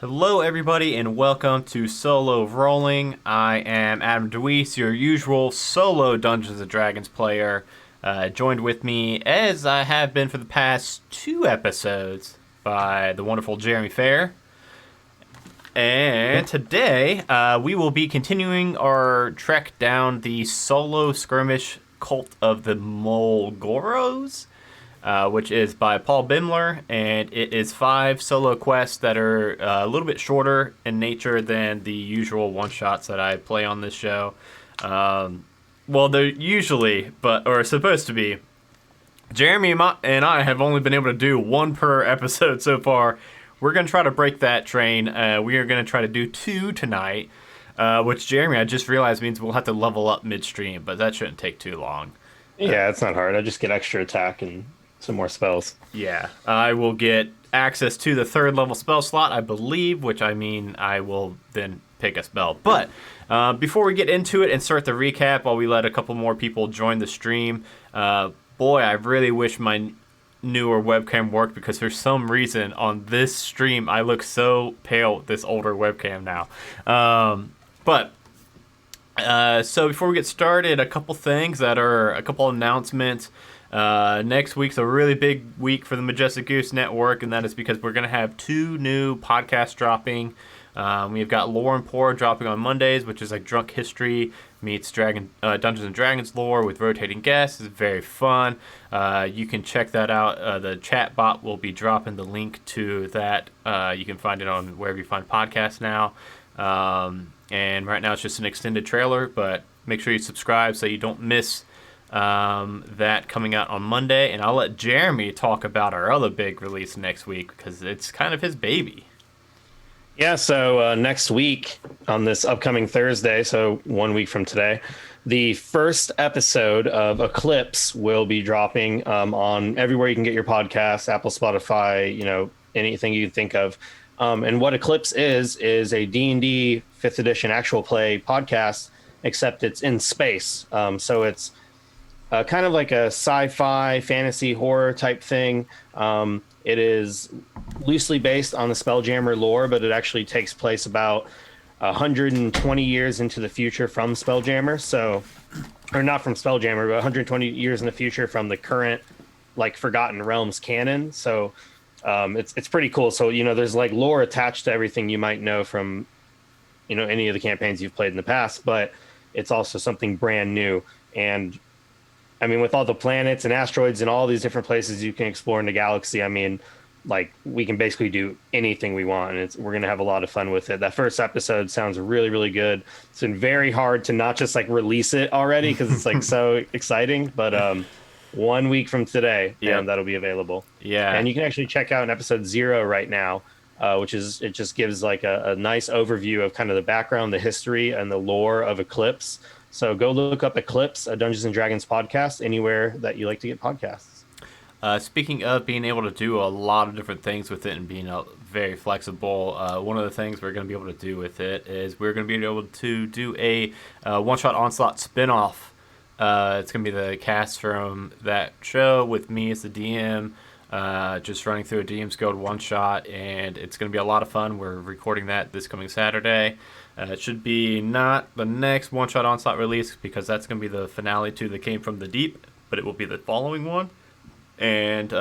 Hello, everybody, and welcome to Solo Rolling. I am Adam DeWeese, your usual solo Dungeons & Dragons player. Joined with me, as I have been for the past 2 episodes, by the wonderful Jeremy Fair. And today, we will be continuing our trek down the Solo Skirmish Cult of the Mol'goroz, which is by Paul Bimler, and it is 5 solo quests that are a little bit shorter in nature than the usual one-shots that I play on this show. Well, they're usually, or supposed to be. Jeremy and I have only been able to do 1 per episode so far. We're going to try to break that train. We are going to try to do 2 tonight, which, Jeremy, I just realized means we'll have to level up midstream, but that shouldn't take too long. Yeah, it's not hard. I just get extra attack and some more spells. Yeah, I will get access to the 3rd level spell slot, I believe, which I mean I will then pick a spell. But before we get into it and start the recap, while we let a couple more people join the stream, boy, I really wish my newer webcam worked, because for some reason on this stream I look so pale with this older webcam now. So before we get started, a couple announcements. Next week's a really big week for the Majestic Goose Network, and that is because we're going to have 2 new podcasts dropping. We've got Lore and Pour dropping on Mondays, which is like Drunk History meets Dungeons & Dragons lore with rotating guests. It's very fun. You can check that out. The chat bot will be dropping the link to that. You can find it on wherever you find podcasts now. And right now it's just an extended trailer, but make sure you subscribe so you don't miss that coming out on Monday. And I'll let Jeremy talk about our other big release next week, because it's kind of his baby. Yeah, so next week on this upcoming Thursday, so 1 week from today, the first episode of Eclipse will be dropping on everywhere you can get your podcasts, Apple, Spotify, anything you can think of. And what Eclipse is a D&D 5th edition actual play podcast, except it's in space. So it's kind of like a sci-fi, fantasy, horror type thing. It is loosely based on the Spelljammer lore, but it actually takes place about 120 years into the future from Spelljammer. So, or not from Spelljammer, but 120 years in the future from the current, like, Forgotten Realms canon. So it's pretty cool. So, there's like lore attached to everything you might know from, any of the campaigns you've played in the past, but it's also something brand new. And I mean, with all the planets and asteroids and all these different places you can explore in the galaxy, I mean, like, we can basically do anything we want, and we're going to have a lot of fun with it. That first episode sounds really, really good. It's been very hard to not just like release it already, because it's like so exciting, but 1 week from today, that'll be available. Yeah. And you can actually check out an episode 0 right now, it just gives like a nice overview of kind of the background, the history, and the lore of Eclipse. So go look up Eclipse, a Dungeons & Dragons podcast, anywhere that you like to get podcasts. Speaking of being able to do a lot of different things with it and being very flexible, one of the things we're going to be able to do with it is we're going to be able to do a one-shot Onslaught spinoff. It's going to be the cast from that show with me as the DM, just running through a DM's Guild one-shot, and it's going to be a lot of fun. We're recording that this coming Saturday. It should be not the next one-shot Onslaught release, because that's going to be the finale to The Came from the Deep, but it will be the following one. And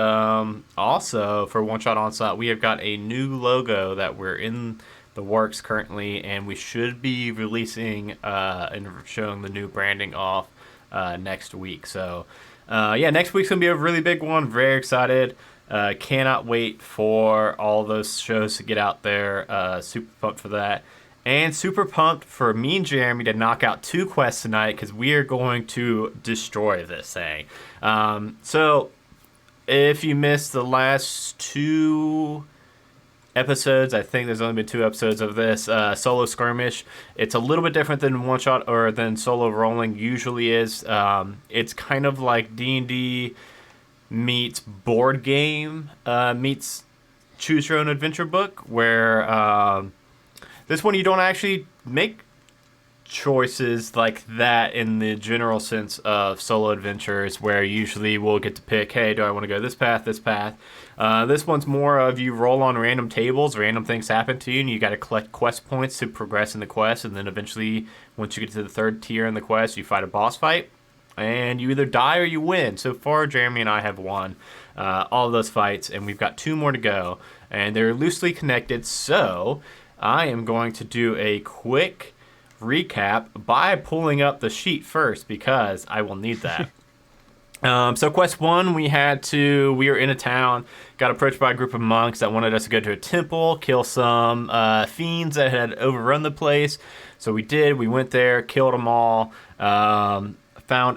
also for one-shot Onslaught, we have got a new logo that we're in the works currently, and we should be releasing and showing the new branding off next week. So next week's going to be a really big one. Very excited. Cannot wait for all those shows to get out there. Super pumped for that. And super pumped for me and Jeremy to knock out 2 quests tonight, because we are going to destroy this thing. So if you missed the last 2 episodes, I think there's only been 2 episodes of this, Solo Skirmish. It's a little bit different than one-shot or than solo rolling usually is. It's kind of like D&D meets board game meets choose your own adventure book, where this one you don't actually make choices like that in the general sense of solo adventures, where usually we'll get to pick, hey, do I want to go this path, this path? This one's more of you roll on random tables, random things happen to you, and you got to collect quest points to progress in the quest, and then eventually, once you get to the third tier in the quest, you fight a boss fight, and you either die or you win. So far, Jeremy and I have won all of those fights, and we've got 2 more to go, and they're loosely connected, so I am going to do a quick recap by pulling up the sheet first, because I will need that. So quest 1, we were in a town, got approached by a group of monks that wanted us to go to a temple, kill some fiends that had overrun the place. So we did. We went there, killed them all. Found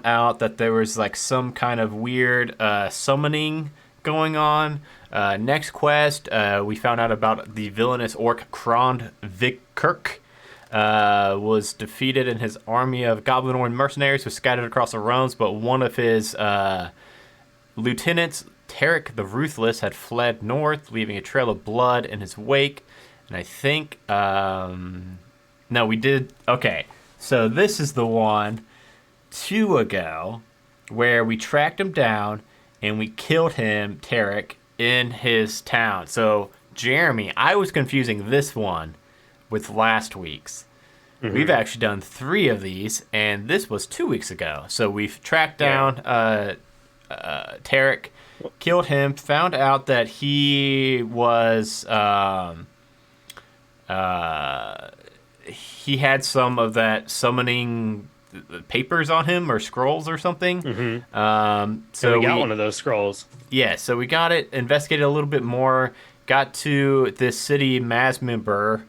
out that there was like some kind of weird summoning going on. Next quest, we found out about the villainous orc Krond Vikirk. Was defeated, and his army of goblinoid mercenaries was scattered across the realms, but one of his lieutenants, Tarek the Ruthless, had fled north, leaving a trail of blood in his wake. And I think no, we did. Okay, so this is the one 2 ago where we tracked him down and we killed him, Tarek, in his town. So Jeremy, I was confusing this one with last week's. Mm-hmm. We've actually done 3 of these, and this was 2 weeks ago. So we've tracked down Tarek, killed him, found out that he was he had some of that summoning papers on him, or scrolls or something. Mm-hmm. So we got one of those scrolls. Yeah, so we got it, investigated a little bit more, got to this city, Mazmimber.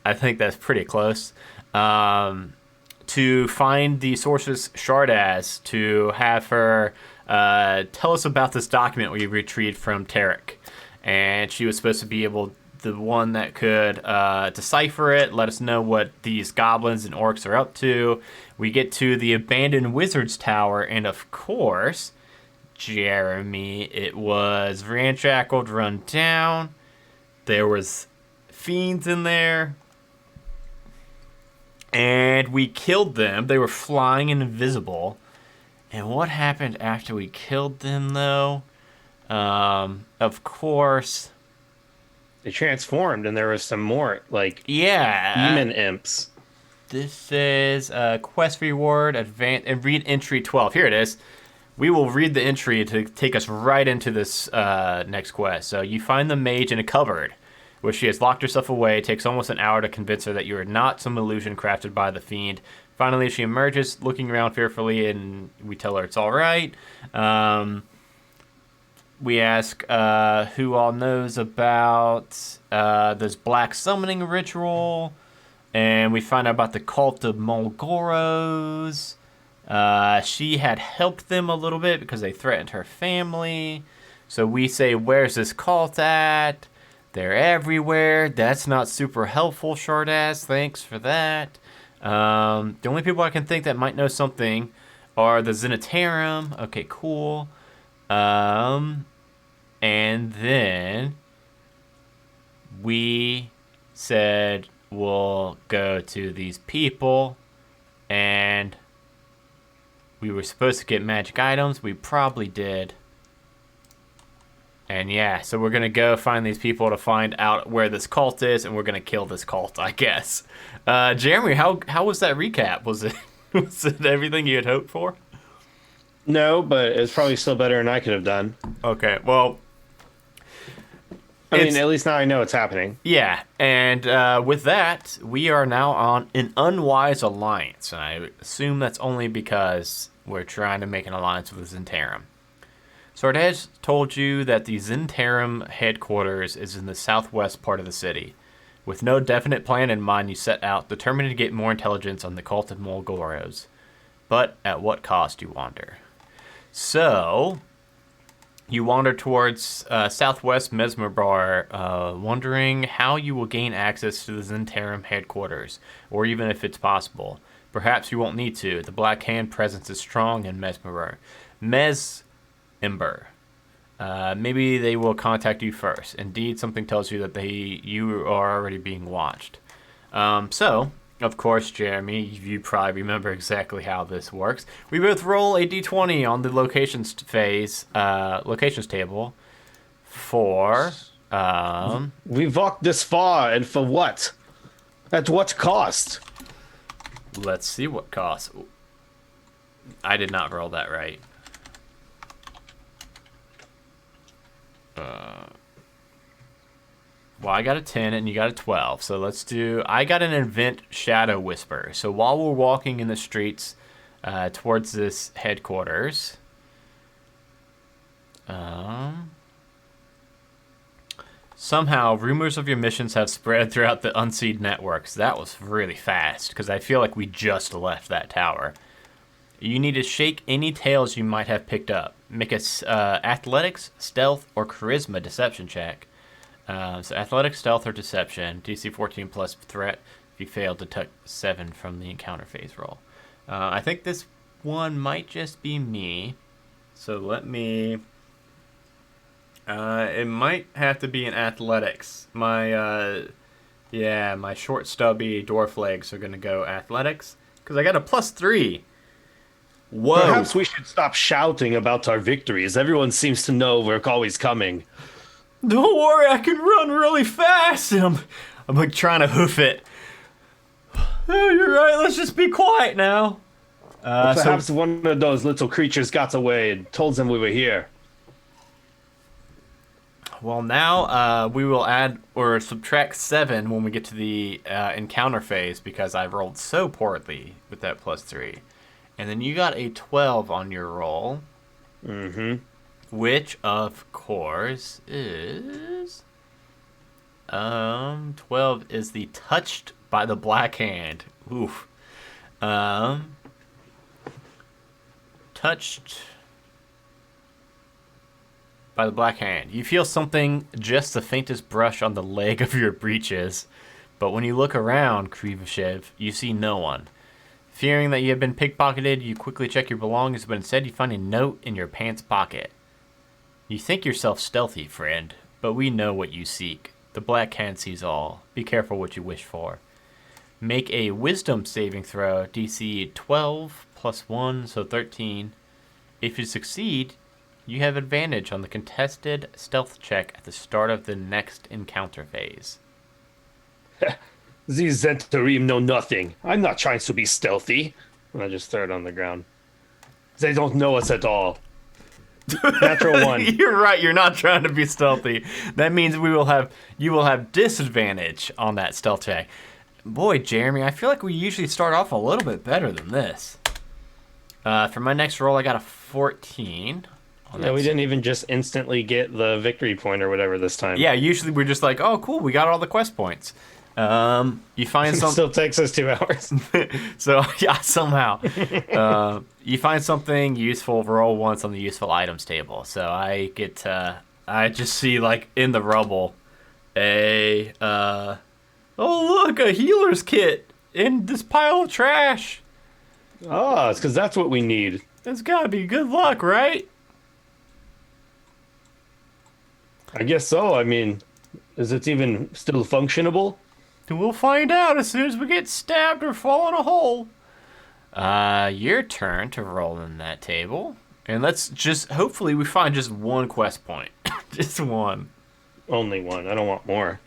I think that's pretty close. To find the sorceress Shardaz, to have her tell us about this document we retrieved from Tarek. And she was supposed to be the one that could decipher it, let us know what these goblins and orcs are up to. We get to the abandoned wizard's tower, and of course, Jeremy, it was ramshackled, run down. There was fiends in there. And we killed them. They were flying and invisible. And what happened after we killed them, though? Of course, they transformed, and there was some more, demon imps. This is a quest reward, and read entry 12. Here it is. We will read the entry to take us right into this next quest. So you find the mage in a cupboard, where she has locked herself away. It takes almost an hour to convince her that you are not some illusion crafted by the fiend. Finally, she emerges, looking around fearfully, and we tell her it's all right. We ask who all knows about this black summoning ritual, and we find out about the Cult of Mol'goroz. She had helped them a little bit because they threatened her family. So we say, where's this cult at? They're everywhere. That's not super helpful, Shardaz. Thanks for that. The only people I can think that might know something are the Zenitarum. Okay, cool. And then we said we'll go to these people, and we were supposed to get magic items. We probably did. And yeah, so we're going to go find these people to find out where this cult is, and we're going to kill this cult, I guess. Jeremy, how was that recap? Was it everything you had hoped for? No, but it's probably still better than I could have done. Okay, well, I mean, at least now I know it's happening. Yeah, and with that, we are now on an unwise alliance. And I assume that's only because we're trying to make an alliance with the Zentarum. Shardaz told you that the Zentarum headquarters is in the southwest part of the city. With no definite plan in mind, you set out, determined to get more intelligence on the Cult of Mol'goroz. But at what cost, you wonder? So, you wander towards southwest Mesmerbar, wondering how you will gain access to the Zentarum headquarters, or even if it's possible. Perhaps you won't need to. The Black Hand presence is strong in Mesmerbar. Maybe they will contact you first. Indeed, something tells you that you are already being watched. So, Of course, Jeremy, you probably remember exactly how this works. We both roll a d20 on the locations table for. We've walked this far, and for what? At what cost? Let's see what cost. I did not roll that right. Well, I got a 10 and you got a 12. So let's do... I got an invent Shadow Whisper. So while we're walking in the streets towards this headquarters... somehow, rumors of your missions have spread throughout the Unseed networks. That was really fast, because I feel like we just left that tower. You need to shake any tales you might have picked up. Make a athletics, stealth, or charisma deception check. So athletics, stealth, or deception. DC 14 plus threat. If you fail, deduct 7 from the encounter phase roll. I think this one might just be me. So let me... it might have to be in athletics. My short stubby dwarf legs are going to go athletics. Because I got a +3. Whoa. Perhaps we should stop shouting about our victories. Everyone seems to know we're always coming. Don't worry, I can run really fast. I'm like trying to hoof it. Oh, you're right. Let's just be quiet now. Perhaps one of those little creatures got away and told them we were here. Well, now we will add or subtract 7 when we get to the encounter phase because I rolled so poorly with that +3. And then you got a 12 on your roll. Mm-hmm. Which, of course, is... 12 is the touched by the black hand. Oof. Touched by the black hand. You feel something, just the faintest brush on the leg of your breeches. But when you look around, Krivashev, you see no one. Fearing that you have been pickpocketed, you quickly check your belongings, but instead you find a note in your pants pocket. You think yourself stealthy, friend, but we know what you seek. The black hand sees all. Be careful what you wish for. Make a wisdom saving throw, DC 12 plus 1, so 13. If you succeed, you have advantage on the contested stealth check at the start of the next encounter phase. These Zentarim know nothing. I'm not trying to be stealthy. And I just throw it on the ground. They don't know us at all. Natural 1. You're right. You're not trying to be stealthy. That means you will have disadvantage on that stealth check. Boy, Jeremy, I feel like we usually start off a little bit better than this. For my next roll, I got a 14. Yeah, we didn't even just instantly get the victory point or whatever this time. Yeah, usually we're just like, oh, cool, we got all the quest points. You find some... It still takes us 2 hours. So, yeah, somehow. You find something useful, roll once on the useful items table. So I get, I just see, like, in the rubble, oh, look, a healer's kit in this pile of trash. Oh, it's because that's what we need. It's gotta be good luck, right? I guess so. I mean, is it even still functionable? We'll find out as soon as we get stabbed or fall in a hole. Your turn to roll in that table. And let's just, hopefully we find just one quest point. Just one. Only one. I don't want more.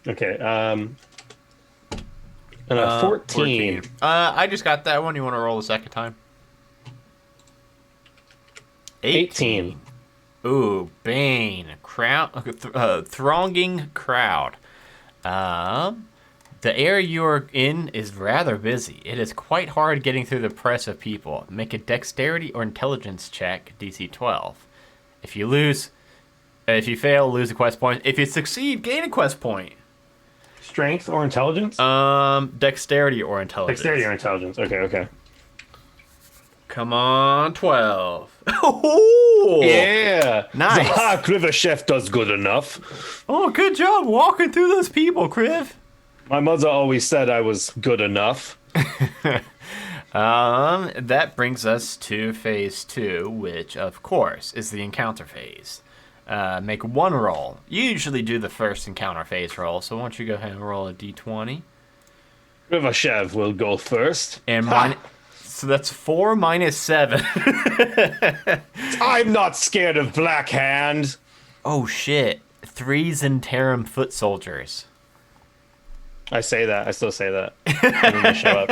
Okay, and a 14. I just got that one. You want to roll the second time? 18. Ooh, Bane. Thronging crowd. The area you're in is rather busy. It is quite hard getting through the press of people. Make a dexterity or intelligence check, DC 12. If you fail, lose a quest point. If you succeed, gain a quest point. Strength or intelligence? Dexterity or intelligence. Dexterity or intelligence. Okay. Come on, 12. Oh, yeah. Nice. Kriva Chef does good enough. Oh, good job walking through those people, Kriv. My mother always said I was good enough. That brings us to phase 2, which, of course, is the encounter phase. Make one roll. You usually do the first encounter phase roll, so why don't you go ahead and roll a d20. Rivashev will go first. And Ha! so that's 4 minus 7. I'm not scared of Black Hand. Oh shit. 3 Zentarum foot soldiers. I say that. I still say that. And then they show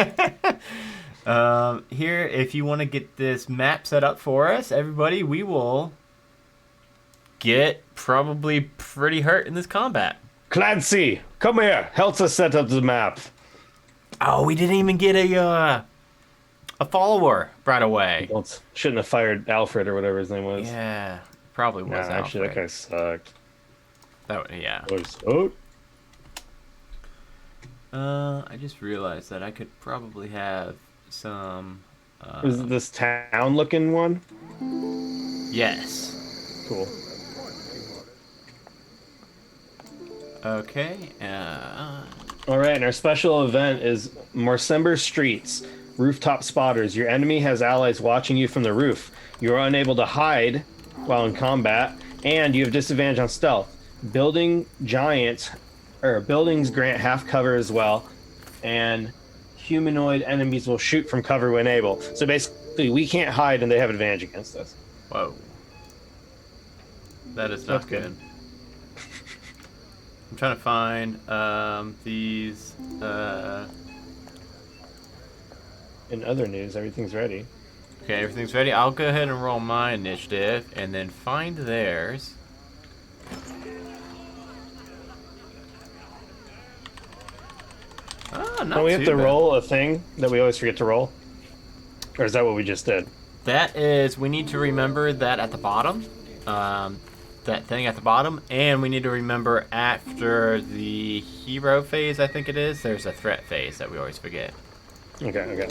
up. Here, if you want to get this map set up for us, everybody, we will get probably pretty hurt in this combat. Clancy, come here. Help us set up the map. Oh, we didn't even get a follower right away. Well, shouldn't have fired Alfred or whatever his name was. Yeah, probably was. Nah, actually, that guy sucked. Yeah. I just realized that I could probably have some. Is it this town-looking one? Yes. Cool. Okay. All right, and our special event is Morsember Streets. Rooftop spotters. Your enemy has allies watching you from the roof. You are unable to hide while in combat, and you have disadvantage on stealth. Buildings grant half cover as well, and humanoid enemies will shoot from cover when able. So basically, we can't hide, and they have advantage against us. Whoa. That is not That's good. I'm trying to find these. In other news, everything's ready. Okay, everything's ready. I'll go ahead and roll my initiative and then find theirs. Oh, not Don't we have too to bad. roll a thing that we always forget to roll? Or is that what we just did? That is, we need to remember that at the bottom, that thing at the bottom, and we need to remember after the hero phase, I think it is, there's a threat phase that we always forget. Okay.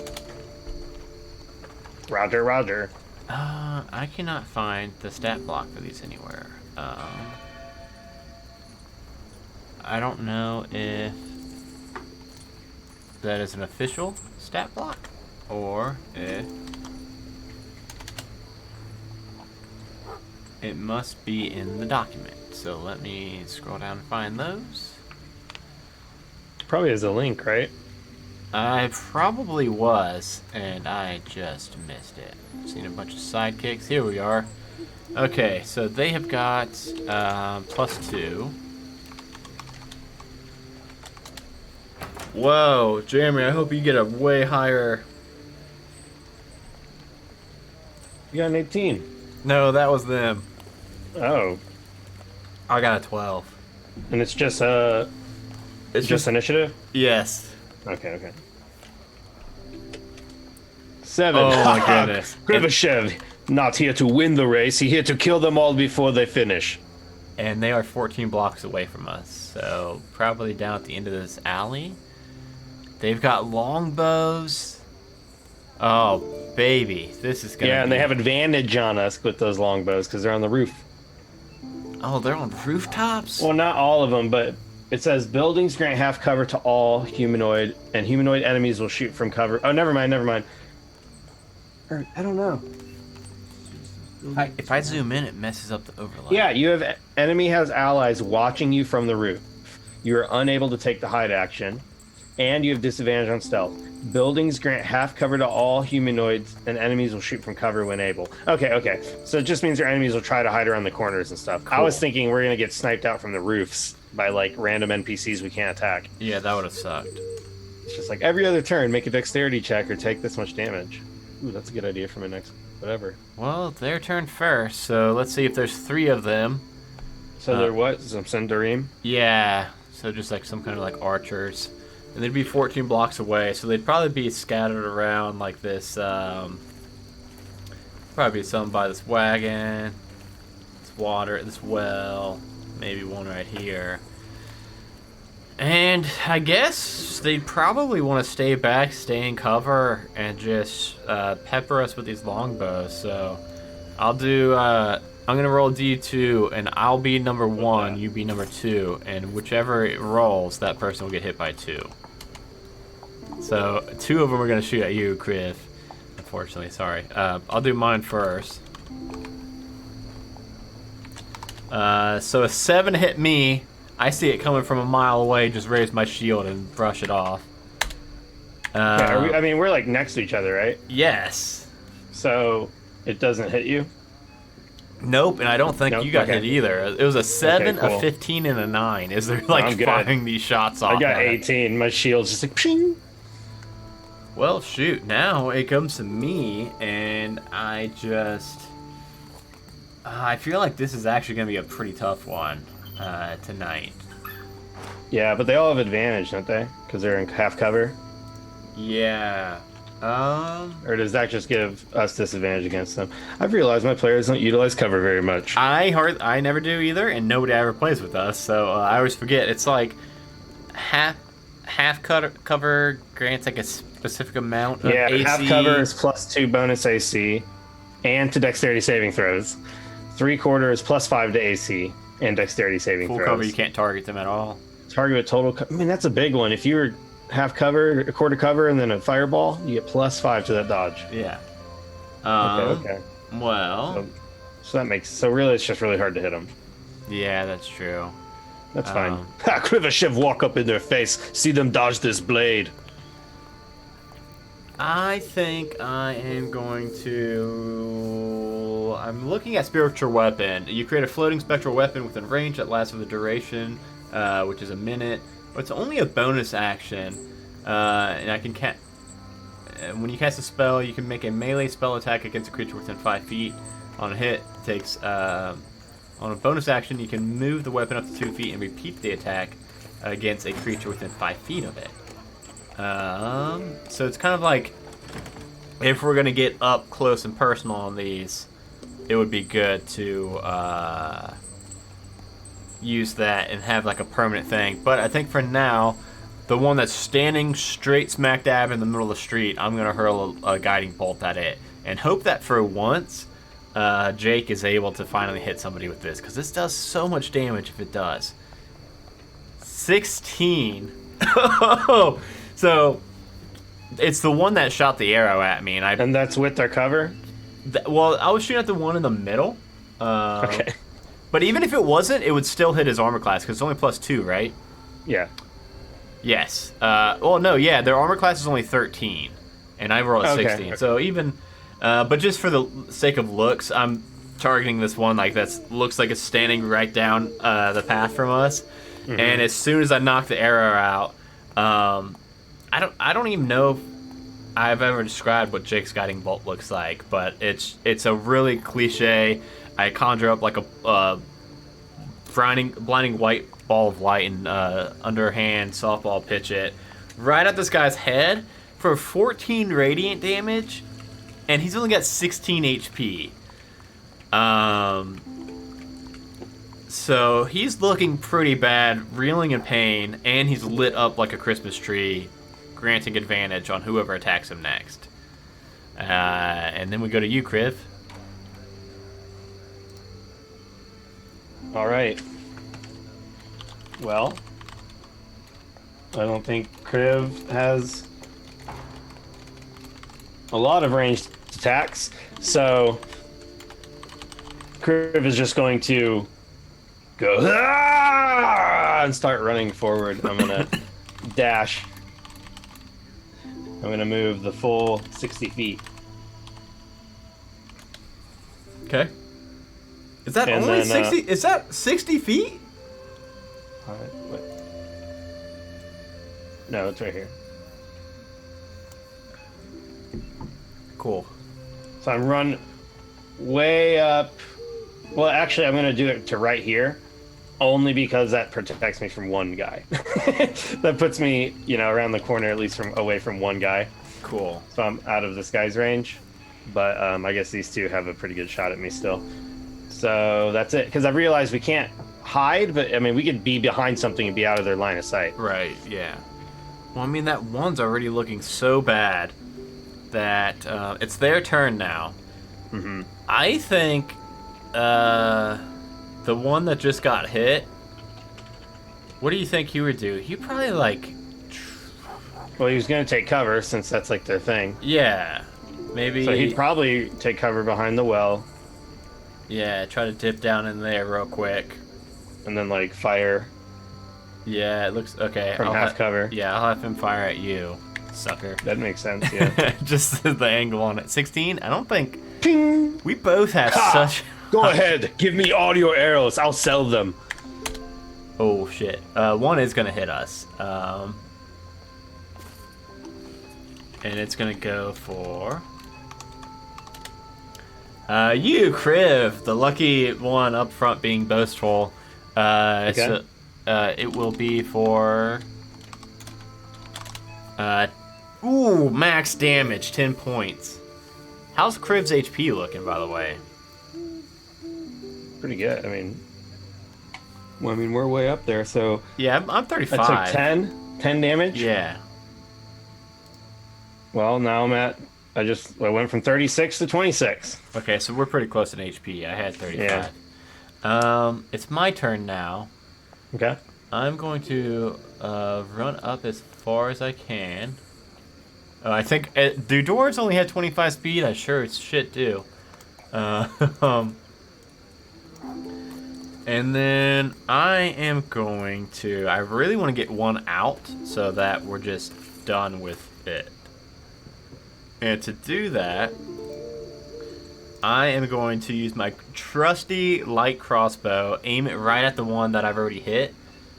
Roger. I cannot find the stat block for these anywhere. I don't know if that is an official stat block or if it must be in the document. So let me scroll down and find those. Probably has a link, right? I probably was, and I just missed it. Seen a bunch of sidekicks. Here we are. Okay, so they have got +2. Whoa, Jeremy, I hope you get a way higher. You got an 18. No, that was them. Oh. I got a 12. And it's just It's just initiative? Yes. Okay. 7. Oh my goodness. Krivashev, not here to win the race, he's here to kill them all before they finish. And they are 14 blocks away from us, so probably down at the end of this alley. They've got longbows. Oh, baby. This is gonna And they have advantage on us with those longbows because they're on the roof. Oh, they're on rooftops? Well, not all of them, but it says buildings grant half cover to all humanoid, and humanoid enemies will shoot from cover. Oh, never mind. Or, I don't know. If I zoom in, it messes up the overlay. Yeah, you have enemy has allies watching you from the roof. You are unable to take the hide action, and you have disadvantage on stealth. Buildings grant half cover to all humanoids, and enemies will shoot from cover when able. Okay. So it just means your enemies will try to hide around the corners and stuff. Cool. I was thinking we're gonna get sniped out from the roofs by like random NPCs we can't attack. Yeah, that would have sucked. It's just like every other turn, make a dexterity check or take this much damage. Ooh, that's a good idea for my next whatever. Well, it's their turn first, so let's see if there's 3 of them. So they're what? Some Sendarim? Yeah, so just like some kind of like archers. And they'd be 14 blocks away, so they'd probably be scattered around like this. Probably be something by this wagon, this water, this well, maybe one right here. And I guess they'd probably want to stay back, stay in cover, and just pepper us with these longbows. So I'll do. I'm gonna roll D2, and I'll be number 1, you be number 2, and whichever it rolls, that person will get hit by 2. So 2 of them are gonna shoot at you, Kriv. Unfortunately, sorry. I'll do mine first. So a 7 hit me. I see it coming from a mile away. Just raise my shield and brush it off. Yeah, I mean, we're like next to each other, right? Yes. So it doesn't hit you? Nope, and I don't think Nope, you got okay. hit either. It was a 7, Okay, cool. a 15, and a 9. Is there No, like I'm good. firing these shots off? I got at it. 18. My shield's just like, ping. Well, shoot. Now it comes to me, and I just... I feel like this is actually going to be a pretty tough one tonight. Yeah, but they all have advantage, don't they? Because they're in half cover. Yeah. Or does that just give us disadvantage against them? I've realized my players don't utilize cover very much. I never do either, and nobody ever plays with us, so I always forget. It's like half cover grants like a specific amount of AC. Half cover is +2 bonus AC and to dexterity saving throws. 3/4 is +5 to AC and dexterity saving Full throws. cover, you can't target them at all. Target with total. I mean, that's a big one. If you were half cover, a quarter cover, and then a fireball, you get +5 to that dodge. Yeah. Okay. Well. So that makes really it's just really hard to hit them. Yeah, that's true. That's fine. Krivishev walk up in their face, see them dodge this blade. I think I am going to... I'm looking at Spiritual Weapon. You create a floating spectral weapon within range that lasts for the duration, which is a minute. But it's only a bonus action, and I can when you cast a spell, you can make a melee spell attack against a creature within 5 feet. On a hit, it takes... on a bonus action, you can move the weapon up to 2 feet and repeat the attack against a creature within 5 feet of it. So it's kind of like, if we're going to get up close and personal on these, it would be good to use that and have like a permanent thing. But I think for now, the one that's standing straight smack dab in the middle of the street, I'm going to hurl a guiding bolt at it and hope that for once Jake is able to finally hit somebody with this, because this does so much damage if it does. 16. So it's the one that shot the arrow at me, and that's with their cover. Well, I was shooting at the one in the middle. Okay. But even if it wasn't, it would still hit his armor class because it's only +2, right? Yeah. Yes. Well, no, yeah, their armor class is only 13, and I rolled a 16. Okay. So even, but just for the sake of looks, I'm targeting this one like looks like it's standing right down the path from us. Mm-hmm. And as soon as I knock the arrow out, I don't even know if I've ever described what Jake's guiding bolt looks like, but it's a really cliche. I conjure up like a blinding white ball of light and underhand softball pitch it right at this guy's head for 14 radiant damage, and he's only got 16 HP. So he's looking pretty bad, reeling in pain, and he's lit up like a Christmas tree, granting advantage on whoever attacks him next. And then we go to you, Kriv. All right. Well, I don't think Kriv has a lot of ranged attacks, so Kriv is just going to go and start running forward. I'm gonna dash. I'm gonna move the full 60 feet. Okay. Is that And only then, 60? Is that 60 feet? Wait. No, it's right here. Cool. So I'm run way up. Well, actually, I'm gonna do it to right here, only because that protects me from one guy. That puts me, around the corner, at least away from one guy. Cool. So I'm out of this guy's range, but I guess these two have a pretty good shot at me still. So that's it, because I realized we can't hide, but I mean we could be behind something and be out of their line of sight. Right. Yeah. Well, I mean that one's already looking so bad that it's their turn now. Mm-hmm. I think the one that just got hit. What do you think he would do? He probably Well, he was going to take cover since that's like their thing. Yeah, maybe. So he'd probably take cover behind the well. Yeah, try to dip down in there real quick. And then fire. Yeah, it looks okay. From half cover. Yeah, I'll have him fire at you. Sucker. That makes sense, yeah. Just the angle on it. 16? I don't think... Ping! We both have such... Go ahead, give me all your arrows. I'll sell them. Oh, shit. One is going to hit us. And it's going to go for... you, Kriv, the lucky one up front being boastful. Okay. So, it will be for... max damage, 10 points. How's Kriv's HP looking, by the way? Pretty good. I mean, we're way up there, so... Yeah, I'm 35. I took 10? 10 damage? Yeah. Well, now I'm at... I went from 36 to 26. Okay, so we're pretty close in HP. I had 35. Yeah. It's my turn now. Okay. I'm going to run up as far as I can. I think... do dwarves only have 25 speed? I sure as shit do. And then I am going to... I really want to get one out so that we're just done with it. And to do that, I am going to use my trusty light crossbow, aim it right at the one that I've already hit.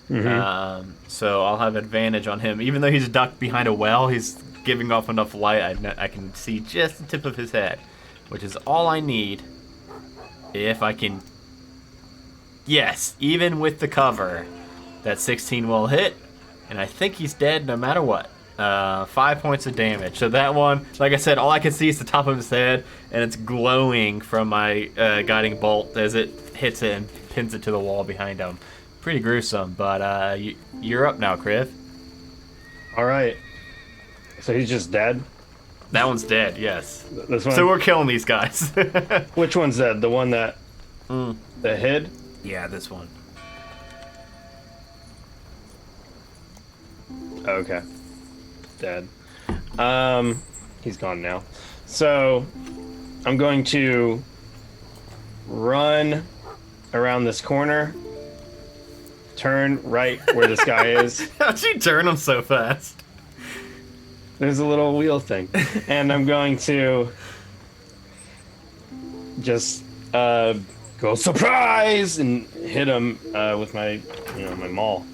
Mm-hmm. So I'll have advantage on him. Even though he's ducked behind a well, he's giving off enough light I can see just the tip of his head, which is all I need. If I can... Yes, even with the cover, that 16 will hit, and I think he's dead no matter what. 5 points of damage. So that one, like I said, all I can see is the top of his head, and it's glowing from my guiding bolt as it hits it and pins it to the wall behind him. Pretty gruesome, but you're up now, Kriv. All right. So he's just dead? That one's dead, yes. This one? So we're killing these guys. Which one's dead? The one that hid? Yeah, this one. Okay. Dead. He's gone now. So I'm going to run around this corner, turn right where this guy is. How'd you turn him so fast? There's a little wheel thing. And I'm going to just go surprise and hit him with my my maul.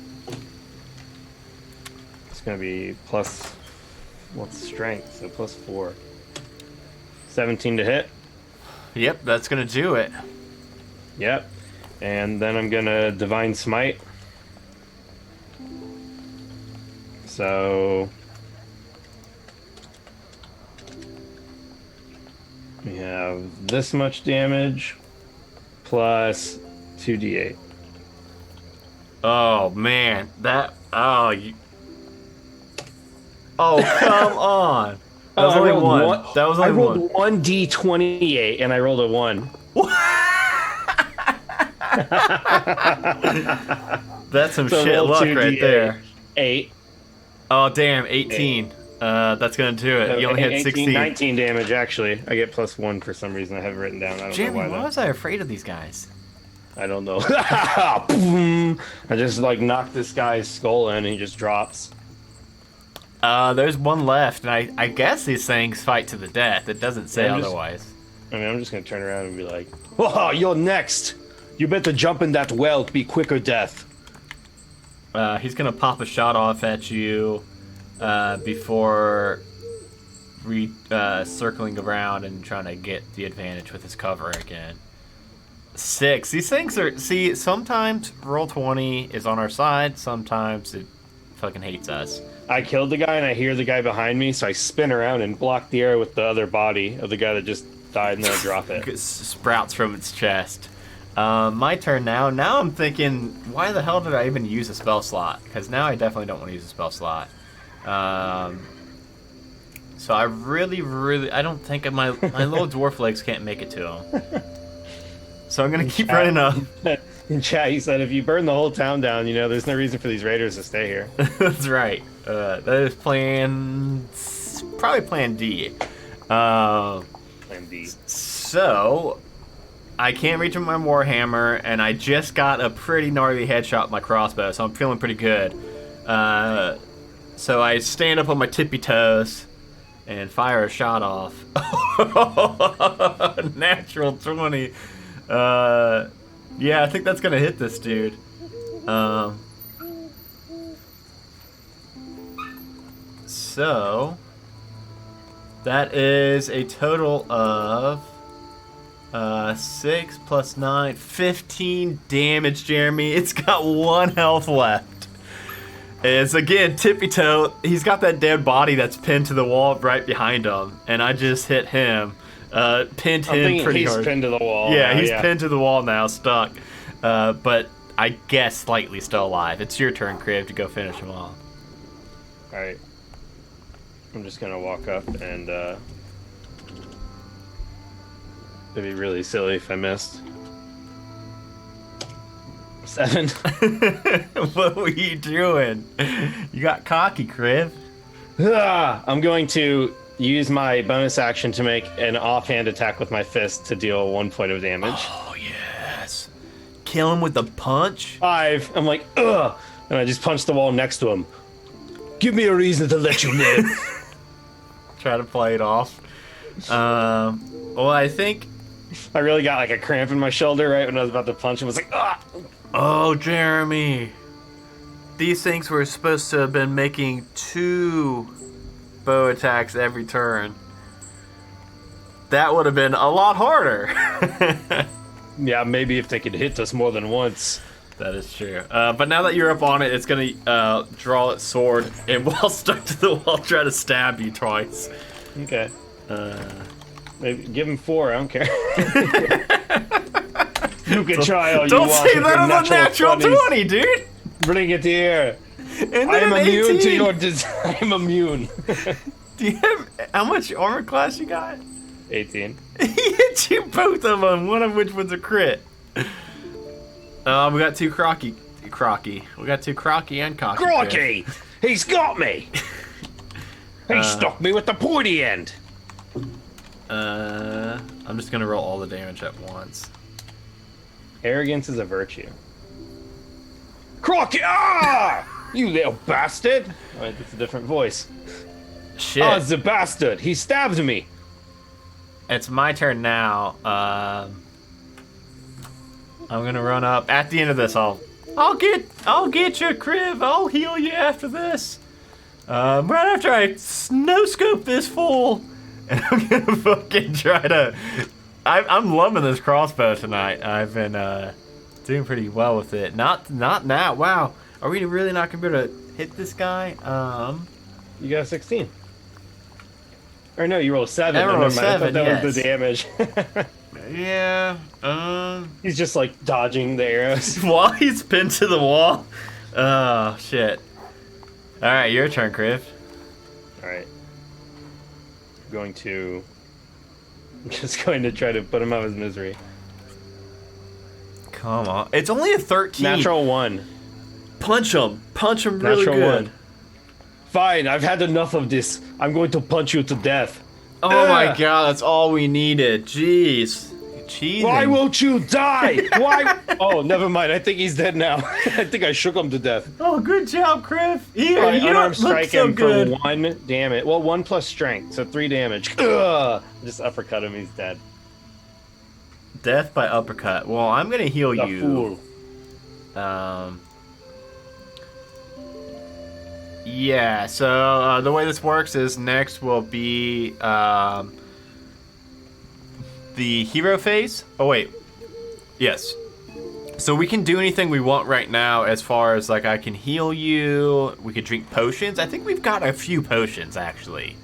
It's gonna be plus what's strength, so plus 4. 17 to hit. Yep, that's gonna do it. Yep. And then I'm gonna divine smite. So we have this much damage plus 2d8. Oh man, that Oh, come on. That was only one. That was only one. I rolled 1d28 and I rolled a 1. That's some shit luck right there. 8. Oh, damn, 18. That's going to do it. You only had 16. 19 damage, actually. I get plus 1 for some reason. I have it written down. I don't know why. Why was I afraid of these guys? I don't know. Boom! I just, knocked this guy's skull in and he just drops. There's one left, and I guess these things fight to the death. It doesn't say otherwise. I'm just going to turn around and be like, "Oh, you're next! You better jump in that well to be quick or death." He's going to pop a shot off at you before circling around and trying to get the advantage with his cover again. 6. These things are... See, sometimes Roll20 is on our side. Sometimes it fucking hates us. I killed the guy, and I hear the guy behind me, so I spin around and block the air with the other body of the guy that just died, and then I drop it. It sprouts from its chest. My turn now. Now I'm thinking, why the hell did I even use a spell slot? Because now I definitely don't want to use a spell slot. So I really, I don't think my little dwarf legs can't make it to him. So I'm going to keep running up. In chat, he said, if you burn the whole town down, there's no reason for these raiders to stay here. That's right. That is probably plan D. Plan D. So, I can't reach with my Warhammer, and I just got a pretty gnarly headshot with my crossbow, so I'm feeling pretty good. So I stand up on my tippy toes and fire a shot off. Natural 20. Yeah, I think that's gonna hit this dude. So that is a total of 6 plus 9, 15 damage, Jeremy. It's got 1 health left. It's again tippy toe. He's got that dead body that's pinned to the wall right behind him, and I just hit him. Pinned him pretty hard. He's pinned to the wall. Yeah, he's pinned to the wall now, stuck. But I guess slightly still alive. It's your turn, Crib, to go finish him off. All right. I'm just gonna walk up and it'd be really silly if I missed. 7. What were you doing? You got cocky, Crib. I'm going to use my bonus action to make an offhand attack with my fist to deal 1 point of damage. Oh, yes. Kill him with a punch? 5. I'm like, ugh. And I just punch the wall next to him. Give me a reason to let you live. Try to play it off. Well, I think... I really got like a cramp in my shoulder right when I was about to punch him. I was like, ah! Oh, Jeremy. These things were supposed to have been making 2 bow attacks every turn. That would have been a lot harder. Yeah, maybe if they could hit us more than once. That is true. But now that you're up on it, it's going to draw its sword and while stuck to the wall try to stab you twice. Okay. Maybe give him 4, I don't care. You can try all you want. Don't say that on a natural 20, dude! Bring it here. And I am immune 18. to your I am immune. Do you have... How much armor class you got? 18. He hit you both of them, one of which was a crit. We got 2 Crocky. We got 2 Crocky and Cocky. Crocky! He's got me! He stuck me with the pointy end! I'm just gonna roll all the damage at once. Arrogance is a virtue. Crocky! Ah! You little bastard! Alright, that's a different voice. Shit. Oh, it's a bastard! He stabbed me! It's my turn now. I'm gonna run up. At the end of this, I'll get you, Crib. I'll heal you after this. Right after I no-scope this fool. And I'm gonna fucking try to... I'm loving this crossbow tonight. I've been doing pretty well with it. Not now. Wow. Are we really not gonna be able to hit this guy? You got a 16. Or no, you rolled a 7. I rolled a 7, I thought that yes. was the damage. Yeah. He's just like dodging the arrows. While he's pinned to the wall. Oh, shit. Alright, your turn, Crib. Alright. I'm just going to try to put him out of his misery. Come on. It's only a 13. Natural 1. Punch him. Punch him really Natural good. 1. Fine, I've had enough of this. I'm going to punch you to death. Oh my god, that's all we needed. Jeez. Cheating. Why won't you die? Why? Oh, never mind. I think he's dead now. I think I shook him to death. Oh, good job, Criff. Here, Right, you unarmed don't look strike so him good. for 1 damage. Well, 1 plus strength, so 3 damage. Ugh. Just uppercut him. He's dead. Death by uppercut. Well, I'm gonna heal The you. fool. Yeah. So the way this works is next will be the hero phase. Oh wait. Yes. So we can do anything we want right now as far as like I can heal you. We could drink potions. I think we've got a few potions actually.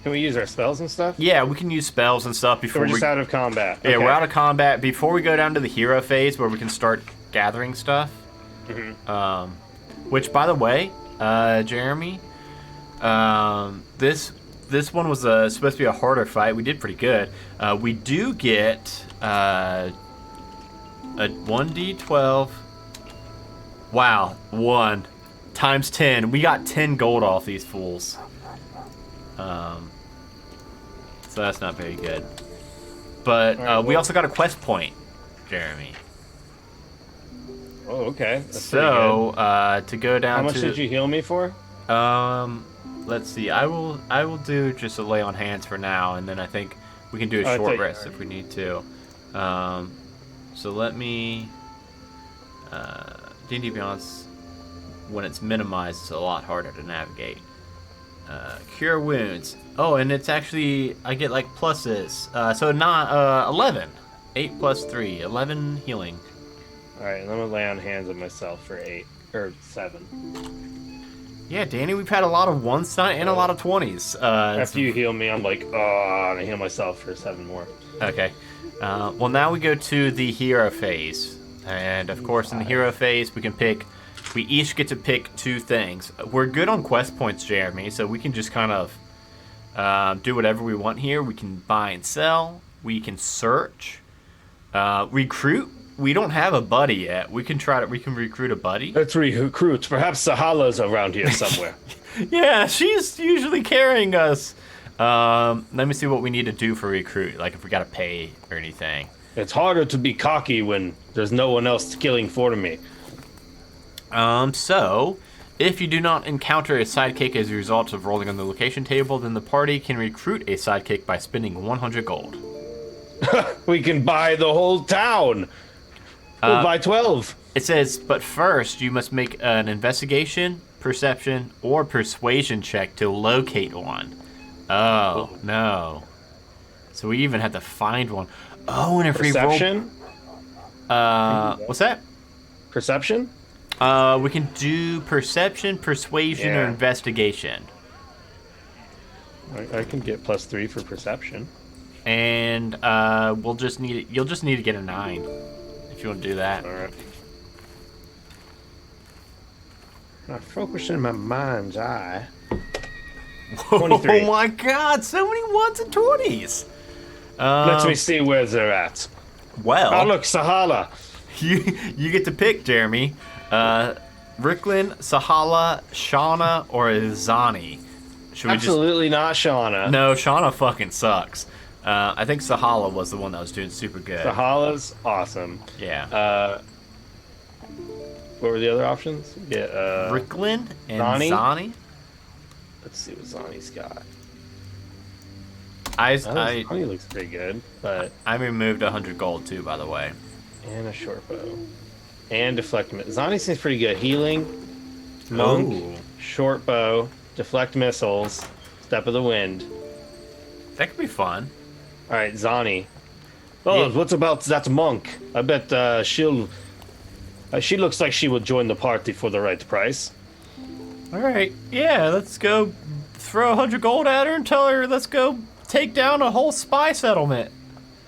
Can we use our spells and stuff? Yeah, we can use spells and stuff So before we're just out of combat. Yeah, Okay. we're out of combat before we go down to the hero phase where we can start gathering stuff. Which, by the way, Jeremy, this one was supposed to be a harder fight. We did pretty good. We do get a 1d12. Wow, 1 times 10. We got 10 gold off these fools. So that's not very good. But All right, we also got a quest point, Jeremy. Oh, okay. That's So to go down How much to did you heal me for? Let's see. I will do just a lay on hands for now, and then I think we can do a short rest if we need to. So let me. D&D Beyond's, when it's minimized, it's a lot harder to navigate. Cure wounds. Oh, and it's actually I get like pluses. So not 11. 8 plus 3, 11 healing. All right, I'm gonna lay on hands on myself for 8 or 7. Yeah, Danny, we've had a lot of 1s tonight and a lot of 20s. After you heal me, I'm like, oh, I'm gonna heal myself for 7 more. Okay. Well, now we go to the hero phase. And, of course, in the hero phase, we each get to pick 2 things. We're good on quest points, Jeremy, so we can just kind of do whatever we want here. We can buy and sell. We can search. Recruit. We don't have a buddy yet. We can recruit a buddy. Let's recruit. Perhaps Sahala's around here somewhere. Yeah, she's usually carrying us. Let me see what we need to do for recruit, like if we gotta pay or anything. It's harder to be cocky when there's no one else killing for me. So, if you do not encounter a sidekick as a result of rolling on the location table, then the party can recruit a sidekick by spending 100 gold. We can buy the whole town. We'll buy 12. It says, but first you must make an investigation, perception, or persuasion check to locate one. Oh, no. So we even have to find one. Oh, and if Perception? we roll... what's that? Perception? We can do perception, persuasion, or investigation. I can get +3 for perception. And you'll just need to get a 9 if you want to do that. All right. I focus in my mind's eye. 23. Oh my god, so many 1s and 20s. Let me see where they're at. Well, Oh, look, Sahala. you get to pick, Jeremy. Ricklin, Sahala, Shauna, or Zani. Should we Absolutely not Shauna. No, Shauna fucking sucks. I think Sahala was the one that was doing super good. Sahala's awesome. Yeah. What were the other options? Yeah. Ricklin and Zani. Let's see what Zani's got. Zani looks pretty good, but I removed 100 gold too, by the way. And a short bow. And deflect. Zani seems pretty good. Healing, monk, short bow, deflect missiles, step of the wind. That could be fun. All right, Zani. Oh, what about that monk? I bet she'll. She looks like she would join the party for the right price. All right, yeah, let's go throw 100 gold at her and tell her let's go take down a whole spy settlement.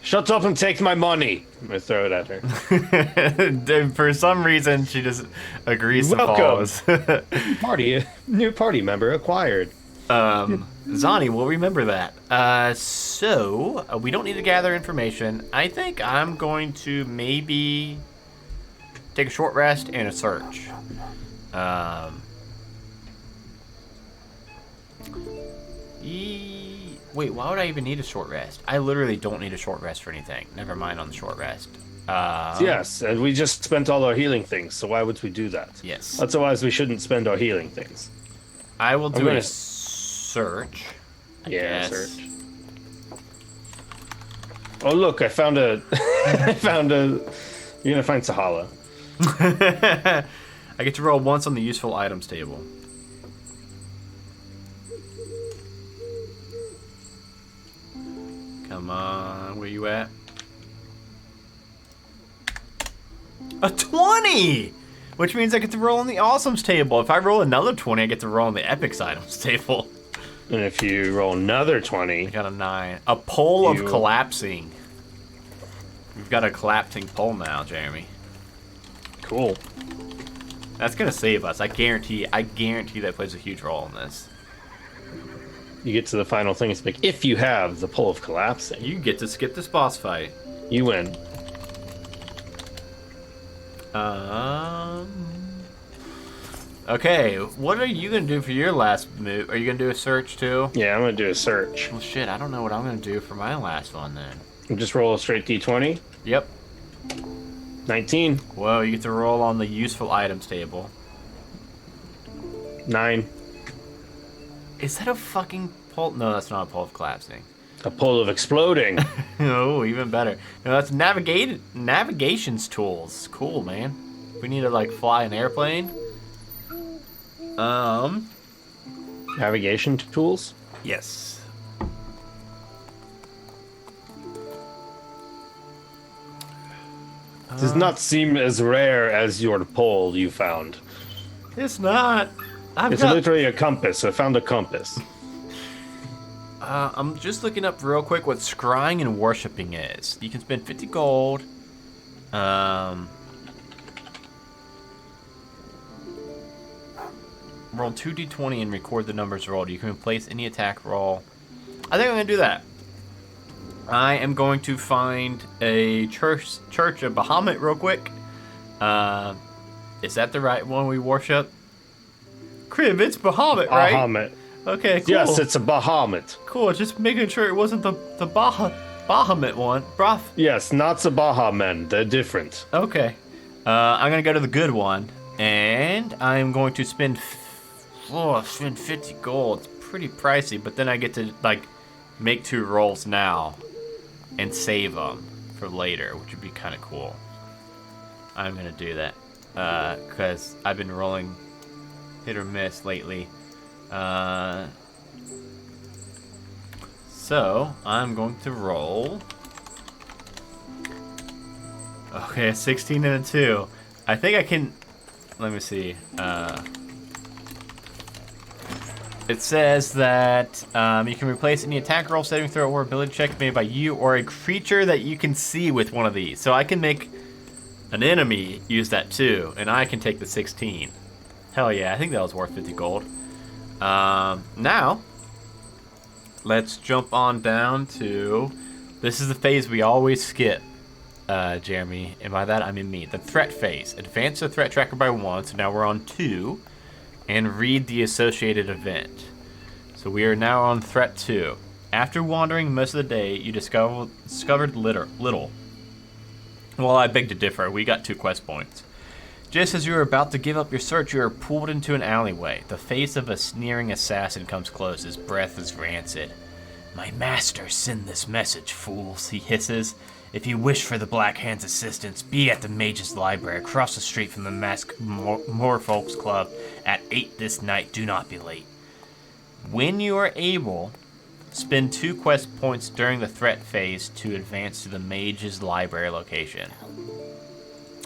Shut up and take my money. I'm gonna throw it at her. For some reason, she just agrees to pause. New party member acquired. Zani will remember that. So we don't need to gather information. I think I'm going to maybe take a short rest and a search. Wait, why would I even need a short rest? I literally don't need a short rest for anything. Never mind on the short rest. Yes, and we just spent all our healing things, so why would we do that? Yes. Otherwise, we shouldn't spend our healing things. I will do a search. I guess. Search. Oh, look, I found a... You're gonna find Sahala. I get to roll once on the useful items table. Come on, where you at? A 20! Which means I get to roll on the awesomes table. If I roll another 20, I get to roll on the epics items table. And if you roll another 20... I got a 9. A pole of collapsing. We've got a collapsing pole now, Jeremy. Cool. That's gonna save us. I guarantee that plays a huge role in this. You get to the final thing, it's like, if you have the pole of collapsing, you get to skip this boss fight. You win. Okay, what are you gonna do for your last move? Are you gonna do a search too? Yeah, I'm gonna do a search. Well, shit, I don't know what I'm gonna do for my last one then. You just roll a straight d20? Yep. 19. Whoa, you get to roll on the useful items table. 9. Is that a fucking pole? No, that's not a pole of collapsing. A pole of exploding. Oh, even better. No, that's navigations tools. Cool, man. We need to like fly an airplane. Navigation tools? Yes. Does not seem as rare as your pole you found. It's not. It's literally a compass. I found a compass. I'm just looking up real quick what scrying and worshipping is. You can spend 50 gold. Roll 2d20 and record the numbers rolled. You can replace any attack roll. I think I'm going to do that. I am going to find a church of Bahamut real quick. Is that the right one we worship? Crib, it's Bahamut, right? Bahamut. Okay, cool. Yes, it's a Bahamut. Cool, just making sure it wasn't the Bahamut one. Yes, not the Bahamen. They're different. Okay. I'm going to go to the good one. And I'm going to spend 50 gold. It's pretty pricey, but then I get to, like, make 2 rolls now and save them for later, which would be kind of cool. I'm going to do that because I've been rolling hit or miss lately. So I'm going to roll. Okay, 16 and a 2. I think I can. Let me see. It says that you can replace any attack roll, saving throw, or ability check made by you or a creature that you can see with one of these. So I can make an enemy use that too, and I can take the 16. Hell yeah, I think that was worth 50 gold. Now, let's jump on down to... This is the phase we always skip, Jeremy, and by that I mean me. The threat phase. Advance the threat tracker by 1, so now we're on 2. And read the associated event. So we are now on threat 2. After wandering most of the day, you discovered little. Well, I beg to differ. We got 2 quest points. Just as you are about to give up your search, you are pulled into an alleyway. The face of a sneering assassin comes close. His breath is rancid. "My master send this message, fools," he hisses. "If you wish for the Black Hand's assistance, be at the Mage's Library across the street from the Masked Moorfolks Club at 8 this night. Do not be late." When you are able, spend 2 quest points during the threat phase to advance to the Mage's Library location.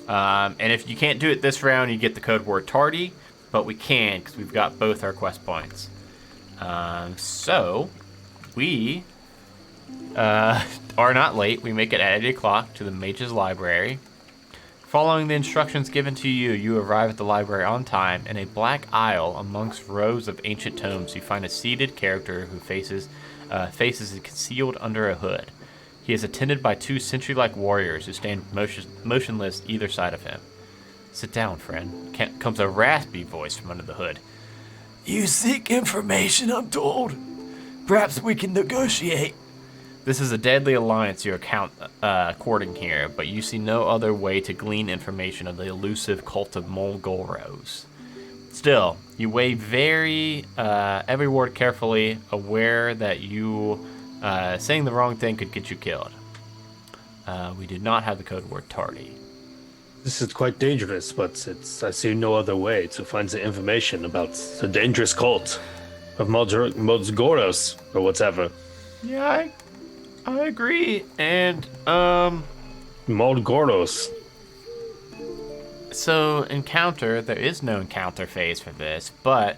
And if you can't do it this round, you get the code word tardy, but we can because we've got both our quest points. So we are not late. We make it at 8 o'clock to the Mage's Library. Following the instructions given to you, you arrive at the library on time. In a black aisle amongst rows of ancient tomes, you find a seated character who faces is concealed under a hood. He is attended by 2 sentry-like warriors who stand motionless either side of him. "Sit down, friend," comes a raspy voice from under the hood. "You seek information, I'm told. Perhaps we can negotiate." This is a deadly alliance you are courting here, but you see no other way to glean information of the elusive Cult of Mol'goroz. Still, you weigh every word carefully, aware that you saying the wrong thing could get you killed. We did not have the code word tardy. This is quite dangerous, but I see no other way to find the information about the dangerous cult of Mol'goroz or whatever. Yeah, I agree. And Mol'goroz. So encounter, there is no encounter phase for this, but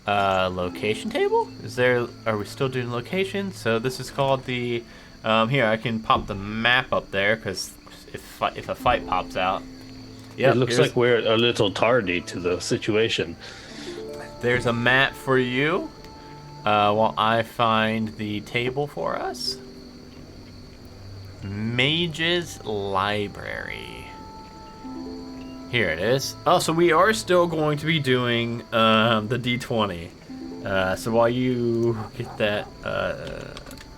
location table? Are we still doing location? So this is called the here, I can pop the map up there because if a fight pops out. Yep, it looks like we're a little tardy to the situation. There's a map for you while I find the table for us. Mage's Library. Here it is. Oh, so we are still going to be doing the D20. So while you get that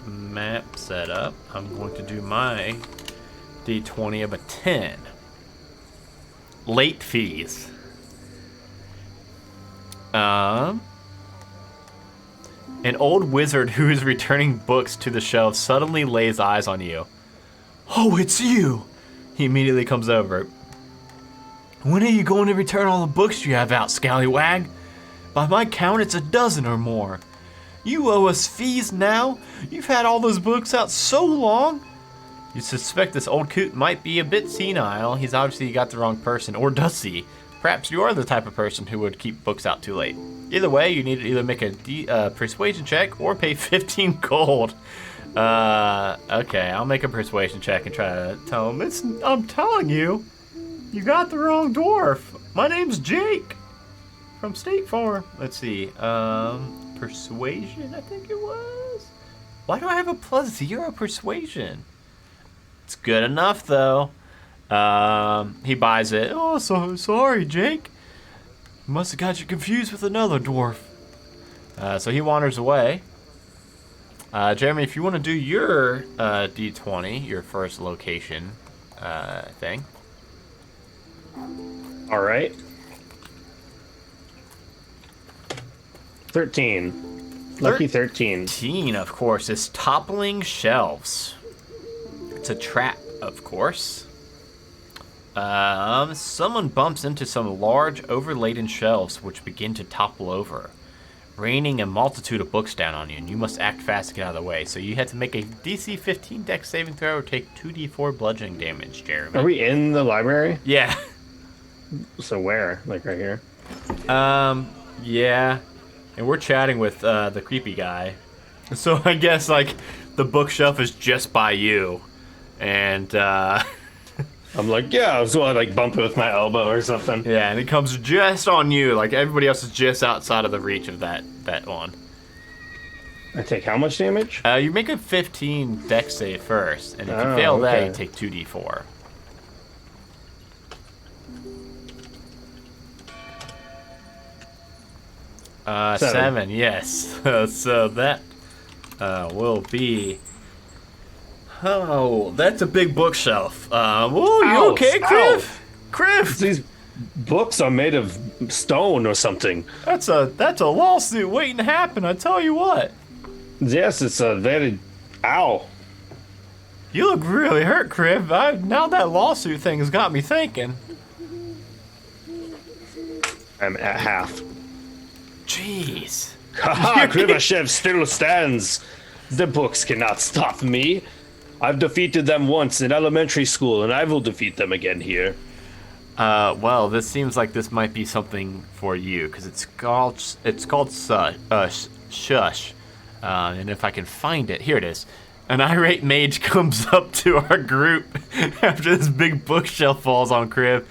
map set up, I'm going to do my D20 of a 10. Late fees. An old wizard who is returning books to the shelves suddenly lays eyes on you. Oh, it's you! He immediately comes over. When are you going to return all the books you have out, scallywag? By my count, it's a dozen or more. You owe us fees now? You've had all those books out so long? You suspect this old coot might be a bit senile. He's obviously got the wrong person, or does he? Perhaps you are the type of person who would keep books out too late. Either way, you need to either make a persuasion check or pay 15 gold. Okay, I'll make a persuasion check and try to tell him, I'm telling you, you got the wrong dwarf. My name's Jake from State Farm. Let's see, persuasion, I think it was. Why do I have a +0 persuasion? It's good enough, though. He buys it. Oh, so sorry, Jake. Must have got you confused with another dwarf. So he wanders away. Jeremy, if you want to do your D20, your first location thing. All right. 13. Lucky 13. 13, of course, is Toppling Shelves. It's a trap, of course. Someone bumps into some large, overladen shelves which begin to topple over, raining a multitude of books down on you, and you must act fast to get out of the way. So you have to make a DC 15 Dex saving throw or take 2d4 bludgeoning damage, Jeremy. Are we in the library? Yeah. So where? Like right here? Yeah. And we're chatting with the creepy guy. So I guess, like, the bookshelf is just by you. And, I'm like, yeah, so I like bump it with my elbow or something. yeah, and it comes just on you. Like, everybody else is just outside of the reach of that one. I take how much damage? You make a 15 Dex save first, and if you fail that, you take 2d4. Seven, yes. So that will be... Oh, that's a big bookshelf. Whoa, you okay, Criff? Criff! These books are made of stone or something. That's a lawsuit waiting to happen, I tell you what. Yes, it's a very... Ow. You look really hurt, Criff. Now that lawsuit thing has got me thinking. I'm at half. Jeez. Haha, Krivashev still stands. The books cannot stop me. I've defeated them once in elementary school, and I will defeat them again here. Well, this seems like this might be something for you, because it's called Shush. And if I can find it, here it is. An irate mage comes up to our group after this big bookshelf falls on Criv.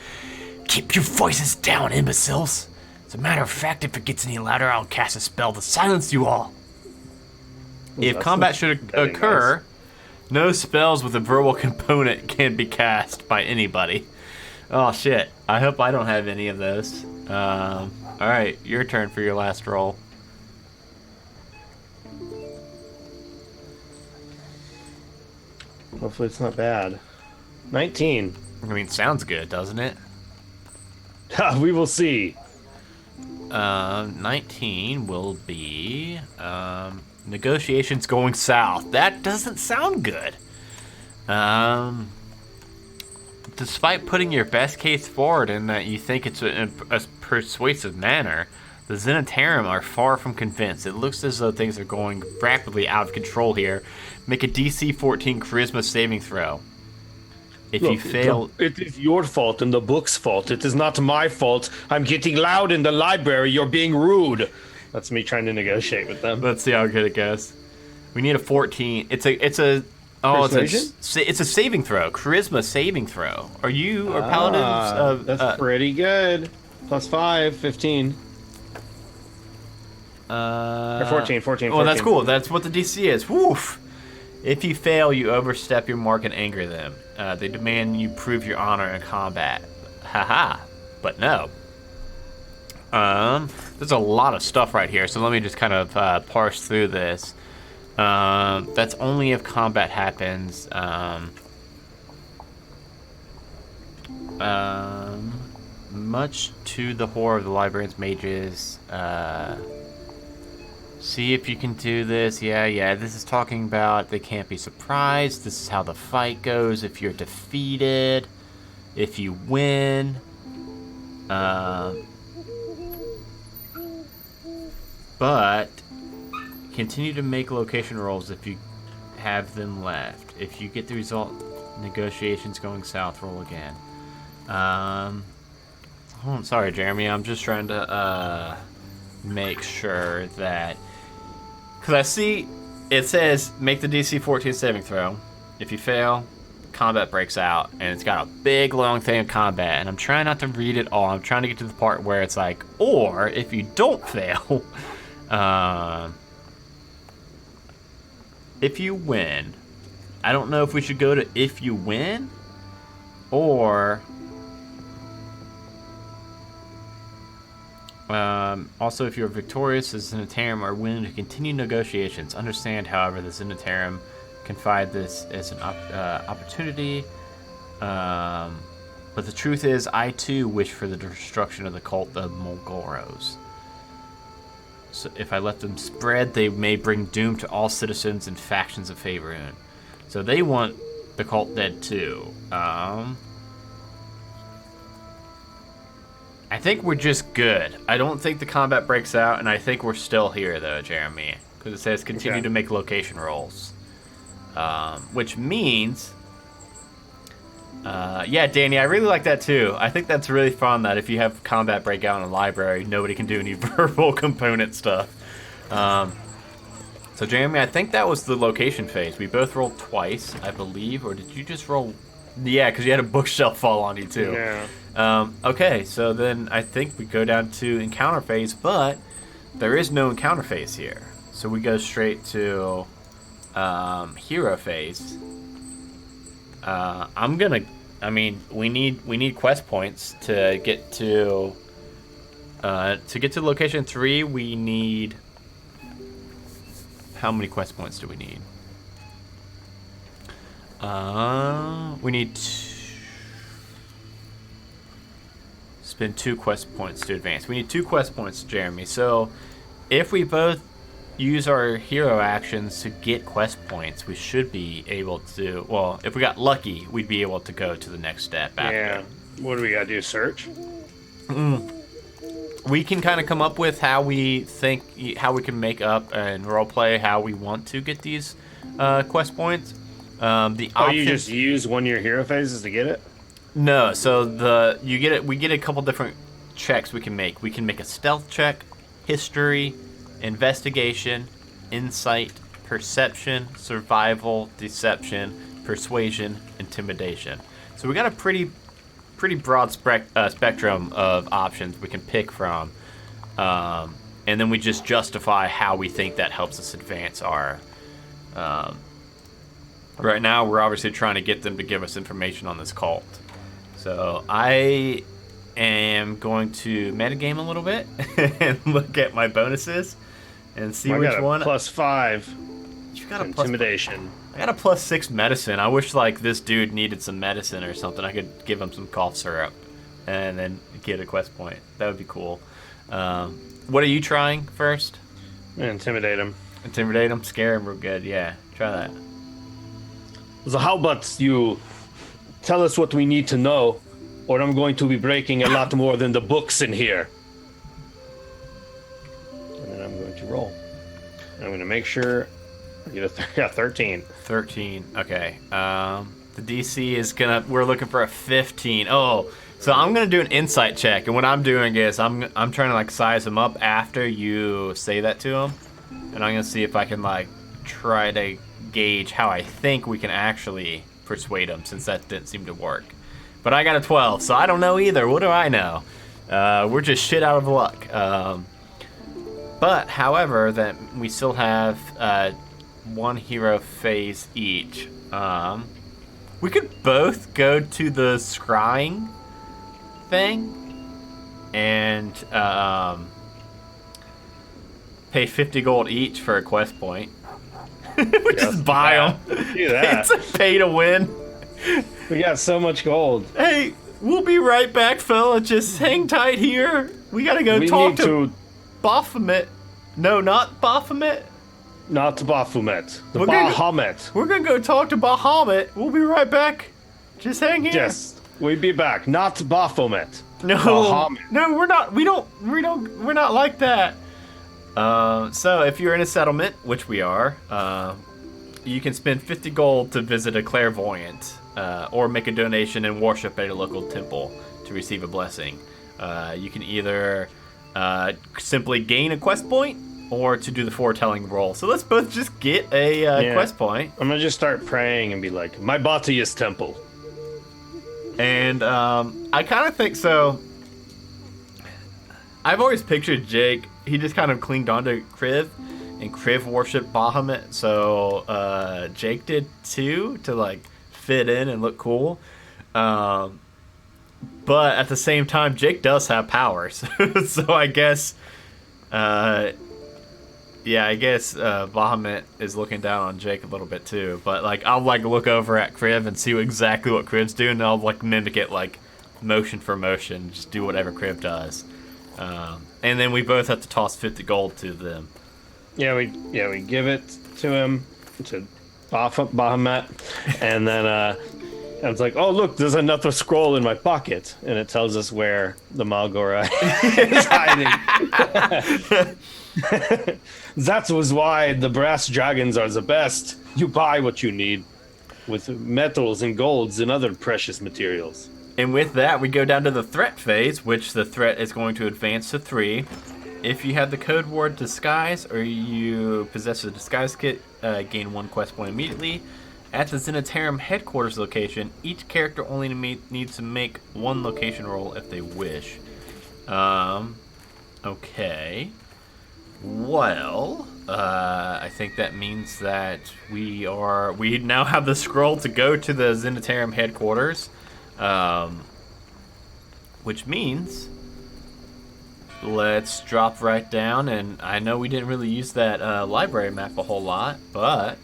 Keep your voices down, imbeciles. As a matter of fact, if it gets any louder, I'll cast a spell to silence you all. If combat should occur, no spells with a verbal component can be cast by anybody. Oh, shit. I hope I don't have any of those. Alright, your turn for your last roll. Hopefully it's not bad. 19. I mean, sounds good, doesn't it? We will see. 19 will be negotiations going south. That doesn't sound good. Despite putting your best case forward in that you think it's a persuasive manner, the Zenitarum are far from convinced. It looks as though things are going rapidly out of control here. Make a DC 14 Charisma saving throw. If you fail... It is your fault and the book's fault. It is not my fault. I'm getting loud in the library. You're being rude. That's me trying to negotiate with them. Let's see how good it goes. We need a 14. It's a saving throw. Charisma saving throw. Are you or paladins? That's pretty good. +5, 15. Or 14. Well, that's cool. That's what the DC is. Woof. If you fail, you overstep your mark and anger them. They demand you prove your honor in combat. Haha. But no. There's a lot of stuff right here, so let me just kind of parse through this. That's only if combat happens. Much to the horror of the librarian's mages, See if you can do this. Yeah. This is talking about they can't be surprised. This is how the fight goes if you're defeated. If you win. But continue to make location rolls if you have them left. If you get the result, negotiations going south, roll again. Oh, sorry, Jeremy. I'm just trying to make sure that... Because I see it says make the DC 14 saving throw. If you fail, combat breaks out. And it's got a big, long thing of combat. And I'm trying not to read it all. I'm trying to get to the part where it's like, or if you don't fail, if you win. I don't know if we should go to if you win or... also, if you're victorious as Zenitarum or willing to continue negotiations, understand, however, the Zenitarum confide this as an opportunity. But the truth is, I too wish for the destruction of the Cult of Mol'goroz. So if I let them spread, they may bring doom to all citizens and factions of Faerun. So they want the cult dead too. I think we're just good. I don't think the combat breaks out, and I think we're still here, though, Jeremy. Because it says continue to make location rolls. Which means... yeah, Danny, I really like that, too. I think that's really fun, that if you have combat break out in a library, nobody can do any verbal component stuff. So, Jeremy, I think that was the location phase. We both rolled twice, I believe. Or did you just roll... Yeah, because you had a bookshelf fall on you, too. Yeah. Okay, so then I think we go down to encounter phase, but there is no encounter phase here. So we go straight to hero phase. We need quest points to get to location 3. We need... How many quest points do we need? We need spend 2 quest points to advance. We need 2 quest points, Jeremy. So if we both use our hero actions to get quest points, we should be able to... Well, if we got lucky, we'd be able to go to the next step after. Yeah. What do we gotta do? Search? We can kind of come up with how we can make up and roleplay how we want to get these quest points. You just use one of your hero phases to get it? No, so we get a couple different checks we can make. We can make a stealth check, history, investigation, insight, perception, survival, deception, persuasion, intimidation. So we got a pretty broad spectrum of options we can pick from, and then we just justify how we think that helps us advance our... Right now, we're obviously trying to get them to give us information on this cult. So I am going to metagame a little bit and look at my bonuses and see which one. +5. You got a intimidation. I got a +6 medicine. I wish this dude needed some medicine or something. I could give him some cough syrup and then get a quest point. That would be cool. What are you trying first? Intimidate him. Intimidate him? Scare him real good. Yeah, try that. So how about you tell us what we need to know, or I'm going to be breaking a lot more than the books in here. And then I'm going to roll. I'm going to make sure I get a 13. 13. Okay. The DC is we're looking for a 15. Oh, so I'm gonna do an insight check, and what I'm doing is I'm trying to size him up after you say that to him, and I'm gonna see if I can try to gauge how I think we can actually persuade him, since that didn't seem to work. But I got a 12, so I don't know either. What do I know? We're just shit out of luck. But however, that we still have 1 hero phase each. We could both go to the scrying thing and pay 50 gold each for a quest point. We just buy them. Do that. It's a pay to win. We got so much gold. Hey, we'll be right back, fella. Just hang tight here. We gotta go talk to Baphomet. No, not Baphomet. Not Baphomet. The We're gonna Bahamut. We're gonna go talk to Bahamut. We'll be right back. Just hang here. Yes, we'll be back. Not Baphomet. No, Bahamut. no, we're not. We're not like that. So if you're in a settlement, which we are, you can spend 50 gold to visit a clairvoyant, or make a donation and worship at a local temple to receive a blessing. You can either simply gain a quest point or to do the foretelling roll. So let's both just get a quest point. I'm gonna just start praying and be like, my body is temple. And I kind of think so. I've always pictured Jake. He just kind of clinged onto Kriv, and Kriv worshipped Bahamut. So Jake did too, to like fit in and look cool. But at the same time, Jake does have powers. So I guess, I guess Bahamut is looking down on Jake a little bit too. But like, I'll like look over at Kriv and see exactly what Kriv's doing, and I'll like mimic it like motion for motion, just do whatever Kriv does. And then we both have to toss 50 gold to them. Yeah, we give it to him, to Bahamut, and then I was like, oh look, there's another scroll in my pocket, and it tells us where the Mol'goroz is hiding. That was why the brass dragons are the best. You buy what you need with metals and golds and other precious materials. And with that, we go down to the threat phase, which the threat is going to advance to 3. If you have the code word Disguise, or you possess a Disguise kit, gain 1 quest point immediately. At the Zenitarum headquarters location, each character only needs to make 1 location roll if they wish. Okay. Well, I think that means that we now have the scroll to go to the Zenitarum headquarters. Which means let's drop right down, and I know we didn't really use that library map a whole lot, but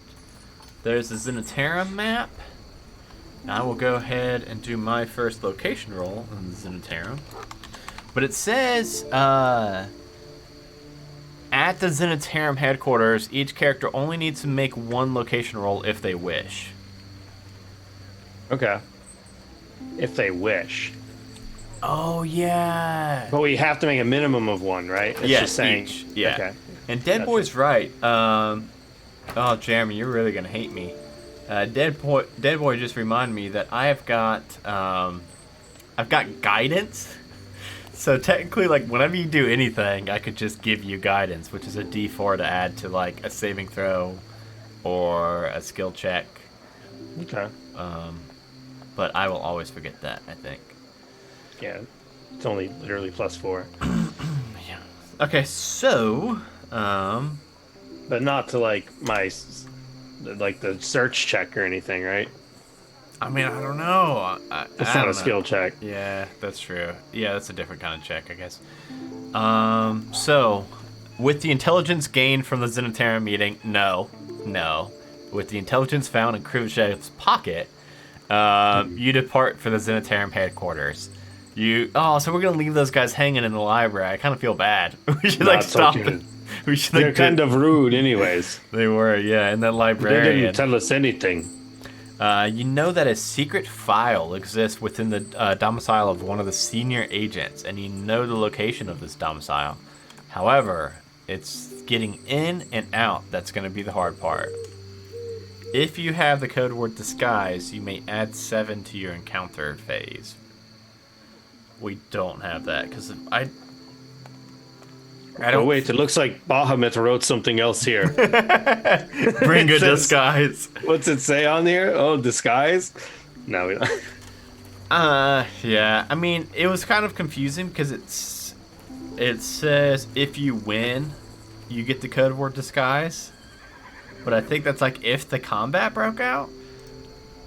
there's the Zenitarum map. I will go ahead and do my first location roll on the Zenitarum. But it says, at the Zenitarum headquarters, each character only needs to make 1 location roll if they wish. Okay. If they wish. Oh, yeah. But we have to make a minimum of 1, right? It's Yes, just saying, each. Yeah. Okay. And Dead Boy's right. Oh, Jeremy, you're really going to hate me. Dead Boy just reminded me that I've got guidance. So technically, like, whenever you do anything, I could just give you guidance, which is a D4 to add to, like, a saving throw or a skill check. Okay. But I will always forget that, I think. Yeah. It's only literally +4. Yeah. Okay, so, But not to, like, the search check or anything, right? I mean, I don't know. It's not a skill check. Yeah, that's true. Yeah, that's a different kind of check, I guess. So, with the intelligence gained from the Zenitarum meeting, no. With the intelligence found in Krivchev's pocket, you depart for the Zenitarum headquarters. So we're gonna leave those guys hanging in the library. I kind of feel bad. We should like stop them. We should. They're kind of rude, anyways. They were, yeah. And that librarian. They didn't tell us anything. You know that a secret file exists within the domicile of one of the senior agents, and you know the location of this domicile. However, it's getting in and out that's going to be the hard part. If you have the code word Disguise, you may add 7 to your encounter phase. We don't have that, because I don't... Oh, wait, it looks like Bahamut wrote something else here. Bring a disguise. What's it say on here? Oh, disguise? No, we don't. Yeah. I mean, it was kind of confusing because it says if you win, you get the code word Disguise. But I think that's like if the combat broke out.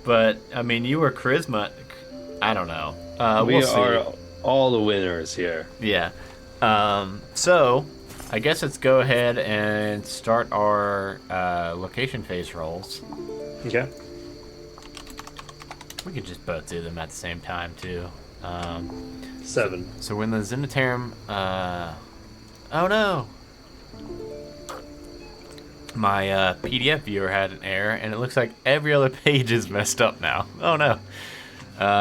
But, I mean, you were Charisma. I don't know. We are all the winners here. Yeah. So, I guess let's go ahead and start our location phase rolls. Okay. We could just both do them at the same time, too. 7. So when the Zenitarum... oh, no! my PDF viewer had an error, and it looks like every other page is messed up now. Oh no.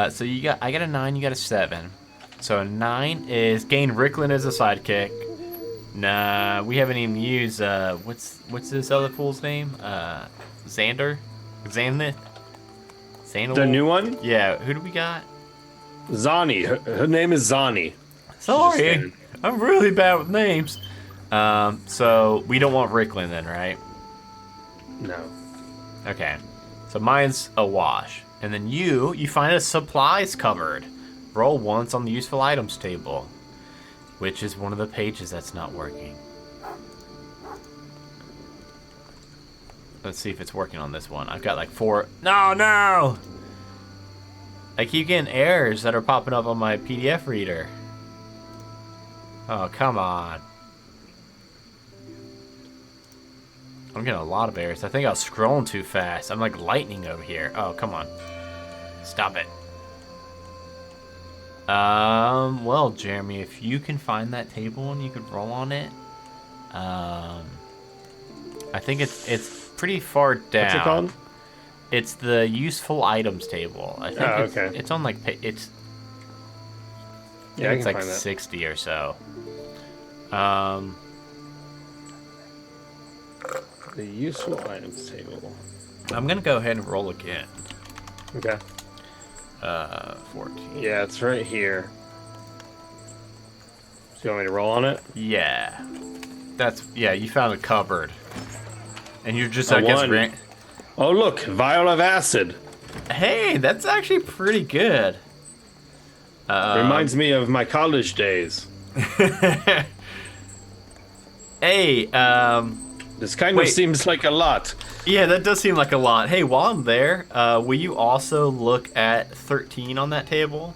So I got a 9, you got a 7. So a 9 is gain Ricklin as a sidekick. Nah, we haven't even used what's this other fool's name? Xander? Xanith? Xanil? The new one? Yeah, who do we got? Zani. Her name is Zani. Sorry, I'm really bad with names. So we don't want Ricklin then, right? No. Okay. So mine's a wash. And then you find a supplies cupboard. Roll once on the useful items table, which is one of the pages that's not working. Let's see if it's working on this one. I've got like 4. No! I keep getting errors that are popping up on my PDF reader. Oh, come on. I'm getting a lot of errors. I think I was scrolling too fast. I'm like lightning over here. Oh, come on. Stop it. Well, Jeremy, if you can find that table and you could roll on it, I think it's pretty far down. What's it called? It's the useful items table. I think it's on like it's. Yeah, it's like find that. 60 or so. The useful items table. I'm gonna go ahead and roll again. Okay. 14. Yeah, it's right here. So you want me to roll on it? Yeah. You found a cupboard. And you're just, A I guess, 1. Oh, look, vial of acid. Hey, that's actually pretty good. Reminds me of my college days. Hey, This kind of seems like a lot. yeah, that does seem like a lot. Hey, while I'm there, will you also look at 13 on that table?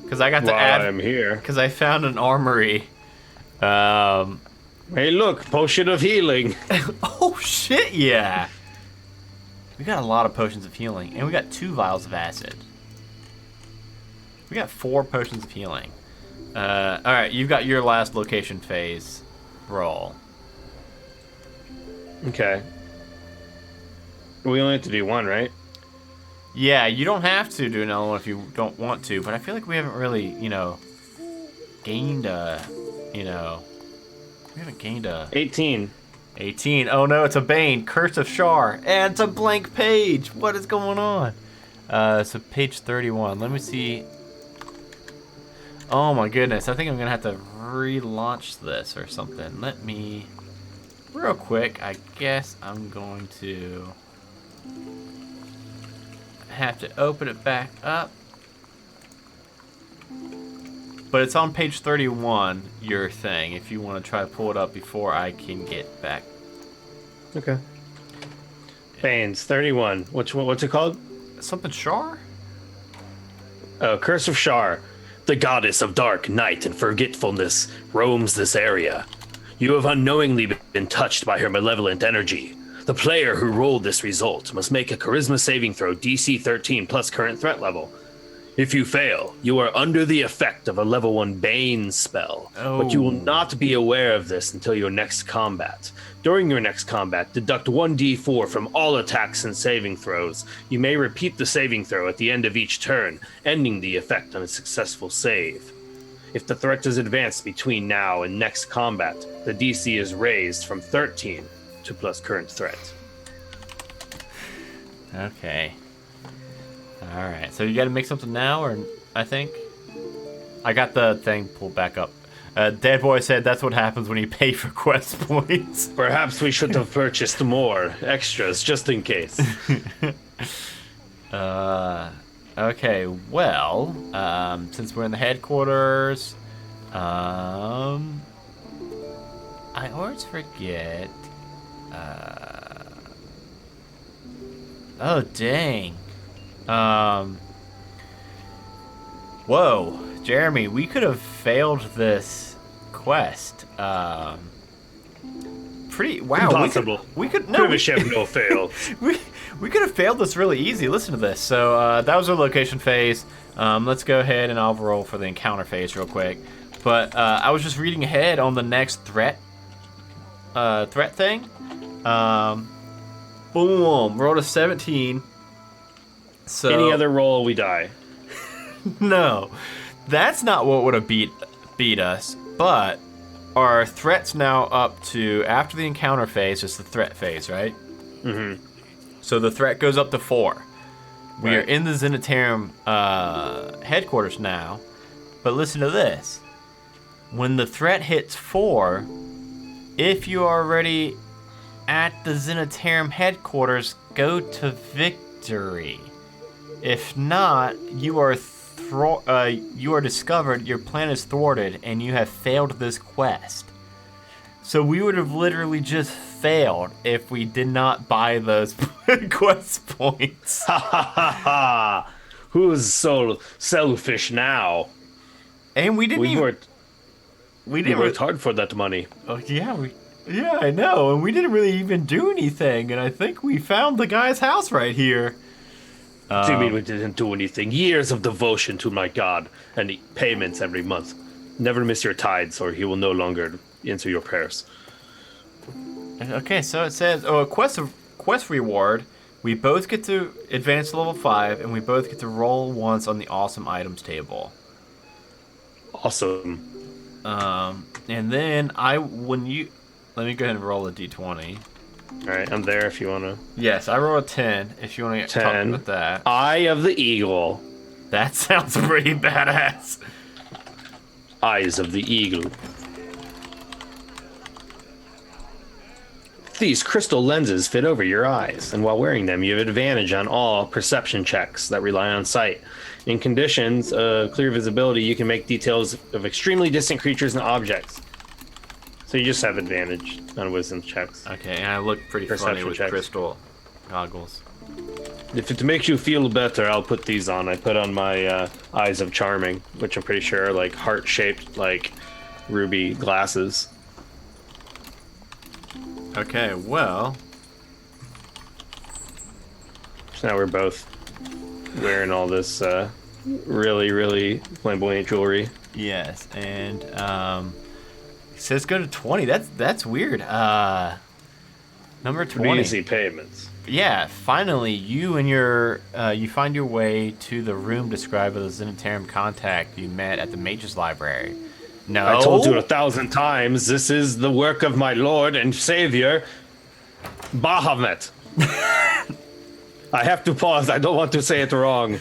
Because I got to add. I'm here. Because I found an armory. Hey, look, potion of healing. Oh shit! Yeah. We got a lot of potions of healing, and we got 2 vials of acid. We got 4 potions of healing. All right, you've got your last location phase. Roll. Okay. We only have to do 1, right? Yeah, you don't have to do another one if you don't want to, but I feel like we haven't really, gained a, we haven't gained a... 18. 18. Oh no, it's a Bane. Curse of Shar. And it's a blank page. What is going on? So page 31. Let me see. Oh my goodness. I think I'm going to have to relaunch this or something. Let me... Real quick, I guess I'm going to have to open it back up. But it's on page 31, your thing, if you want to try to pull it up before I can get back. Okay. Banes, 31. What's it called? Something Shar? Oh, Curse of Shar. The goddess of dark night and forgetfulness roams this area. You have unknowingly been touched by her malevolent energy. The player who rolled this result must make a charisma saving throw DC 13 plus current threat level. If you fail, you are under the effect of a level 1 Bane spell, but you will not be aware of this until your next combat. During your next combat, deduct 1d4 from all attacks and saving throws. You may repeat the saving throw at the end of each turn, ending the effect on a successful save. If the threat is advanced between now and next combat, the DC is raised from 13 to plus current threat. Okay. Alright, so you gotta make something now, or I think? I got the thing pulled back up. Dead Boy said that's what happens when you pay for quest points. Perhaps we should have purchased more extras, just in case. Okay, well, since we're in the headquarters, I always forget. Oh, dang. Whoa, Jeremy, we could have failed this quest. Wow. Impossible. We could no fail. we could have failed this really easy. Listen to this. So that was our location phase. Let's go ahead and I'll roll for the encounter phase real quick. But I was just reading ahead on the next threat threat thing. Boom, rolled a 17. So Any other roll, we die. no, that's not what would have beat us. But our threat's now up to, after the encounter phase, just the threat phase, right? Mm-hmm. So the threat goes up to 4. We Right. are in the Zenitarum headquarters now. But listen to this. When the threat hits 4, if you are already at the Zenitarum headquarters, go to victory. If not, you are discovered, your plan is thwarted, and you have failed this quest. So we would have literally just failed if we did not buy those quest points. Ha ha ha ha! Who's so selfish now? And we didn't We worked really, hard for that money. oh yeah, I know, and we didn't really even do anything, and I think we found the guy's house right here. What do you mean we didn't do anything? Years of devotion to my god and the payments every month. Never miss your tithes, or he will no longer answer your prayers. Okay, so it says, quest reward. We both get to advance to level 5, and we both get to roll once on the awesome items table. Awesome. And then let me go ahead and roll a d20. All right, I'm there if you want to. Yes, I roll a 10. If you want to talk 10. about that, Eye of the eagle. that sounds pretty badass. Eyes of the eagle. These crystal lenses fit over your eyes, and while wearing them, you have advantage on all perception checks that rely on sight. In conditions of clear visibility, you can make details of extremely distant creatures and objects. So you just have advantage on wisdom checks. Okay, and I look pretty funny Perception with checks. crystal goggles. If it makes you feel better, I'll put these on. I put on my Eyes of Charming, which I'm pretty sure are like heart-shaped, like ruby glasses. Okay, well, So now we're both wearing all this really, really flamboyant jewelry. yes, and it says go to 20. That's weird. Number 20. Pretty easy payments. Yeah, finally, you and you find your way to the room described by the Zenitarum contact you met at the Mage's Library. No, I told you 1,000 times, this is the work of my lord and savior, Bahamut. I have to pause. I don't want to say it wrong.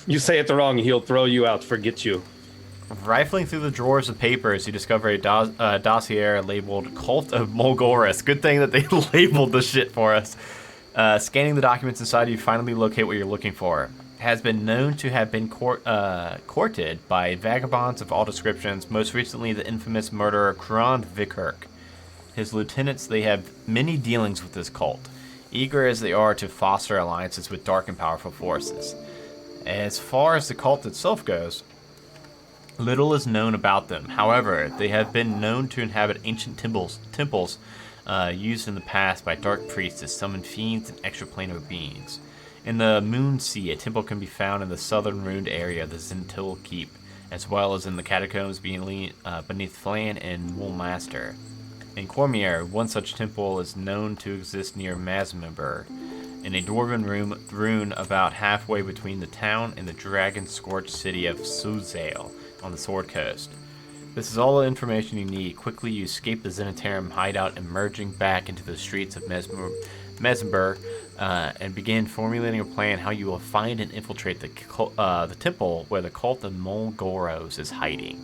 You say it wrong, he'll throw you out, forget you. Rifling through the drawers of papers, you discover a dossier labeled Cult of Mol'goroz. Good thing that they labeled the shit for us. Scanning the documents inside, you finally locate what you're looking for. Has been known to have been courted by vagabonds of all descriptions, most recently the infamous murderer Krond Vikirk. His lieutenants, they have many dealings with this cult, eager as they are to foster alliances with dark and powerful forces. As far as the cult itself goes, little is known about them. However, they have been known to inhabit ancient temples used in the past by dark priests to summon fiends and extraplanar beings. In the Moon Sea, a temple can be found in the southern ruined area of the Zentil Keep, as well as in the catacombs beneath Flan and Woolmaster. In Cormier, one such temple is known to exist near Mazmenberg, in a dwarven ruin about halfway between the town and the dragon-scorched city of Suzale on the Sword Coast. This is all the information you need. Quickly, you escape the Zenitarum hideout, emerging back into the streets of Mazmenberg, and begin formulating a plan how you will find and infiltrate the temple where the Cult of Mol'goroz is hiding.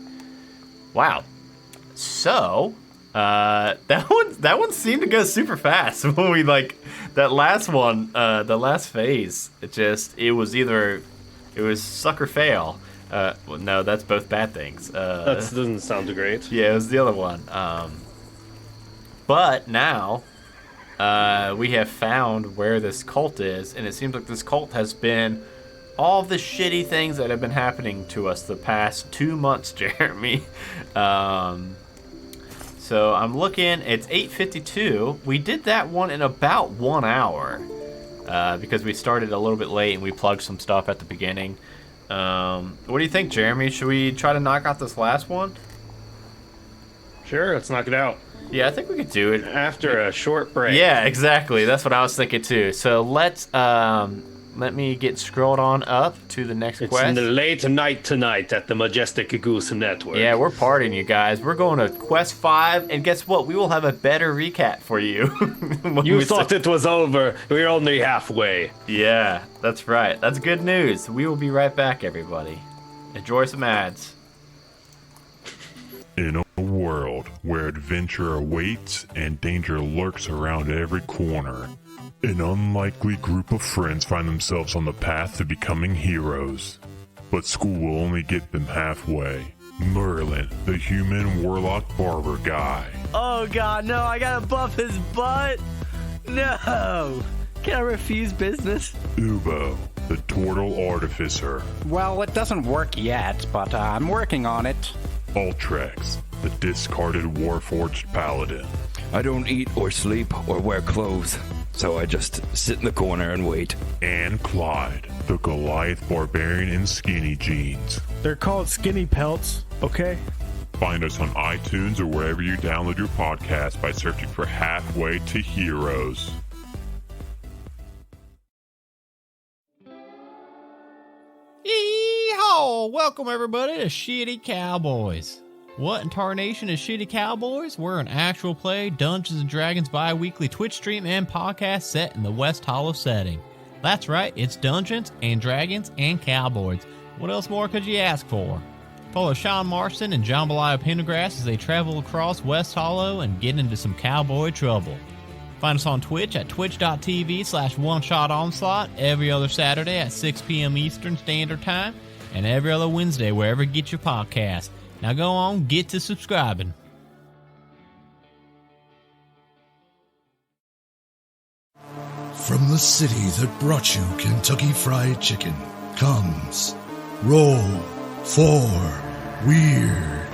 Wow. So, that one seemed to go super fast when we that last one, the last phase. It was suck or fail. Well, no, that's both bad things. That doesn't sound great. Yeah, it was the other one. But now, we have found where this cult is, and it seems like this cult has been all the shitty things that have been happening to us the past 2 months, Jeremy. So I'm looking, it's 8:52. We did that one in about 1 hour, because we started a little bit late and we plugged some stuff at the beginning. What do you think, Jeremy? Should we try to knock out this last one? Sure, let's knock it out. Yeah, I think we could do it. After a short break. Yeah, exactly. That's what I was thinking too. So let's let me get scrolled on up to the next It's quest. in the late night tonight at the Majestic Goose Network. Yeah, we're partying, you guys. We're going to Quest 5, and guess what? We will have a better recap for you. You thought it was over. We're only halfway. Yeah, that's right. That's good news. We will be right back, everybody. Enjoy some ads. In a world where adventure awaits and danger lurks around every corner, an unlikely group of friends find themselves on the path to becoming heroes. But school will only get them halfway. Merlin, the human warlock barber guy. Oh god, no, I gotta buff his butt! No! Can I refuse business? Ubo, the turtle artificer. Well, it doesn't work yet, but I'm working on it. Ultrex, the discarded warforged paladin. I don't eat or sleep or wear clothes, so I just sit in the corner and wait. And Clyde, the Goliath barbarian in skinny jeans. They're called skinny pelts, okay? Find us on iTunes or wherever you download your podcast by searching for Halfway to Heroes. Yeehaw! Welcome everybody to Shitty Cowboys. What in tarnation is Shitty Cowboys? We're an actual play Dungeons & Dragons bi-weekly Twitch stream and podcast set in the West Hollow setting. That's right, it's Dungeons and Dragons and Cowboys. What else more could you ask for? Follow Sean Marston and Jambalaya Pendergrass as they travel across West Hollow and get into some cowboy trouble. Find us on Twitch at twitch.tv/OneShotOnslaught every other Saturday at 6 p.m. Eastern Standard Time and every other Wednesday wherever you get your podcast. Now go on, get to subscribing. From the city that brought you Kentucky Fried Chicken comes Roll for Weird,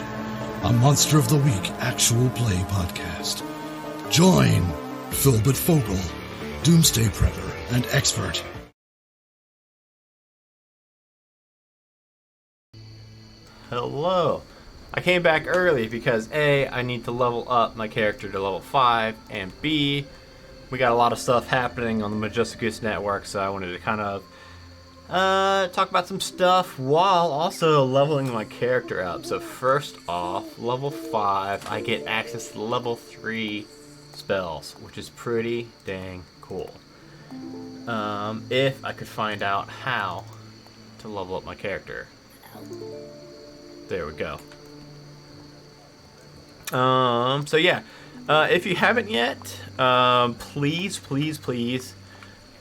a Monster of the Week actual play podcast. Join Philbert Fogel, Doomsday Prepper, and Expert. Hello. I came back early because A, I need to level up my character to level 5, and B, we got a lot of stuff happening on the Majestic Goose Network, so I wanted to kind of talk about some stuff while also leveling my character up. So first off, level 5, I get access to level 3 spells, which is pretty dang cool. If I could find out how to level up my character. There we go. So yeah, if you haven't yet, please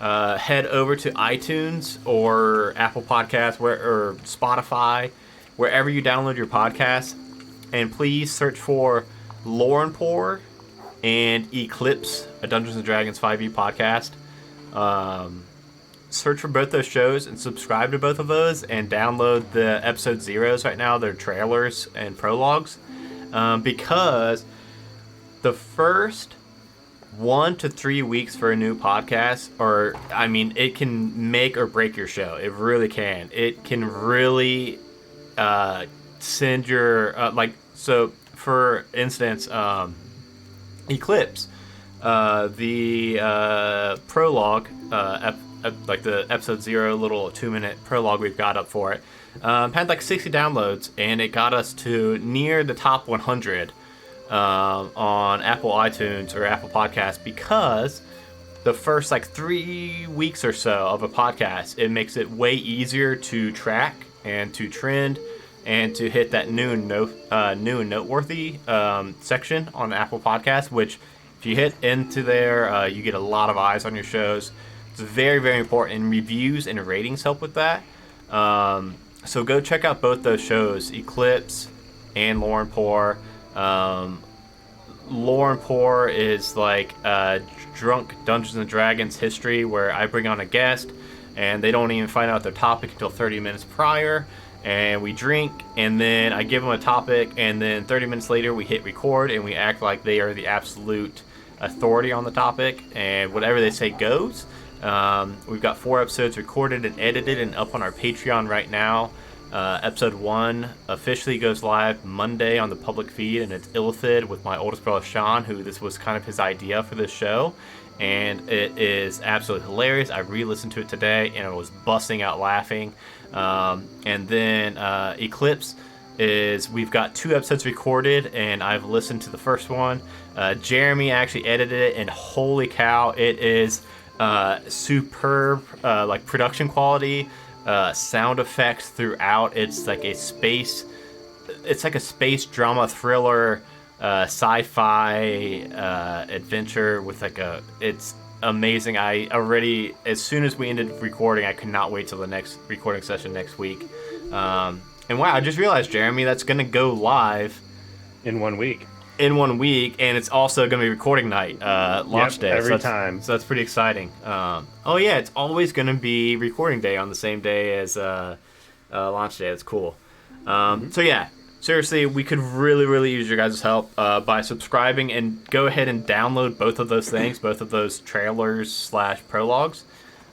head over to iTunes or Apple Podcasts or Spotify, wherever you download your podcasts, and please search for Laurenpour and Eclipse, a Dungeons and Dragons 5e podcast. Search for both those shows and subscribe to both of those, and download the episode zeros right now. They're trailers and prologues, because the first 1 to 3 weeks for a new podcast, it can make or break your show. It really can. It can really send your so for instance, Eclipse, the prologue, like the episode 0 little 2-minute prologue we've got up for it, had like 60 downloads, and it got us to near the top 100 on Apple iTunes or Apple Podcasts, because the first 3 weeks or so of a podcast, it makes it way easier to track and to trend and to hit that new and noteworthy section on Apple Podcasts, which if you hit into there, you get a lot of eyes on your shows. It's very, very important, and reviews and ratings help with that. So go check out both those shows, Eclipse and Laurenpour. Laurenpour is like drunk Dungeons and Dragons history, where I bring on a guest and they don't even find out their topic until 30 minutes prior, and we drink, and then I give them a topic, and then 30 minutes later we hit record and we act like they are the absolute authority on the topic, and whatever they say goes. We've got 4 episodes recorded and edited and up on our Patreon right now. Episode 1 officially goes live Monday on the public feed, and it's Illithid with my oldest brother Sean, who this was kind of his idea for this show, and it is absolutely hilarious. I re-listened to it today, and I was busting out laughing. And then Eclipse is, we've got 2 episodes recorded, and I've listened to the first one. Jeremy actually edited it, and holy cow, it is superb, like production quality. Sound effects throughout. It's like a space drama thriller, sci-fi adventure with it's amazing. I already, as soon as we ended recording, I could not wait till the next recording session next week. And wow, I just realized, Jeremy, that's gonna go live in 1 week. And it's also going to be recording night, launch day. Every time. So that's pretty exciting. Oh yeah, it's always going to be recording day on the same day as launch day. That's cool. So yeah, seriously, we could really, really use your guys' help by subscribing, and go ahead and download both of those things, both of those trailers / prologues.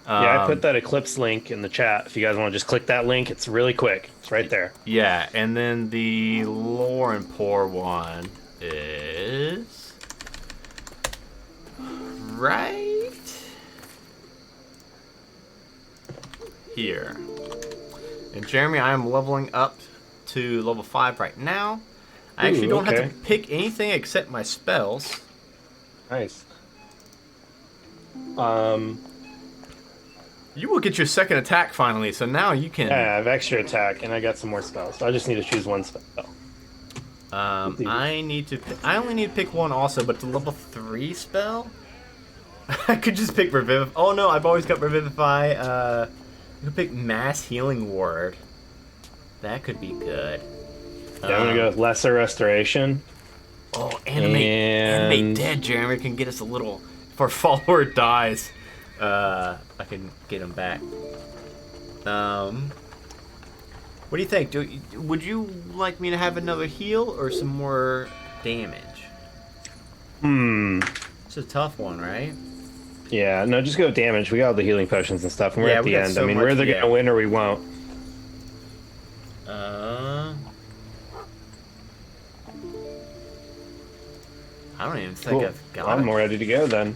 Yeah, I put that Eclipse link in the chat. If you guys want to just click that link, it's really quick. It's right there. Yeah, and then the Lore and Pour one is right here. And Jeremy, I am leveling up to level 5 right now. I actually don't have to pick anything except my spells. Nice. You will get your second attack finally, so now you can... Yeah, I have extra attack, and I got some more spells. So I just need to choose one spell. I only need to pick one also, but the level 3 spell? I could just pick Revivify. Oh no, I've always got Revivify. I could pick Mass Healing Word. That could be good. Yeah, I'm gonna go with Lesser Restoration. Oh, Animate Dead, Jeremy, can get us a little... If our follower dies, I can get him back. What do you think? Would you like me to have another heal or some more damage? It's a tough one, right? Yeah, no, just go with damage. We got all the healing potions and stuff, and we're at the end. So we're either gonna win or we won't. I don't even think I've got I'm more ready to go then.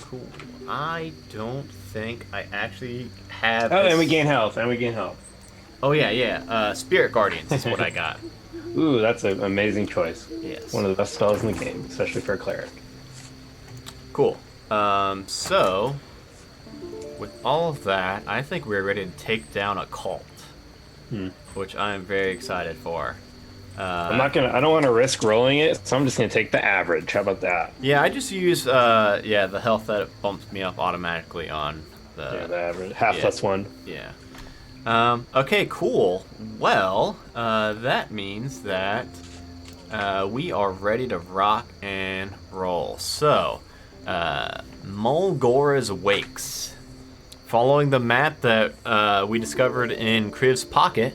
Cool. I don't think I actually have... Oh, and we gain health, Oh, yeah. Spirit Guardians is what I got. Ooh, that's an amazing choice. Yes. One of the best spells in the game, especially for a cleric. Cool. So, with all of that, I think we're ready to take down a cult. Which I am very excited for. I don't want to risk rolling it, so I'm just going to take the average. How about that? Yeah, I just use, the health that bumps me up automatically on the average. Half plus 1. Yeah. Okay, cool. Well, that means that we are ready to rock and roll. So, Mol'goroz Wakes. Following the map that we discovered in Kriv's pocket,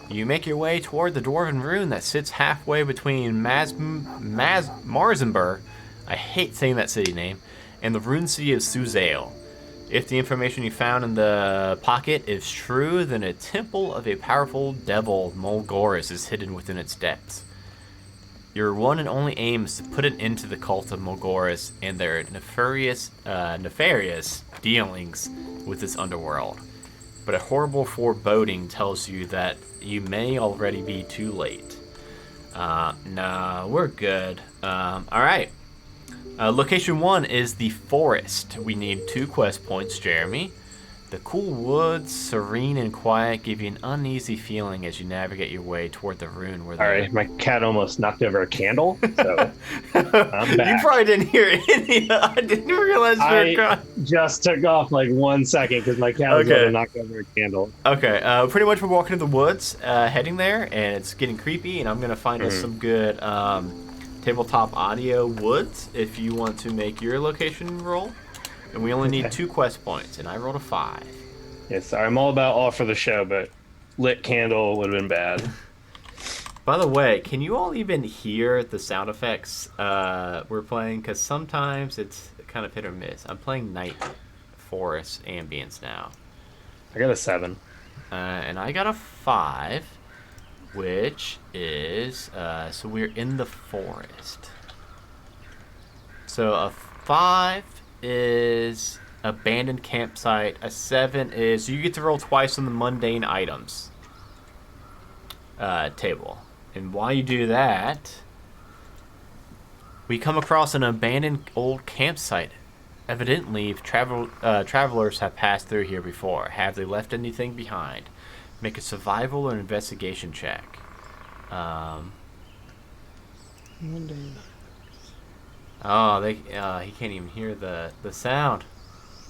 you make your way toward the dwarven rune that sits halfway between Marzenber, I hate saying that city name, and the rune city of Suzail. If the information you found in the pocket is true, then a temple of a powerful devil, Mol'goroz, is hidden within its depths. Your one and only aim is to put an end to the Cult of Mol'goroz and their nefarious dealings with this underworld. But a horrible foreboding tells you that you may already be too late. No, we're good. Alright. Location 1 is the forest. We need 2 quest points, Jeremy. The cool woods, serene and quiet, give you an uneasy feeling as you navigate your way toward the rune where Alright, my cat almost knocked over a candle, so I'm back. You probably didn't hear any. I didn't realize you were gone. Just took off like 1 second because my cat was going to knock over a candle. Okay, pretty much we're walking in the woods, heading there, and it's getting creepy, and I'm going to find us some good tabletop audio woods if you want to make your location roll. And we only need 2 quest points, and I rolled a 5. Yeah, sorry, I'm all about all for the show, but lit candle would have been bad. By the way, can you all even hear the sound effects we're playing? Because sometimes it's kind of hit or miss. I'm playing Night Forest ambience now. I got a 7. And I got a 5, which is so we're in the forest. So a 5 is abandoned campsite. A 7 is you get to roll twice on the mundane items table. And while you do that, we come across an abandoned old campsite. Evidently, travelers have passed through here before. Have they left anything behind? Make a survival or investigation check. Oh, he can't even hear the sound.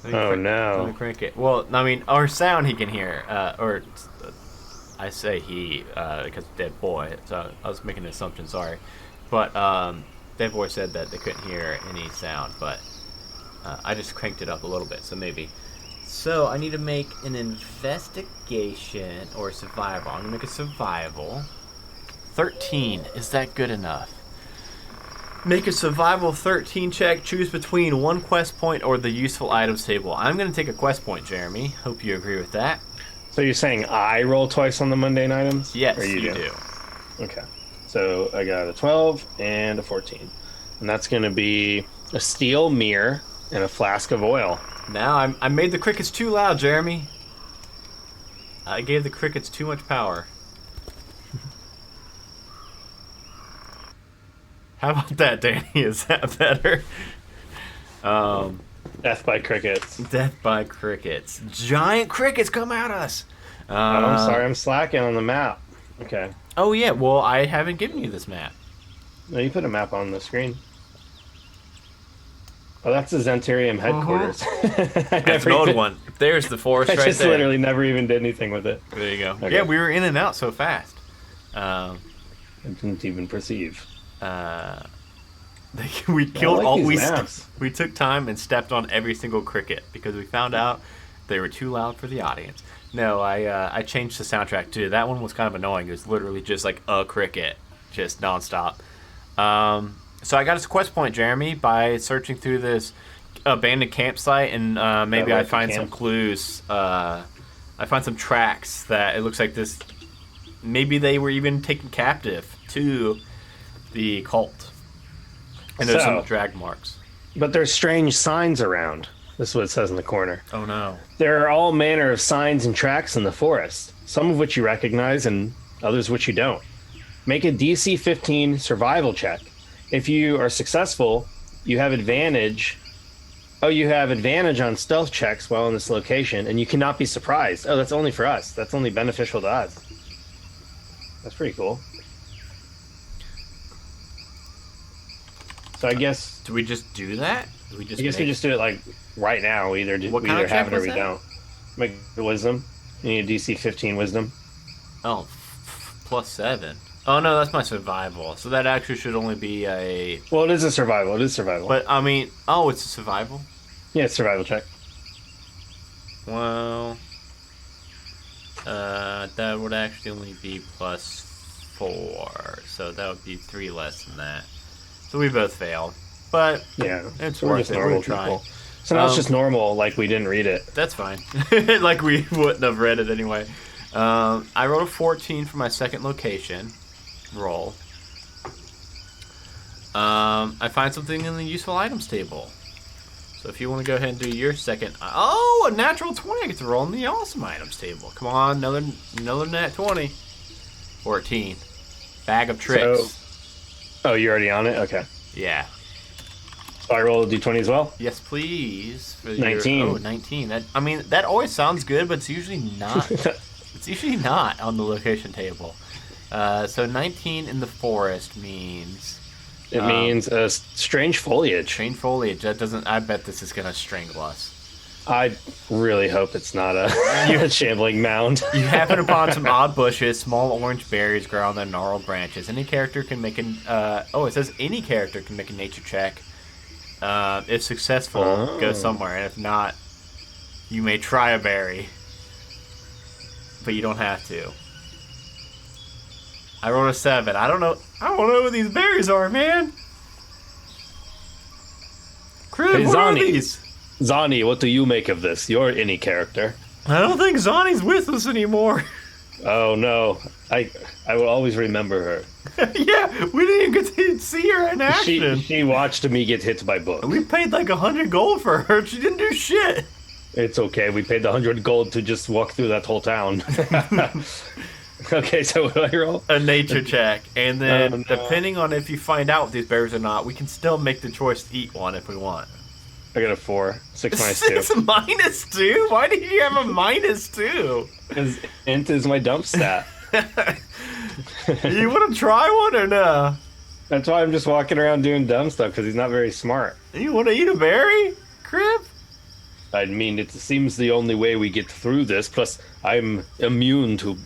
Oh no! Let me crank it. Well, I mean, our sound he can hear. I say he because Dead Boy. So I was making an assumption. Sorry, but Dead Boy said that they couldn't hear any sound, but. I just cranked it up a little bit, so maybe. So I need to make an investigation or survival. I'm gonna make a survival. 13. Is that good enough? Make a survival 13 check. Choose between 1 quest point or the useful items table. I'm gonna take a quest point, Jeremy. Hope you agree with that. So you're saying I roll twice on the mundane items? Yes, or you do. Okay. So I got a 12 and a 14. And that's gonna be a steel mirror and a flask of oil. Now I made the crickets too loud, Jeremy. I gave the crickets too much power. How about that, Danny? Is that better? Death by crickets. Death by crickets. Giant crickets come at us. I'm sorry, I'm slacking on the map. Okay. Oh yeah, well I haven't given you this map. No, you put a map on the screen. Oh, that's the Zentarium headquarters. That's an old one. There's the forest right there. I just literally never even did anything with it. There you go. Okay. Yeah, we were in and out so fast. I didn't even perceive. We killed all. Maps. We took time and stepped on every single cricket because we found out they were too loud for the audience. No, I changed the soundtrack too. That one was kind of annoying. It was literally just like a cricket, just nonstop. So I got a quest point, Jeremy, by searching through this abandoned campsite, and maybe I find some clues. I find some tracks that it looks like this. Maybe they were even taken captive to the cult, and there's some drag marks. But there's strange signs around. This is what it says in the corner. Oh no! There are all manner of signs and tracks in the forest. Some of which you recognize, and others which you don't. Make a DC 15 survival check. If you are successful, you have advantage. Oh, you have advantage on stealth checks while in this location, and you cannot be surprised. Oh, that's only for us. That's only beneficial to us. That's pretty cool. So I guess... Do we just do that? I guess we just do it like right now. We either have it or we don't. Make the wisdom. You need a DC 15 wisdom. Oh, +7. Oh no, that's my survival. So that actually should only be a... Well, it is a survival. It is survival. But, I mean... Oh, it's a survival? Yeah, it's a survival check. Well... that would actually only be +4. So that would be 3 less than that. So we both failed. But... Yeah. It's we're worth just it. normal We're trying. people. So now it's just normal, like we didn't read it. That's fine. Like we wouldn't have read it anyway. I rolled a 14 for my second location roll. I find something in the useful items table. So if you want to go ahead and do your second... Oh, a natural 20 I get to roll in the awesome items table. Come on, another nat 20. 14. Bag of tricks. Oh, you're already on it? Okay. Yeah. So I roll a d20 as well? Yes, please. For 19. 19. That always sounds good, but it's usually not. It's usually not on the location table. So 19 in the forest means... It means strange foliage. Strange foliage. That doesn't... I bet this is going to strangle us. I really hope it's not a shambling mound. You happen upon some odd bushes. Small orange berries grow on their gnarled branches. Any character can make an... it says any character can make a nature check. If successful, go somewhere. And if not, you may try a berry. But you don't have to. I rolled a 7. I don't know what these berries are, man. Crib, what are these? Zani, what do you make of this? You're any character. I don't think Zani's with us anymore. Oh no, I will always remember her. Yeah, we didn't even get to see her in action. She watched me get hit by books. We paid like 100 gold for her. She didn't do shit. It's okay. We paid the 100 gold to just walk through that whole town. Okay, so what do I roll? A nature check, and then depending on if you find out these berries or not, we can still make the choice to eat one if we want. I got a 4. 6 minus 2. 6 minus 2? Why did you have a minus 2? Because int is my dump stat. You want to try one or no? That's why I'm just walking around doing dumb stuff, because he's not very smart. You want to eat a berry, Crib? I mean, it seems the only way we get through this, plus I'm immune to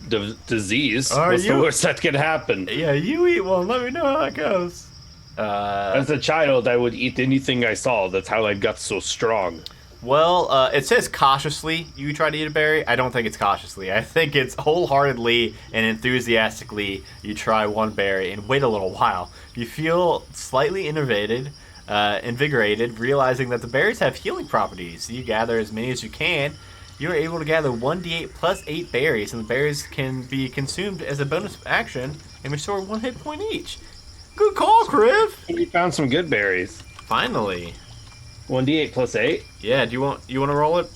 disease. What's the worst that could happen? Yeah, you eat one. Let me know how that goes. As a child, I would eat anything I saw. That's how I got so strong. Well, it says cautiously you try to eat a berry. I don't think it's cautiously. I think it's wholeheartedly and enthusiastically you try one berry and wait a little while. You feel slightly invigorated, realizing that the berries have healing properties. You gather as many as you can. You are able to gather 1d8 plus 8 berries, and the berries can be consumed as a bonus action and restore 1 hit point each. Good call, Kriv. You found some good berries. Finally. 1d8 plus 8? Yeah, do you want to roll it?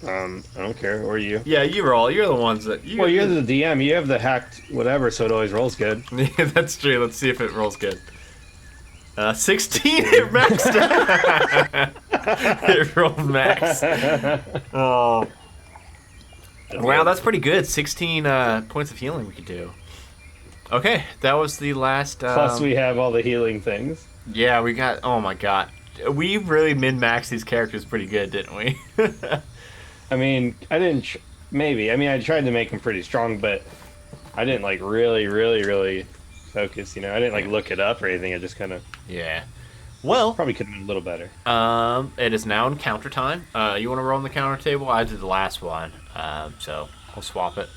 I don't care. Or you? Yeah, you roll. You're the ones that... Well, you're the DM. You have the hacked whatever, so it always rolls good. Yeah, that's true. Let's see if it rolls good. 16 it maxed out. It rolled max. Oh. Wow, that's pretty good. 16 points of healing we could do. Okay, that was the last... Plus we have all the healing things. Yeah, we got... Oh my god. We really min-maxed these characters pretty good, didn't we? I mean, I didn't... Maybe. I mean, I tried to make them pretty strong, but I didn't, like, really focus, you know? I didn't, like, look it up or anything. I just kind of... Yeah. Well... Probably could have been a little better. It is now encounter time. You want to roll on the counter table? I did the last one, so we'll swap it.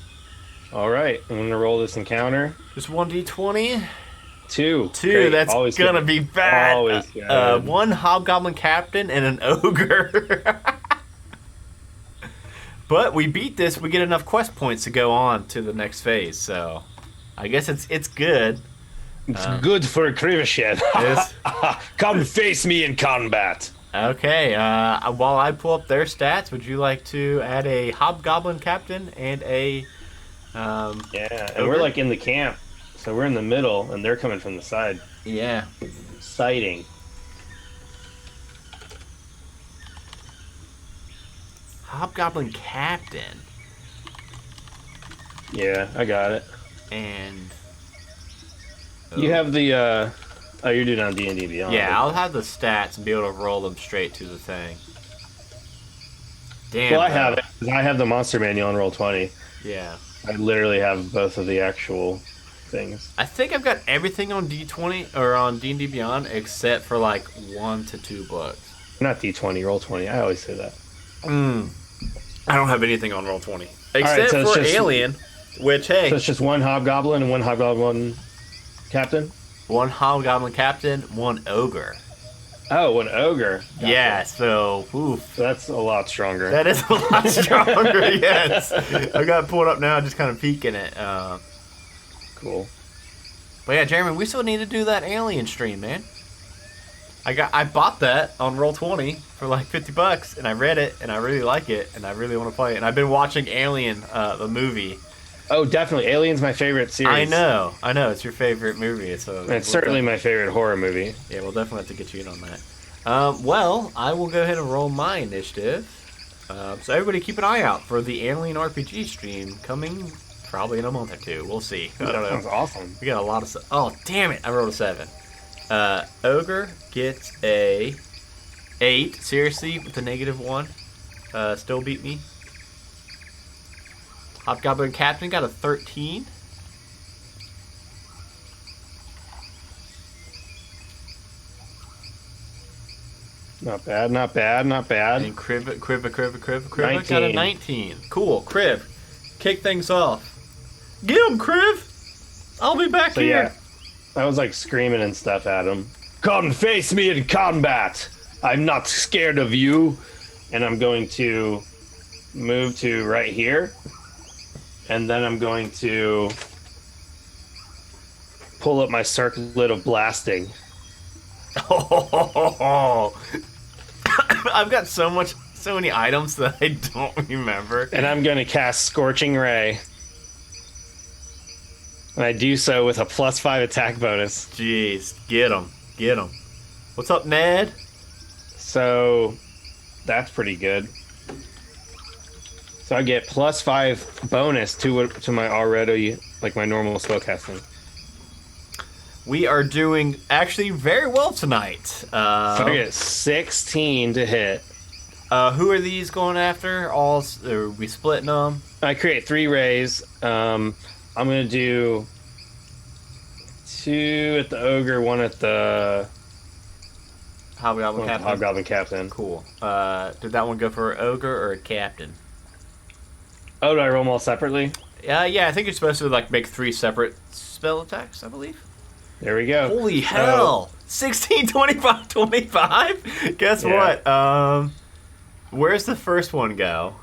All right. I'm going to roll this encounter. Just 1d20. 2. Great. That's always gonna be bad. Always good. 1 hobgoblin captain and an ogre. But we beat this. We get enough quest points to go on to the next phase. So I guess it's good. It's good for a Krivashed. Come face me in combat. Okay. While I pull up their stats, would you like to add a hobgoblin captain and a yeah, and we're like in the camp. So we're in the middle, and they're coming from the side. Yeah. Sighting. Hobgoblin captain. Yeah, I got it. And... You have the, Oh, you're doing it on D&D Beyond. Yeah, I'll have the stats and be able to roll them straight to the thing. Damn. Well, I have it. 'Cause I have the monster manual on Roll20. Yeah. I literally have both of the actual things. I think I've got everything on D20 or on D&D Beyond except for like 1 to 2 books. Not D20, Roll20. I always say that. I don't have anything on Roll20 except right, so for just, Alien, which hey, so it's just 1 hobgoblin and 1 hobgoblin captain. 1 hobgoblin captain, 1 ogre. Oh, 1 ogre. Gotcha. Yeah, so oof. That's a lot stronger. That is a lot stronger. Yes, I got it pulled up now, just kind of peeking it. Cool. But yeah, Jeremy, we still need to do that Alien stream, man. I bought that on Roll20 for like $50, and I read it, and I really like it, and I really want to play it. And I've been watching Alien, the movie. Oh, definitely. Alien's my favorite series. I know. It's your favorite movie. So it's certainly my favorite horror movie. Yeah, we'll definitely have to get you in on that. Well, I will go ahead and roll my initiative. So everybody keep an eye out for the Alien RPG stream coming probably in a month or 2. We'll see. I don't know. That sounds awesome. We got a lot of... Oh, damn it. I rolled a 7. Ogre gets a 8. Seriously, with a -1. Still beat me. Hobgoblin Captain got a 13. Not bad, not bad, not bad. And Kriv got a 19. Cool, Kriv, kick things off. Get him, Kriv! I'll be back here. Yeah, I was like screaming and stuff at him. Come face me in combat! I'm not scared of you. And I'm going to move to right here, and then I'm going to pull up my circlet of blasting. Oh, I've got so many items that I don't remember. And I'm going to cast Scorching Ray. And I do so with a +5 attack bonus. Jeez, get him. What's up, Ned? So that's pretty good. So I get +5 bonus to my already, like my normal spellcasting. We are doing actually very well tonight. So I get 16 to hit. Who are these going after? Are we splitting them? I create 3 rays. I'm going to do 2 at the ogre, 1 at the Hobgoblin Captain. Cool. Did that one go for an ogre or a captain? Oh, do I roll them all separately? Yeah, I think you're supposed to like make 3 separate spell attacks, I believe. There we go. Holy hell! 16, 25, 25? Guess what? Where's the first one go?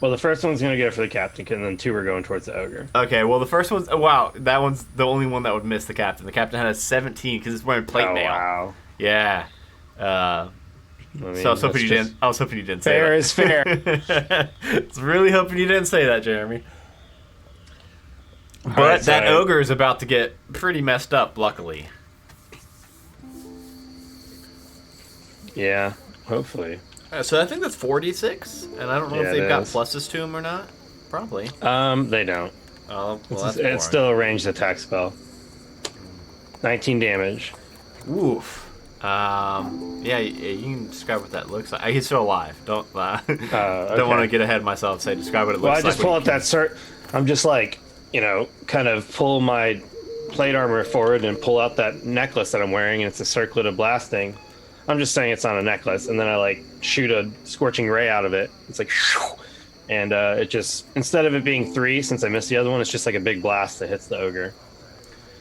Well, the first one's going to go for the captain, and then 2 are going towards the ogre. Okay, well, the first one's... wow, that one's the only one that would miss the captain. The captain had a 17 because it's wearing plate mail. Wow. Yeah. So I was hoping you didn't say that. Fair is fair. I was really hoping you didn't say that, Jeremy. But right, that ogre is about to get pretty messed up, luckily. Yeah, hopefully. So I think that's 46, and I don't know if they've got pluses to them or not. Probably. They don't. Oh, well, it's still a ranged attack spell. 19 damage. Oof. Yeah, you can describe what that looks like. He's still alive. Don't okay. Don't want to get ahead of myself and say describe what it looks like. Well, I just pull up that I'm just like, kind of pull my plate armor forward and pull out that necklace that I'm wearing, and it's a circlet of blasting. I'm just saying it's on a necklace, and then I like shoot a Scorching Ray out of it. It's like, and it just, instead of it being 3, since I missed the other one, it's just like a big blast that hits the ogre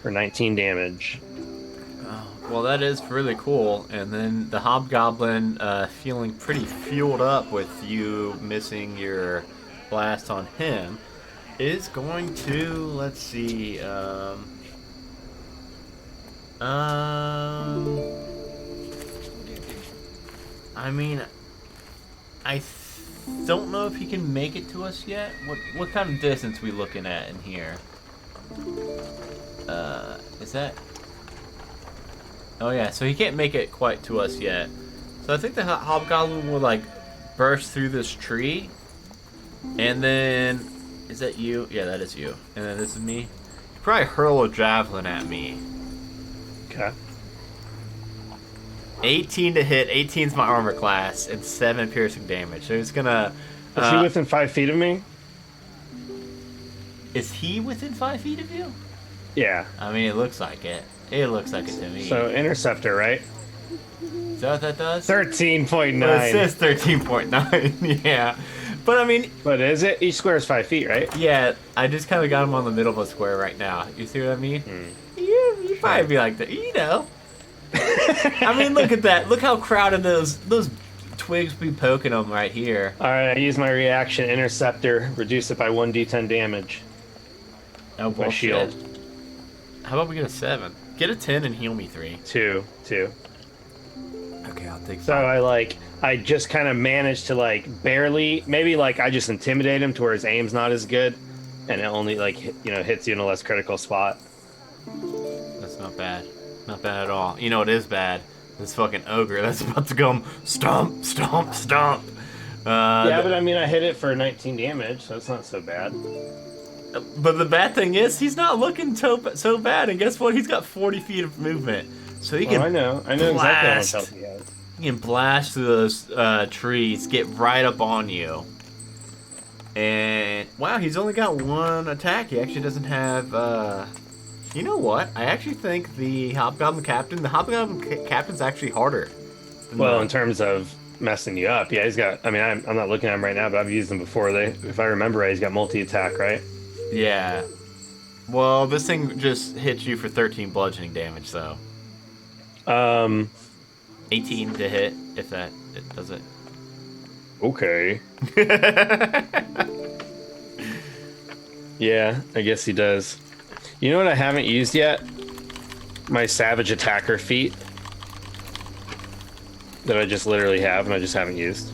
for 19 damage. Well, that is really cool. And then the hobgoblin, feeling pretty fueled up with you missing your blast on him, is going to, let's see, I mean, I don't know if he can make it to us yet. What kind of distance we looking at in here? Is that... Oh yeah, so he can't make it quite to us yet. So I think the hobgoblin will like burst through this tree, and then is that you? Yeah, that is you. And then this is me. He'll probably hurl a javelin at me. Okay. 18 to hit. 18's my armor class, and 7 piercing damage. So he's gonna. Is he within 5 feet of me? Is he within 5 feet of you? Yeah. I mean, it looks like it. It looks like it to me. So interceptor, right? Is that what that does? 13.9. Well, it says 13.9. Yeah. But I mean... But is it? Each square is 5 feet, right? Yeah, I just kind of got him on the middle of a square right now. You see what I mean? You'd probably be like that. I mean, look at that. Look how crowded those twigs be poking them right here. Alright, I use my reaction interceptor. Reduce it by 1d10 damage. Oh, my shield. How about we get a 7? Get a 10 and heal me 3. 2. Okay, I'll take 5. So I just kind of managed to like barely, maybe like I just intimidate him to where his aim's not as good, and it only like hits you in a less critical spot. That's not bad. Not bad at all. You know what is bad? This fucking ogre that's about to go stomp, stomp, stomp. Yeah, but I mean I hit it for 19 damage, so it's not so bad. But the bad thing is, he's not looking so bad, and guess what? He's got 40 feet of movement. So he can I know exactly how much health he has. He can blast through those trees, get right up on you. And, wow, he's only got 1 attack. He actually doesn't have, you know what? I actually think the Hobgoblin Captain's actually harder. Well, in terms of messing you up, yeah, he's got, I mean, I'm not looking at him right now, but I've used him before. If I remember right, he's got multi-attack, right? Yeah. Well, this thing just hits you for 13 bludgeoning damage, though. 18 to hit, if it does it. Okay. Yeah, I guess he does. You know what I haven't used yet? My Savage Attacker feat. That I just literally have and I just haven't used.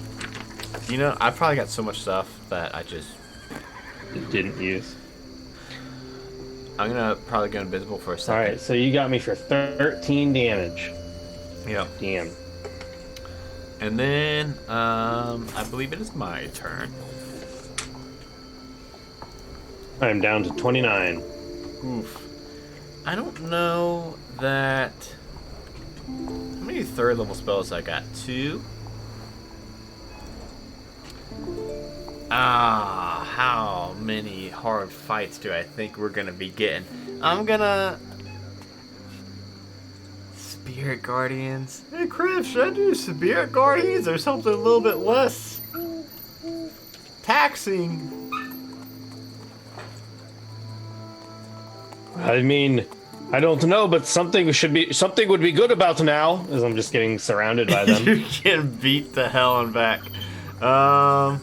You know, I've probably got so much stuff that I just didn't use. I'm gonna probably go invisible for a second. Alright, so you got me for 13 damage. Yep. Damn. And then, I believe it is my turn. I'm down to 29. Oof. I don't know that... How many third level spells I got? 2? How many hard fights do I think we're gonna be getting? I'm gonna... Spirit Guardians? Hey, Chris, should I do Spirit Guardians or something a little bit less taxing? I mean, I don't know, but something would be good about now, as I'm just getting surrounded by them. You're getting beat the hell and back. I'm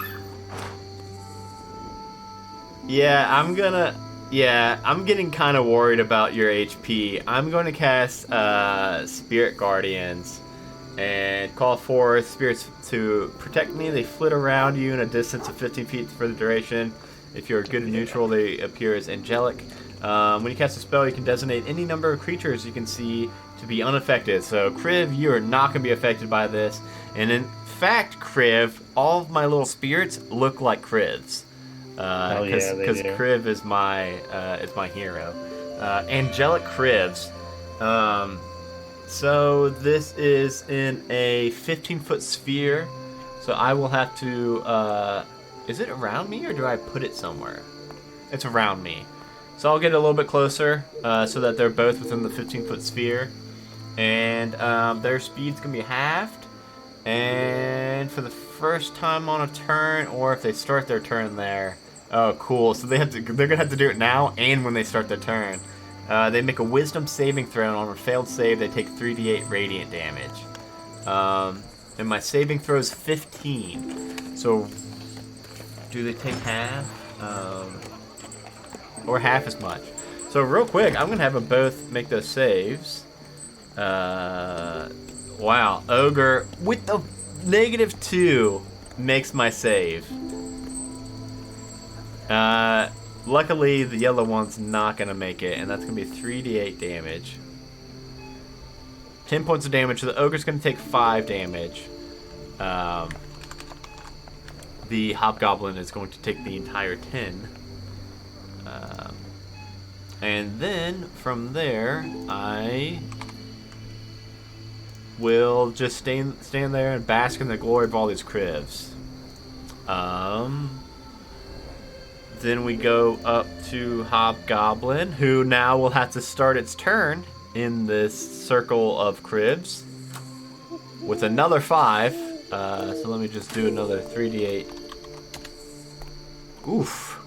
getting kind of worried about your HP. I'm going to cast Spirit Guardians and call forth spirits to protect me. They flit around you in a distance of 15 feet for the duration. If you're good and neutral, they appear as angelic. When you cast a spell, you can designate any number of creatures you can see to be unaffected. So, Kriv, you are not going to be affected by this. And in fact, Kriv, all of my little spirits look like Kriv's. Because Kriv is my hero. Angelic Krivs. So this is in a 15-foot sphere. So I will have to... is it around me or do I put it somewhere? It's around me. So I'll get a little bit closer so that they're both within the 15-foot sphere. And their speed's going to be halved. And for the first time on a turn, or if they start their turn there... Oh, cool. So they're going to have to do it now and when they start their turn. They make a wisdom saving throw, and on a failed save, they take 3d8 radiant damage. And my saving throw is 15. So do they take half? Or half as much. So real quick, I'm going to have them both make those saves. Wow. Ogre with the -2 makes my save. Luckily, the yellow one's not going to make it, and that's going to be 3d8 damage. 10 points of damage, so the ogre's going to take 5 damage. The hobgoblin is going to take the entire 10. And then, from there, I will just stand there and bask in the glory of all these Krivs. Then we go up to Hobgoblin, who now will have to start its turn in this circle of Krivs with another 5. So let me just do another 3d8. Oof.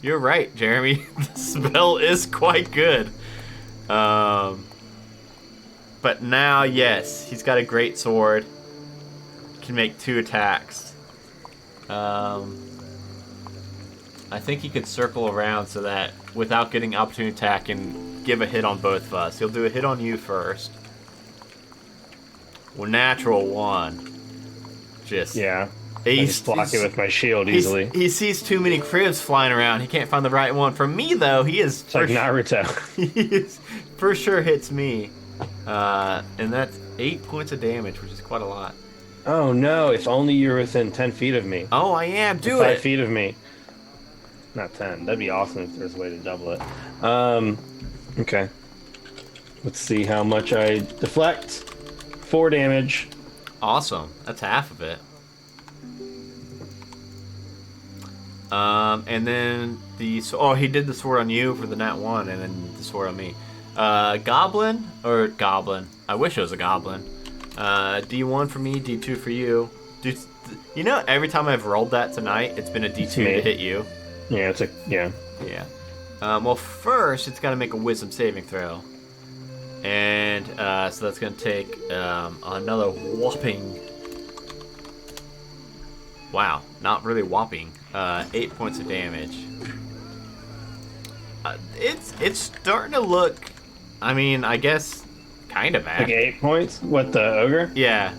You're right, Jeremy. The spell is quite good. But now, yes, he's got a great sword. Can make 2 attacks. I think he could circle around so that without getting opportunity attack and give a hit on both of us. He'll do a hit on you first. Well, natural 1. Yeah. I just block it with my shield easily. He sees too many Krivs flying around. He can't find the right one. For me, though, he is... It's like Naruto. He is, for sure hits me. And that's 8 points of damage, which is quite a lot. Oh, no. If only you're within 10 feet of me. Oh, I am. Do 5 feet of me. Not 10. That'd be awesome if there's a way to double it. Okay. Let's see how much I deflect. 4 damage. Awesome. That's half of it. And then he did the sword on you for the nat 1, and then the sword on me. Goblin. I wish it was a goblin. D1 for me, D2 for you. You know, every time I've rolled that tonight, it's been a D2 to hit you. Yeah, Yeah. Well, first, it's got to make a wisdom saving throw. And so that's going to take another whopping Wow, not really whopping. 8 points of damage. It's starting to look, I mean, I guess, kind of bad. Like 8 points? What, the ogre? Yeah.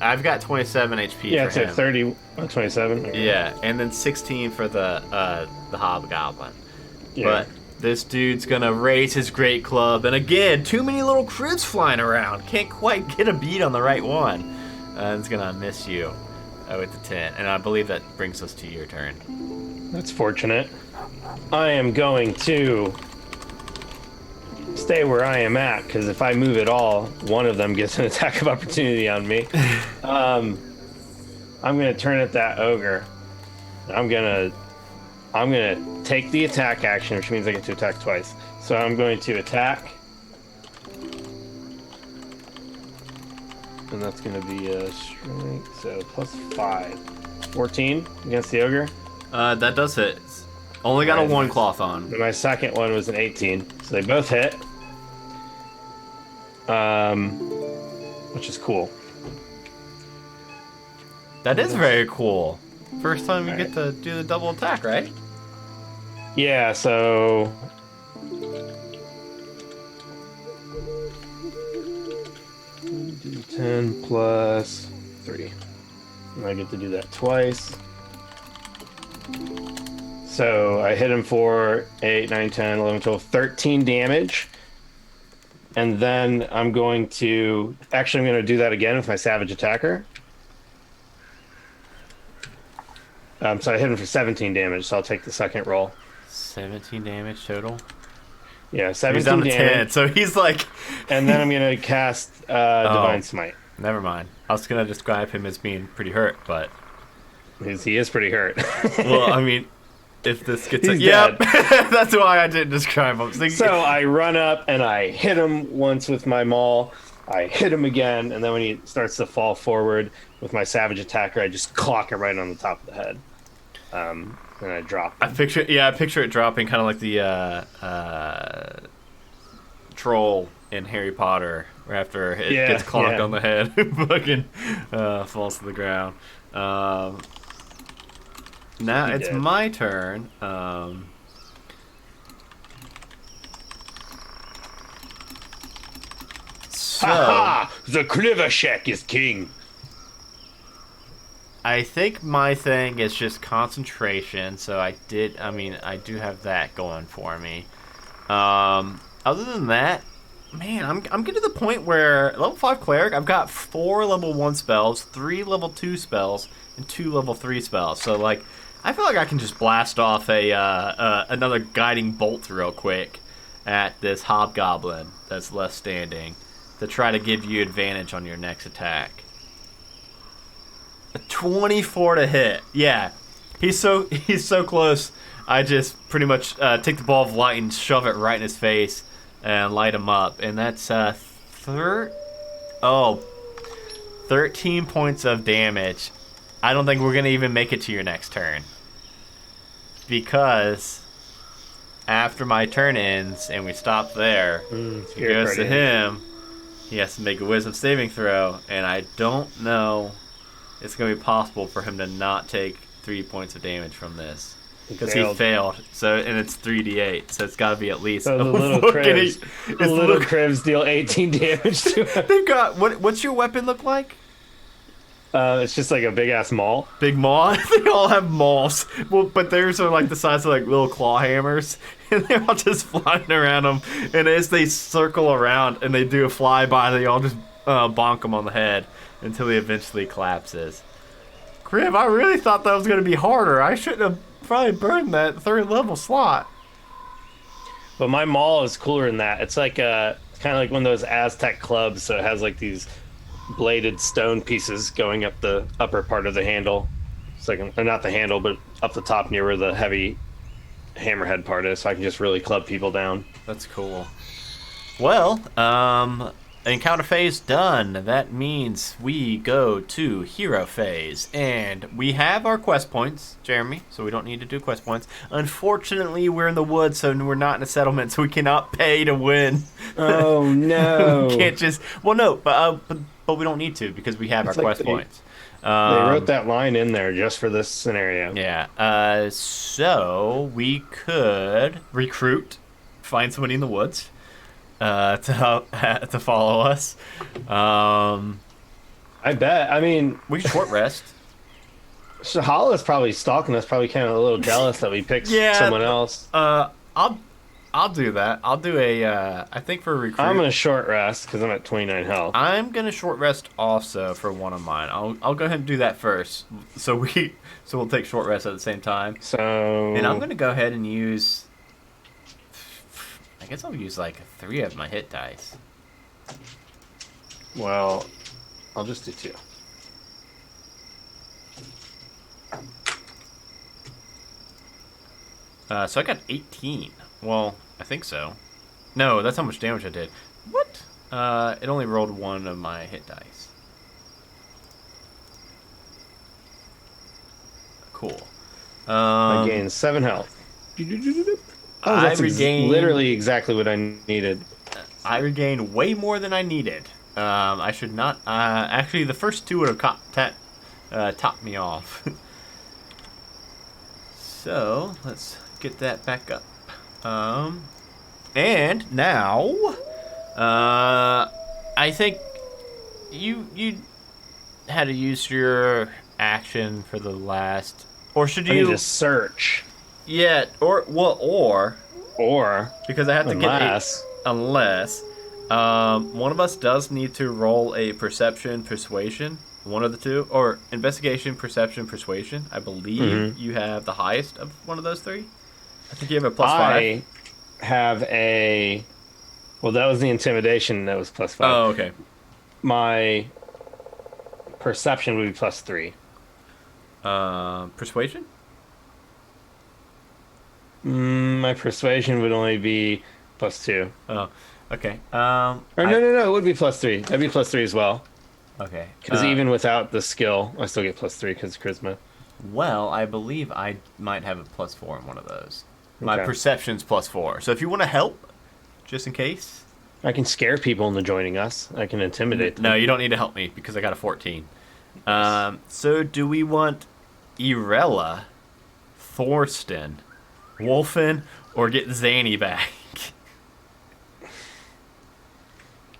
I've got 27 HP Yeah, for it's him. like 30, 27. Okay. Yeah, and then 16 for the hobgoblin. Yeah. But this dude's gonna raise his great club, and again, too many little cribs flying around. Can't quite get a beat on the right one. It's gonna miss you with the 10, and I believe that brings us to your turn. That's fortunate. I am going to stay where I am at, because if I move at all, one of them gets an attack of opportunity on me. I'm going to turn at that ogre. I'm going to take the attack action, which means I get to attack twice. So I'm going to attack. And that's going to be a strength, so plus 5. 14 against the ogre. That does hit. Only got a 1 cloth on. And my second one was an 18, so they both hit. Which is cool. That is very cool. First time you get to do the double attack, right? Yeah, so 10 plus 3. And I get to do that twice. So I hit him for 8, 9, 10, 11, 12, 13 damage. And then I'm going to... Actually, I'm going to do that again with my Savage Attacker. So I hit him for 17 damage, so I'll take the second roll. 17 damage total? Yeah, 17 he's down to damage. 10, so he's like... And then I'm going to cast Divine Smite. Never mind. I was going to describe him as being pretty hurt, but... He is pretty hurt. Well, I mean... If this gets He's yep, dead. that's why I didn't describe him. So I run up and I hit him once with my maul. I hit him again, and then when he starts to fall forward with my Savage Attacker, I just clock him right on the top of the head. And I drop him. I picture it dropping kind of like the troll in Harry Potter, where after it gets clocked on the head, fucking falls to the ground. Now it's dead. my turn. Ha! The Krivoshek is king. I think my thing is just concentration, so I do have that going for me. Other than that, man, I'm getting to the point where level 5 cleric, I've got 4 level 1 spells, 3 level 2 spells, and 2 level 3 spells. So like, I feel like I can just blast off another guiding bolt real quick at this hobgoblin that's left standing to try to give you advantage on your next attack. A 24 to hit. Yeah, he's so close. I just pretty much take the ball of light and shove it right in his face and light him up, and that's 13 points of damage. I don't think we're going to even make it to your next turn. Because after my turn ends and we stop there, it goes to him. He has to make a wisdom saving throw, and I don't know it's going to be possible for him to not take 3 points of damage from this. Because he failed. So, and it's 3d8, so it's got to be at least... So the little cribs deal 18 damage to him. They've got... What's your weapon look like? It's just like a big-ass maul. Big maul? They all have mauls. Well, but theirs are like the size of like little claw hammers. And they're all just flying around them. And as they circle around and they do a flyby, they all just bonk him on the head until he eventually collapses. Crib, I really thought that was going to be harder. I shouldn't have probably burned that 3rd level slot. But my maul is cooler than that. It's like kind of like one of those Aztec clubs, so it has like these bladed stone pieces going up the upper part of the handle. It's like not the handle, but up the top near where the heavy hammerhead part is, so I can just really club people down. That's cool. Well, encounter phase done. That means we go to hero phase, and we have our quest points, Jeremy, so we don't need to do quest points. Unfortunately, we're in the woods, so we're not in a settlement, so we cannot pay to win. Oh no. We can't just... Well, no, but we don't need to because we have our quest points. They wrote that line in there just for this scenario. Yeah. So we could recruit, find somebody in the woods to follow us. I bet. I mean, we could short rest. Shahala's probably stalking us, probably kind of a little jealous that we picked someone else. I'll do that. I'll do I think for recruit. I'm gonna short rest because I'm at 29 health. I'm gonna short rest also for one of mine. I'll go ahead and do that first. So we'll take short rest at the same time. And I'm gonna go ahead and use. I guess I'll use like 3 of my hit dice. Well, I'll just do 2. So I got 18. Well, I think so. No, that's how much damage I did. What? It only rolled 1 of my hit dice. Cool. I gained 7 health. I regained literally exactly what I needed. I regained way more than I needed. I should not. Actually, the first 2 would have topped me off. So let's get that back up. And now, I think you had to use your action for the last, or should you? I need to search. Yeah, or because I have to unless. get unless one of us does need to roll a perception, persuasion. One of the 2, or investigation, perception, persuasion. I believe you have the highest of one of those 3. I think you have a +5. I have a. Well, that was the intimidation. That was +5. Oh, okay. My perception would be +3. Persuasion? My persuasion would only be +2. Oh, okay. No, it would be +3. That'd be +3 as well. Okay. Because even without the skill, I still get +3 because charisma. Well, I believe I might have a +4 in one of those. My perception's +4. So if you want to help, just in case. I can scare people into joining us. I can intimidate them. No, you don't need to help me because I got a 14. So do we want Irella, Thorsten, Wolfen, or get Zanny back?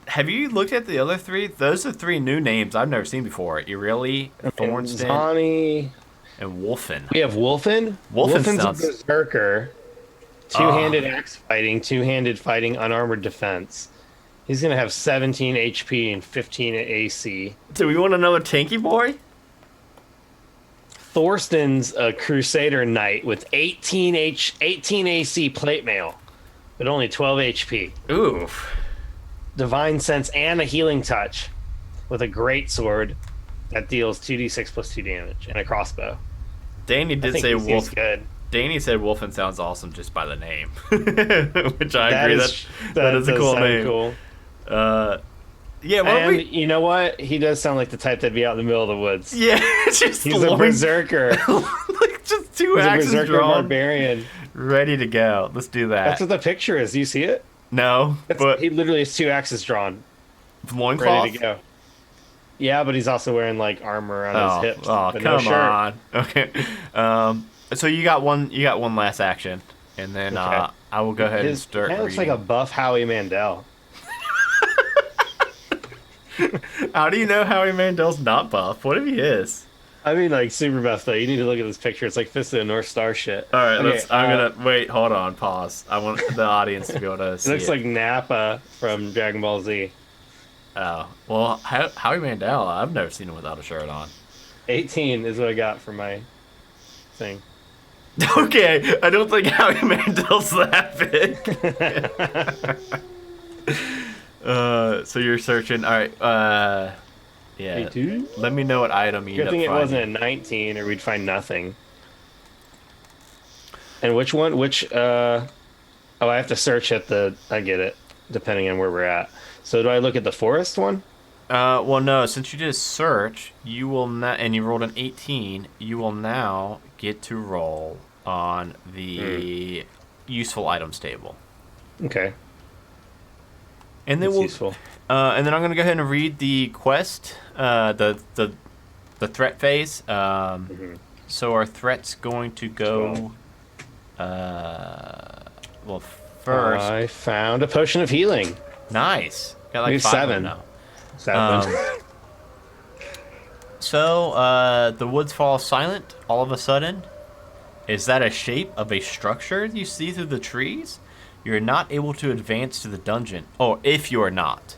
Have you looked at the other 3? Those are 3 new names I've never seen before. Irelli, Thorsten, Zani, and Wolfen. We have Wolfen. Wolfen's a berserker. 2-handed axe fighting, 2-handed fighting, unarmored defense. He's going to have 17 HP and 15 AC. Do we want another tanky boy? Thorsten's a Crusader Knight with 18 AC plate mail, but only 12 HP. Oof. Divine Sense and a Healing Touch with a great sword that deals 2d6 plus 2 damage and a crossbow. Danny did say Wolf. Good. Danny said Wolfen sounds awesome just by the name, which I agree. That is a cool name. Cool. Yeah, and you know what? He does sound like the type that'd be out in the middle of the woods. Yeah, he's a berserker. Like just 2 axes berserker drawn, barbarian, ready to go. Let's do that. That's what the picture is. Do you see it? No, but he literally has 2 axes drawn, loincloth? Ready to go. Yeah, but he's also wearing like armor on his hips. Oh, but come no on. Okay. So you got one last action, and then I will go ahead and start. That looks like a buff Howie Mandel. How do you know Howie Mandel's not buff? What if he is? I mean, like super buff though. You need to look at this picture. It's like Fist of the North Star shit. All right, I'm gonna wait. Hold on, pause. I want the audience to be able to see. It looks like Nappa from Dragon Ball Z. Oh well, Howie Mandel. I've never seen him without a shirt on. 18 is what I got for my thing. Okay, I don't think Howie Mandel's that big. So you're searching. All right. Yeah. 18? Let me know what item you end up finding. Good thing it wasn't a 19, or we'd find nothing. And which one? I have to search at the. I get it. Depending on where we're at. So do I look at the forest one? Well, no. Since you did a search, you will not, and you rolled an 18. You will now get to roll on the useful items table. Okay. And then useful. And then I'm gonna go ahead and read the quest, the the threat phase. So our threat's going to go. Well, first I found a potion of healing. nice. Got like Maybe 5 7. now. 7. So the woods fall silent all of a sudden. Is that a shape of a structure you see through the trees? You're not able to advance to the dungeon. Oh, if you're not.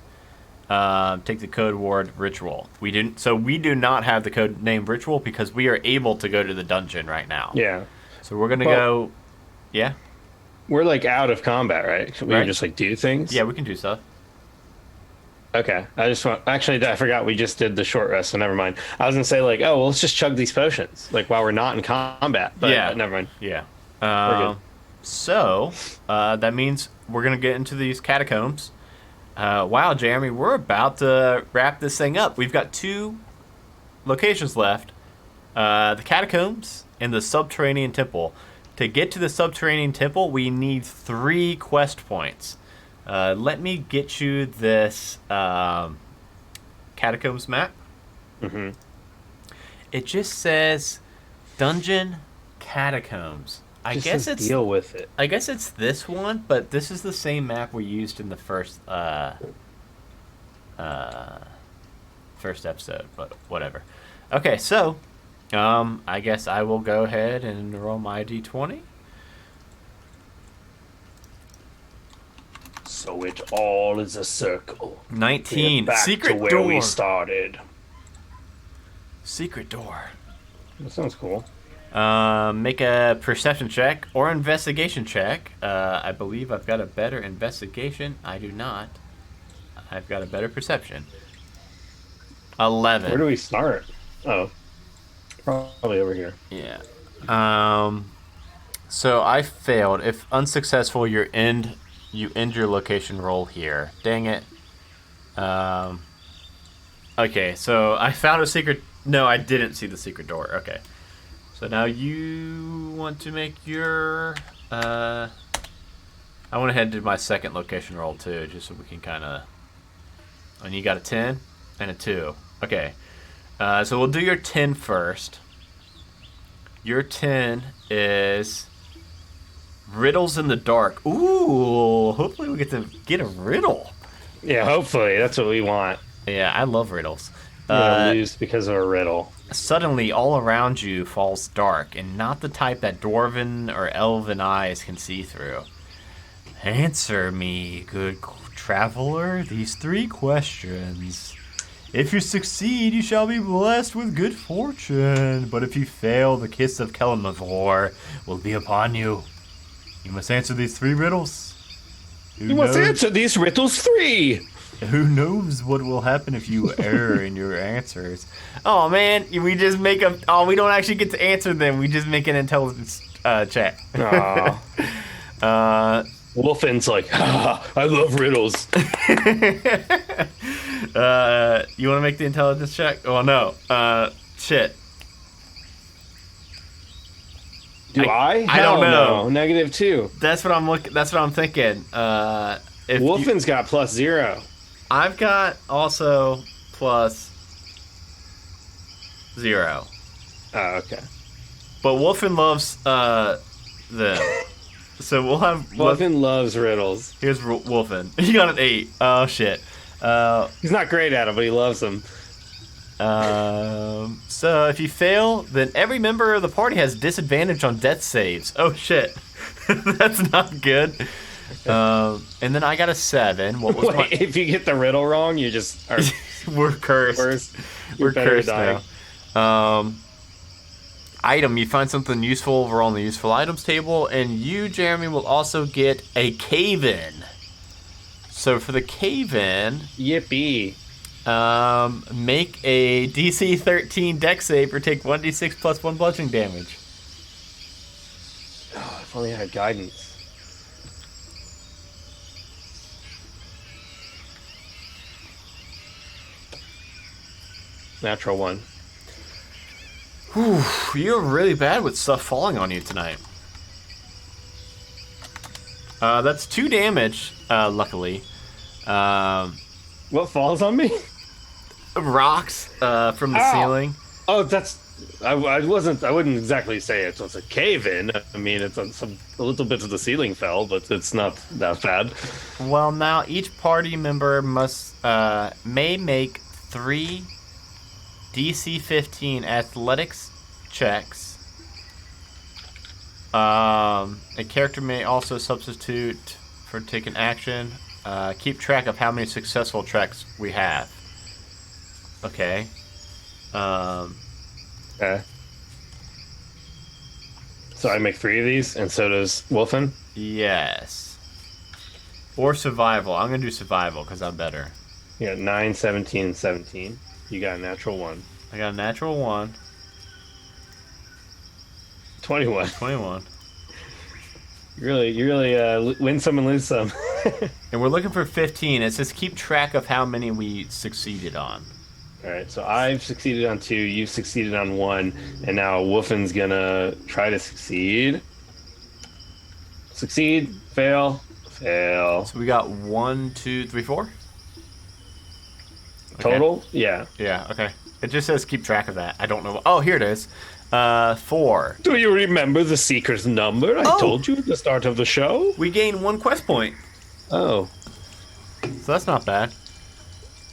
Take the code word ritual. We do not have the code name ritual because we are able to go to the dungeon right now. Yeah. So we're gonna go. Yeah. We're like out of combat, right? We Right. can just like do things. Yeah, we can do stuff. Okay. I forgot we just did the short rest, so never mind. I was gonna say like, oh, well, let's just chug these potions like while we're not in combat. But Yeah. never mind. Yeah. We're good. So that means we're gonna get into these catacombs. Wow, Jeremy, we're about to wrap this thing up. We've got 2 locations left: the catacombs and the Subterranean temple. To get to the Subterranean temple, we need 3 quest points. Let me get you this catacombs map. Mm-hmm. It just says Dungeon Catacombs. I guess it's deal with it. I guess it's this one, but this is the same map we used in the first episode, but whatever. Okay, so I guess I will go ahead and roll my d20. So it all is a circle. 19. Back Secret to where door. we started. Secret door. That sounds cool. Make a perception check or investigation check. I believe I've got a better investigation. I do not. I've got a better perception. 11. Where do we start? Oh, probably over here. Yeah. So I failed. If unsuccessful, you end your location roll here. Dang it. Okay, so I found a secret. No, I didn't see the secret door. Okay. So now you want to make your. I went ahead and did my second location roll too, just so we can kind of. And you got a 10 and a 2. Okay. So we'll do your 10 first. Your 10 is Riddles in the Dark. Ooh, hopefully we get to get a riddle. Yeah, hopefully that's what we want. Yeah, I love riddles. We're gonna lose because of a riddle. Suddenly, all around you falls dark, and not the type that dwarven or elven eyes can see through. Answer me, good traveler, these 3 questions. If you succeed, you shall be blessed with good fortune. But if you fail, the kiss of Kelemavor will be upon you. You must answer these 3 riddles. You must answer these riddles 3. Who knows what will happen if you err in your answers? Oh man, we just make them. Oh, we don't actually get to answer them. We just make an intelligence check. Wolfin's like, I love riddles. You want to make the intelligence check? Oh no. Shit. Do I? I don't know. No. -2. That's what I'm looking. That's what I'm thinking. If Wolfin's got +0. I've got also +0. Oh, okay. But Wolfen loves them. So we'll have Wolfen loves riddles. Here's Wolfen. He got an 8. Oh shit. He's not great at them, but he loves them. So if you fail, then every member of the party has disadvantage on death saves. Oh shit. That's not good. And then I got a 7. What was Wait, if you get the riddle wrong, you just are we're cursed. We're cursed now. Item, you find something useful over on the useful items table, and you, Jeremy, will also get a cave-in. So for the cave-in, yippee. Make a DC 13 dex save or take 1d6 plus 1 bludgeoning damage. Oh, if only I had guidance. Natural 1. Whew, you're really bad with stuff falling on you tonight. That's 2 damage, luckily. What falls on me? Rocks from the ceiling. Oh, I wouldn't exactly say it's a cave-in. I mean, it's a little bit of the ceiling fell, but it's not that bad. Well, now each party member may make 3 DC 15 athletics checks. A character may also substitute for taking action. Keep track of how many successful checks we have. Okay. Okay. So I make 3 of these, and so does Wolfen? Yes. Or survival. I'm going to do survival because I'm better. Yeah, 9, 17, and 17. You got a natural 1. I got a natural 1. 21. 21. You really win some and lose some. And we're looking for 15. It says keep track of how many we succeeded on. All right, so I've succeeded on 2, you've succeeded on 1, and now Wolfen's gonna try to succeed. Succeed, fail, fail. So we got 1, 2, 3, 4? Okay. Total? Yeah. Yeah, okay. It just says keep track of that. I don't know. Oh, here it is. 4. Do you remember the Seeker's number I told you at the start of the show? We gain 1 quest point. Oh. So that's not bad.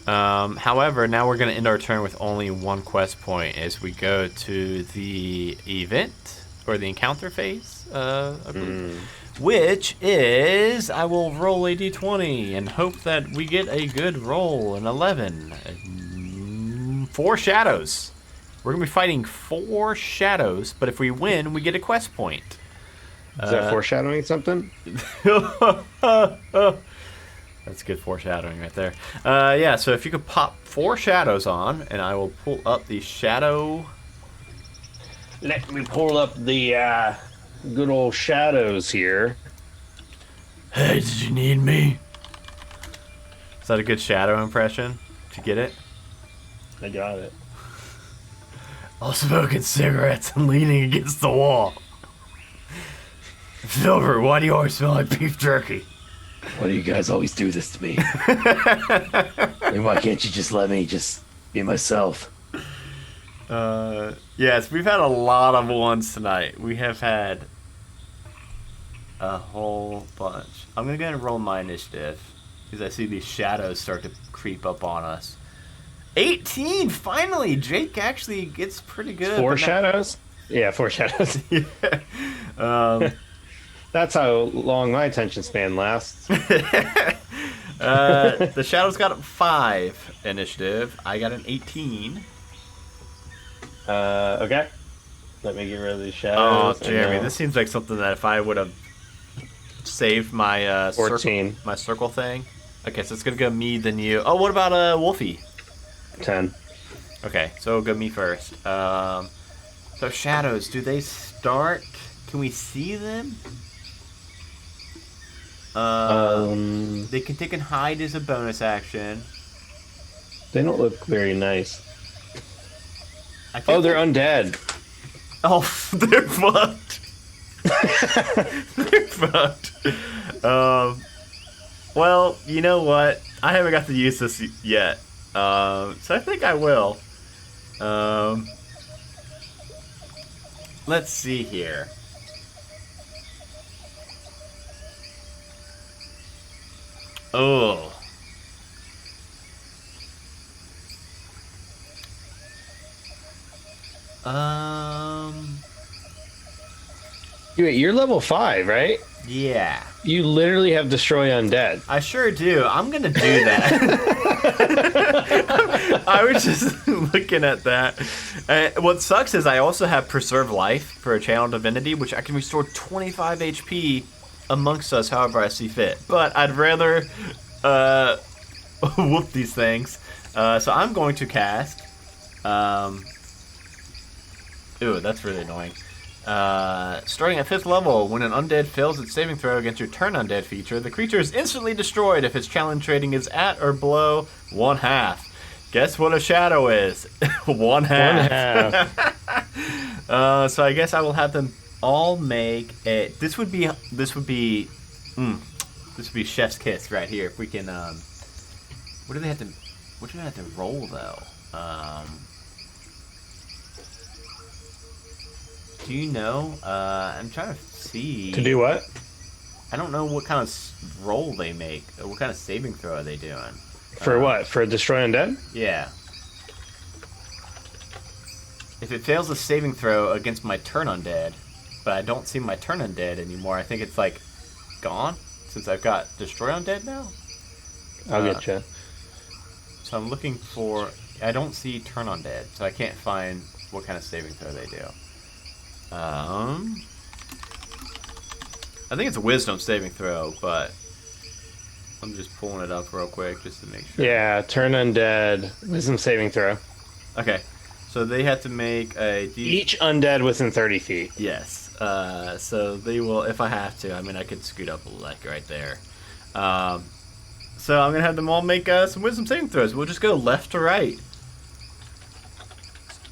However, now we're going to end our turn with only 1 quest point as we go to the event, or the encounter phase, I believe. Which is, I will roll a d20 and hope that we get a good roll, an 11. 4 shadows. We're going to be fighting 4 shadows, but if we win, we get a quest point. Is that foreshadowing something? That's good foreshadowing right there. Yeah, so if you could pop 4 shadows on, and I will pull up the shadow. Let me pull up the good old shadows here. Hey, did you need me? Is that a good shadow impression? Did you get it? I got it. All smoking cigarettes and leaning against the wall. Silver, why do you always smell like beef jerky? Why do you guys always do this to me? And why can't you just let me just be myself? Yes, we've had a lot of ones tonight. We have had a whole bunch. I'm going to go ahead and roll my initiative because I see these shadows start to creep up on us. 18! Finally! Jake actually gets pretty good. 4 shadows? Yeah, 4 shadows. Yeah. That's how long my attention span lasts. The shadows got a 5 initiative. I got an 18. Okay. Let me get rid of these shadows. Oh, Jeremy, this seems like something that if I would have saved my 14. My circle thing. Okay, so it's gonna go me, then you. Oh, what about Wolfie? 10. Okay, so it'll go me first. So shadows, do they start? Can we see them? They can take and hide as a bonus action. They don't look very nice. Oh, they're undead. Oh, they're fucked. They're fucked. Well, you know what? I haven't got to use this yet. So I think I will. Let's see here. Oh. Wait, you're level 5, right? Yeah. You literally have Destroy Undead. I sure do. I'm gonna do that. I was just looking at that. What sucks is I also have Preserve Life for a Channel Divinity, which I can restore 25 HP amongst us however I see fit. But I'd rather whoop these things. So I'm going to cast. Ooh, that's really annoying. Starting at 5th level, when an undead fails its saving throw against your turn undead feature, the creature is instantly destroyed if its challenge rating is at or below 1/2. Guess what a shadow is? 1/2. 1/2. So I guess I will have them all make a. This would be Chef's Kiss right here. If we can, what do they have to roll though? do you know? I'm trying to see. To do what? I don't know what kind of roll they make. Or what kind of saving throw are they doing? For what? For Destroy Undead? Yeah. If it fails a saving throw against my turn undead, but I don't see my turn undead anymore, I think it's like gone since I've got Destroy Undead now. I'll get you. So I'm looking for. I don't see turn undead, so I can't find what kind of saving throw they do. I think it's a wisdom saving throw, but I'm just pulling it up real quick just to make sure. Yeah, turn undead, wisdom saving throw. Okay, so they have to make a... Each undead within 30 feet. Yes, so they will, if I have to. I mean, I could scoot up a lick right there. So I'm going to have them all make some wisdom saving throws. We'll just go left to right.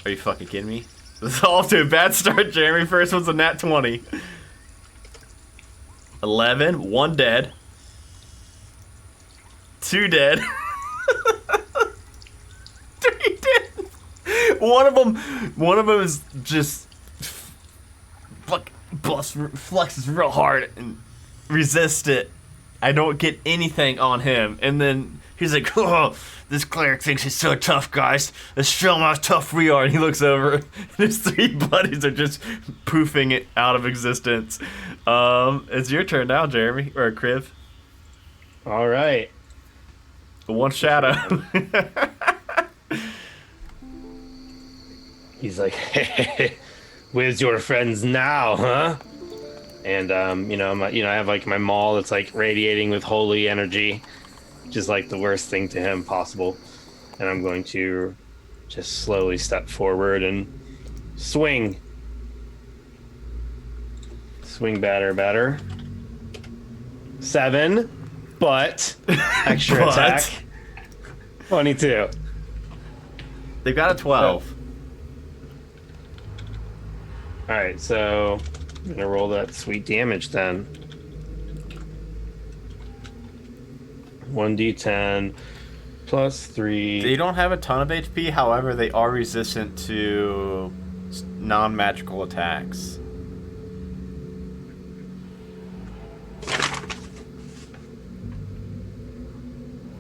Are you fucking kidding me? This is off to a bad start, Jeremy. First one's a nat 20. 11, 1 dead. 2 dead. 3 dead. One of them is just flexes real hard and resists it. I don't get anything on him, and then he's like, "Oh, this cleric thinks he's so tough, guys. Let's show him how tough we are." And he looks over, and his 3 buddies are just poofing it out of existence. It's your turn now, Jeremy, or Kriv. All right. One shadow. He's like, "Hey, where's your friends now, huh?" And I have like my maul that's like radiating with holy energy, which is like the worst thing to him possible. And I'm going to just slowly step forward and swing. Swing batter. 7, but extra attack. 22. They've got a 12. All right, so I'm gonna roll that sweet damage then. 1d10 plus 3. They don't have a ton of HP, however, they are resistant to non-magical attacks.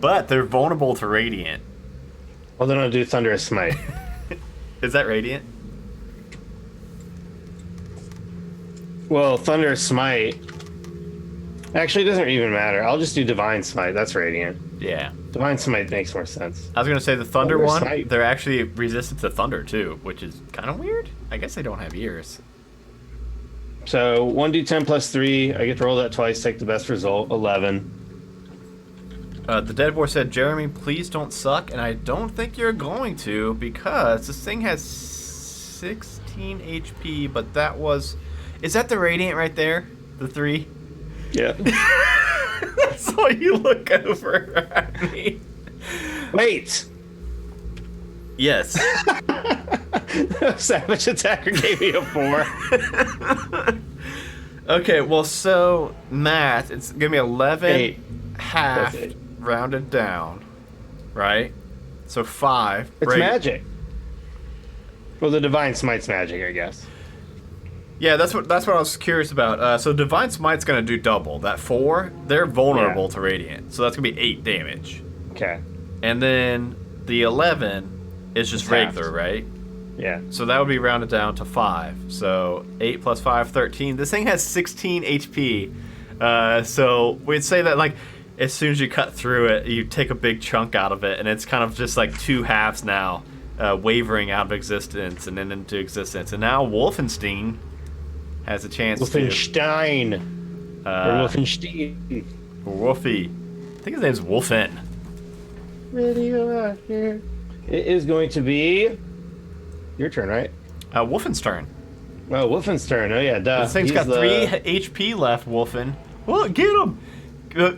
But they're vulnerable to Radiant. Well, then I'll do Thunderous Smite. Is that Radiant? Well, Thunderous Smite... Actually, it doesn't even matter. I'll just do Divine Smite. That's Radiant. Yeah. Divine Smite makes more sense. I was going to say the Thunder Thunderous one, Smite. they're actually resistant to Thunder, too, which is kind of weird. I guess they don't have ears. So, 1d10 plus 3. I get to roll that twice, take the best result. 11. The Dead Boar said, "Jeremy, please don't suck," and I don't think you're going to, because this thing has 16 HP, but that was... Is that the Radiant right there? The 3? Yeah. So you look over at me. Wait! Yes. Savage Attacker gave me a 4. Okay, well, so, math, it's going to be 11 8. half That's 8. rounded down, right? So 5. It's magic. Well, the Divine Smite's magic, I guess. Yeah, that's what I was curious about. So Divine Smite's gonna do double. That 4, they're vulnerable to Radiant, so that's gonna be 8 damage. Okay. And then the 11 is just regular, right? Yeah. So that would be rounded down to 5. So 8 plus 5, 13. This thing has 16 HP. So we'd say that like as soon as you cut through it, you take a big chunk out of it, and it's kind of just like 2 halves now, wavering out of existence and then into existence. And now Wolfenstein has a chance Wolfenstein. to... Or Wolfenstein. Wolfie. I think his name's Wolfen. Radio out here. It is going to be your turn, right? Wolfen's turn. Oh, Wolfen's turn. Oh, yeah, duh. This thing's got 3 HP left, Wolfen. Well, get him!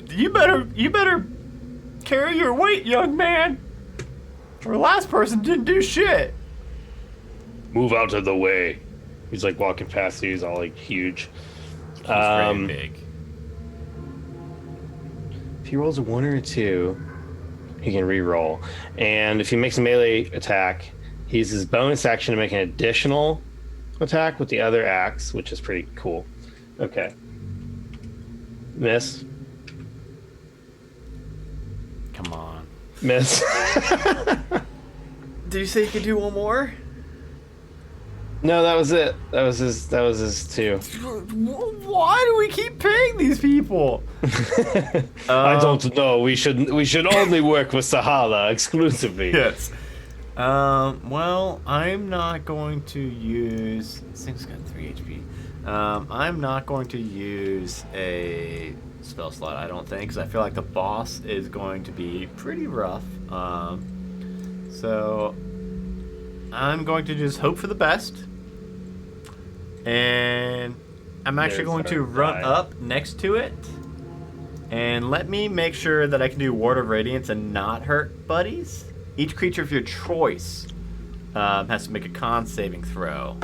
You better carry your weight, young man. Or the last person didn't do shit. Move out of the way. He's like walking past you. He's all like huge. He's pretty big. If he rolls a 1 or a 2, he can re-roll. And if he makes a melee attack, he uses his bonus action to make an additional attack with the other axe, which is pretty cool. Okay. Miss. Come on. Miss. Did you say you could do one more? No, that was it. That was his 2. Why do we keep paying these people? I don't know. We should only work with Sahala exclusively. Yes. Well, I'm not going to use... This thing's got 3 HP. I'm not going to use a spell slot, I don't think, because I feel like the boss is going to be pretty rough. So I'm going to just hope for the best. And I'm actually going to run up next to it. And let me make sure that I can do Ward of Radiance and not hurt buddies. Each creature of your choice has to make a con saving throw.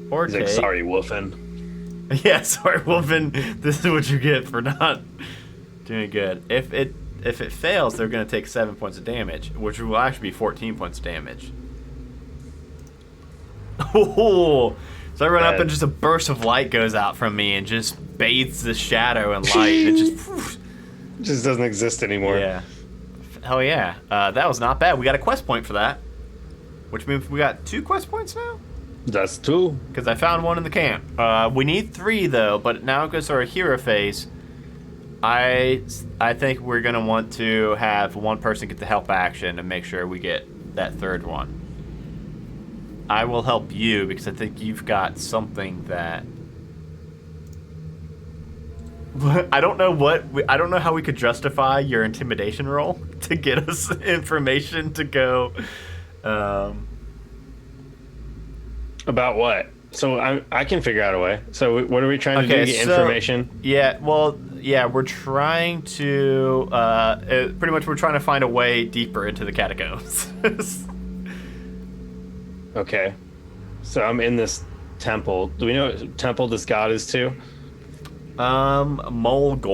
Or He's like, sorry, Wolfen. Yeah, sorry, Wolfen. This is what you get for not doing good. If it fails, they're going to take 7 points of damage, which will actually be 14 points of damage. Oh, so I run up and just a burst of light goes out from me and just bathes the shadow in light. And it just doesn't exist anymore. Yeah. Hell yeah. That was not bad. We got a quest point for that, which means we got 2 quest points now? That's 2. Because I found 1 in the camp. We need 3 though, but now it goes to our hero phase. I think we're gonna want to have one person get the help action and make sure we get that 3rd one. I will help you because I think you've got something that I don't know how we could justify your intimidation roll to get us information to go. About what? So I can figure out a way. So what are we trying to do to get information? Yeah, well, yeah, we're trying to pretty much we're trying to find a way deeper into the catacombs. Okay. So I'm in this temple. Do we know what temple this god is to? Mol'goroz.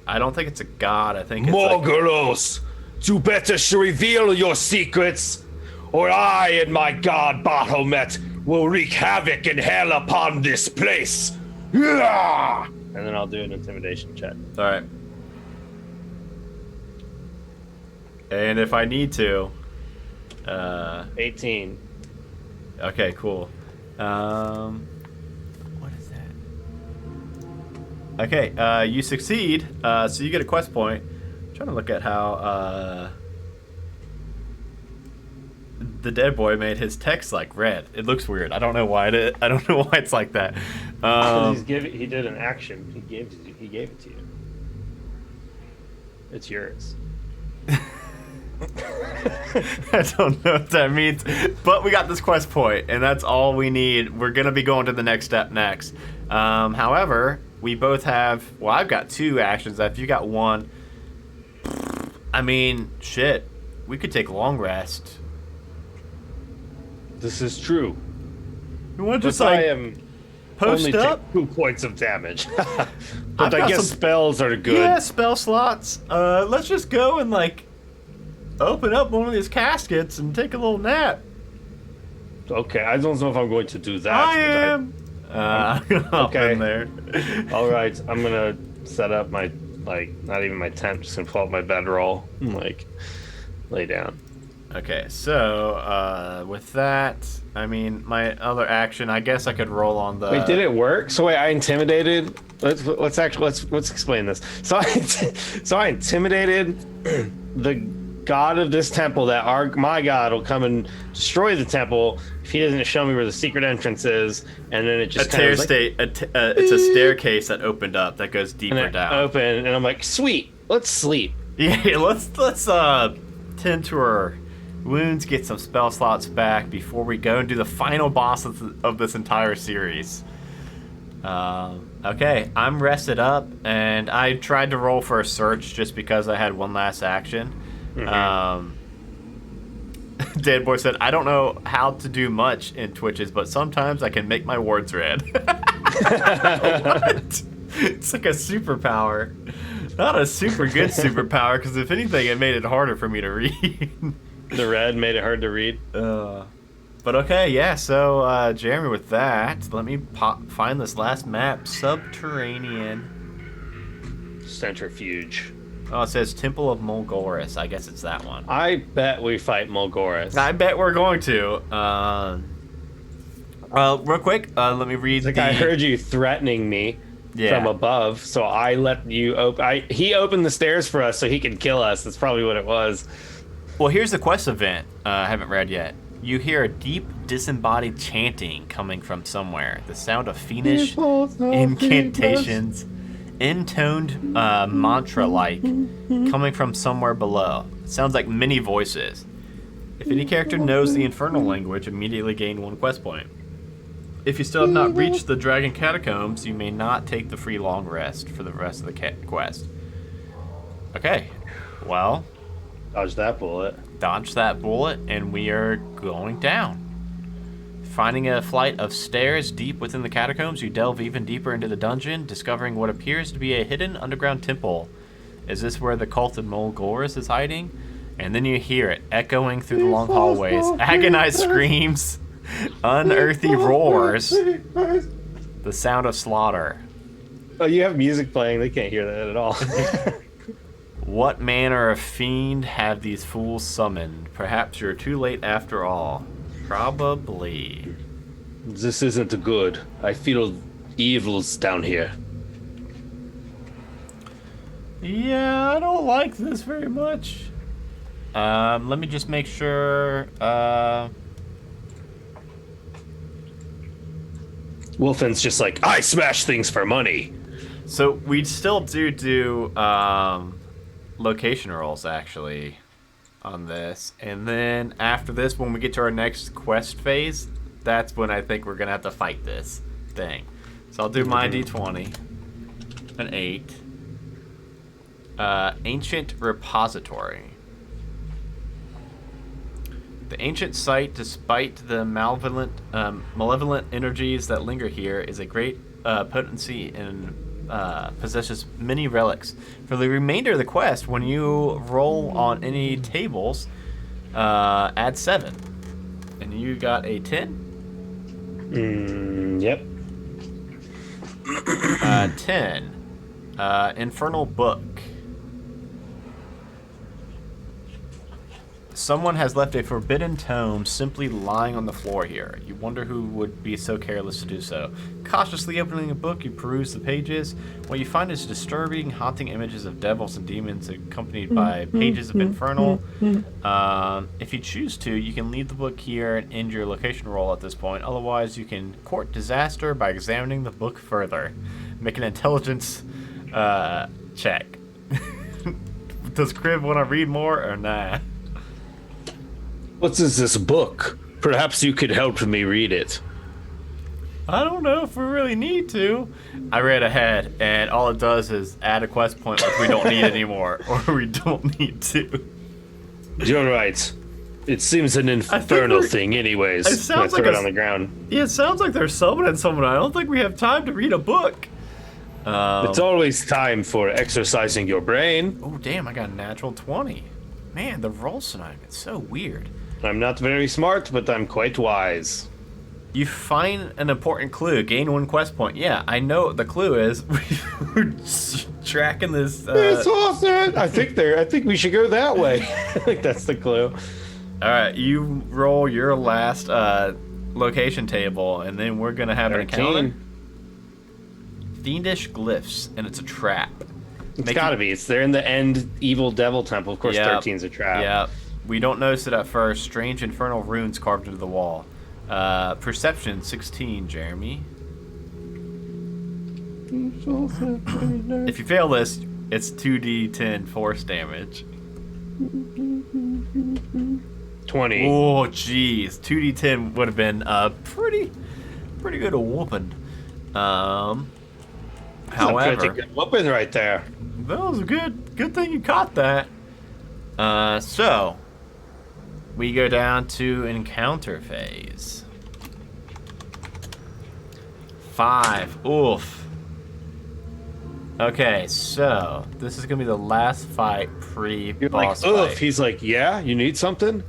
I don't think it's a god. I think it's Mol'goroz, you better reveal your secrets, or I and my god Battlemet will wreak havoc and hell upon this place. Yeah! And then I'll do an intimidation check. All right. And if I need to, 18. Okay, cool. What is that? Okay, you succeed. So you get a quest point. I'm trying to look at how the dead boy made his text like red. It looks weird. I don't know why I don't know why it's like that. He did an action. He gave it to you. It's yours. I don't know what that means, but we got this quest point, and that's all we need. We're gonna be going to the next step next. However, we both have. Well, I've got 2 actions. If you got 1, I mean, shit, we could take a long rest. This is true. You want to just I am post only up? take 2 points of damage. I've But I got guess some- spells are good. Yeah, spell slots. Let's just go and open up one of these caskets and take a little nap. Okay, I don't know if I'm going to do that. I am. I'm gonna hop in there. All right, I'm gonna set up my not even my tent, just gonna pull out my bedroll and lay down. Okay, so with that, I mean, my other action, I guess I could roll on the. Wait, did it work? So wait, I intimidated. Let's explain this. So I intimidated the god of this temple that my god will come and destroy the temple if he doesn't show me where the secret entrance is, and then it just it's a staircase that opened up that goes deeper down. Open, and I'm like, sweet, let's sleep. Yeah, let's tend to our wounds, get some spell slots back before we go and do the final boss of this entire series. Okay, I'm rested up, and I tried to roll for a search just because I had one last action. Mm-hmm. Dead Boy said, I don't know how to do much in Twitches, but sometimes I can make my words red. What? It's like a superpower. Not a super good superpower, because if anything, it made it harder for me to read. The red made it hard to read. But okay, yeah, so Jeremy, with that, let me find this last map, Subterranean. Centrifuge. Oh, it says Temple of Mol'goroz. I guess it's that one. I bet we fight Mol'goroz. I bet we're going to. Real quick, let me read I heard you threatening me from above, so I let you open. He opened the stairs for us so he could kill us. That's probably what it was. Well, here's the quest event I haven't read yet. You hear a deep, disembodied chanting coming from somewhere. The sound of fiendish incantations, intoned mantra-like, coming from somewhere below. It sounds like many voices. If any character knows the infernal language, immediately gain 1 quest point. If you still have not reached the Dragon Catacombs, you may not take the free long rest for the rest of the quest. Okay, well... Dodge that bullet. Dodge that bullet, and we are going down. Finding a flight of stairs deep within the catacombs, you delve even deeper into the dungeon, discovering what appears to be a hidden underground temple. Is this where the Cult of Mol'goroz is hiding? And then you hear it echoing through the long hallways. Agonized screams, unearthly roars, the sound of slaughter. Oh, you have music playing. They can't hear that at all. What manner of fiend have these fools summoned? Perhaps you're too late after all. Probably. This isn't good. I feel evils down here. Yeah, I don't like this very much. Let me just make sure. Wolfen's just like, I smash things for money. So we still do location rolls actually on this, and then after this, when we get to our next quest phase, that's when I think we're gonna have to fight this thing. So I'll do my d20, an 8. Ancient Repository. The ancient site, despite the malevolent energies that linger here, is a great potency and possesses many relics. For the remainder of the quest, when you roll on any tables, add 7. And you got a 10? Yep. 10. Infernal Book. Someone has left a forbidden tome simply lying on the floor here. You wonder who would be so careless to do so. Cautiously opening a book, you peruse the pages. What you find is disturbing, haunting images of devils and demons accompanied by pages of infernal. If you choose to, you can leave the book here and end your location roll at this point. Otherwise, you can court disaster by examining the book further. Make an intelligence check. Does Crib want to read more or nah? What is this book? Perhaps you could help me read it. I don't know if we really need to. I read ahead, and all it does is add a quest point which we don't need anymore, or we don't need to. You're right. It seems an infernal thing anyways. It sounds like throw it on the ground. Yeah, it sounds like they're summoning someone. I don't think we have time to read a book. It's always time for exercising your brain. Oh, damn, I got a natural 20. Man, the roll tonight, it's so weird. I'm not very smart, but I'm quite wise. You find an important clue. Gain 1 quest point. Yeah, I know what the clue is. We're tracking this. It's awesome. I think we should go that way. I think that's the clue. All right, you roll your last location table, and then we're gonna have 13. an encounter. Fiendish glyphs, and it's a trap. It's gotta be. They're in the end evil devil temple. Of course, 13's a trap. Yeah. We don't notice it at first. Strange infernal runes carved into the wall. Perception 16, Jeremy. If you fail this, it's 2d10 force damage. 20. Oh, jeez. 2d10 would have been pretty good a whooping. However, that's a good whooping right there. That was a good thing you caught that. So we go down to encounter phase. 5. Oof. Okay, so this is gonna be the last fight pre-boss You're like, fight. He's like, yeah, you need something?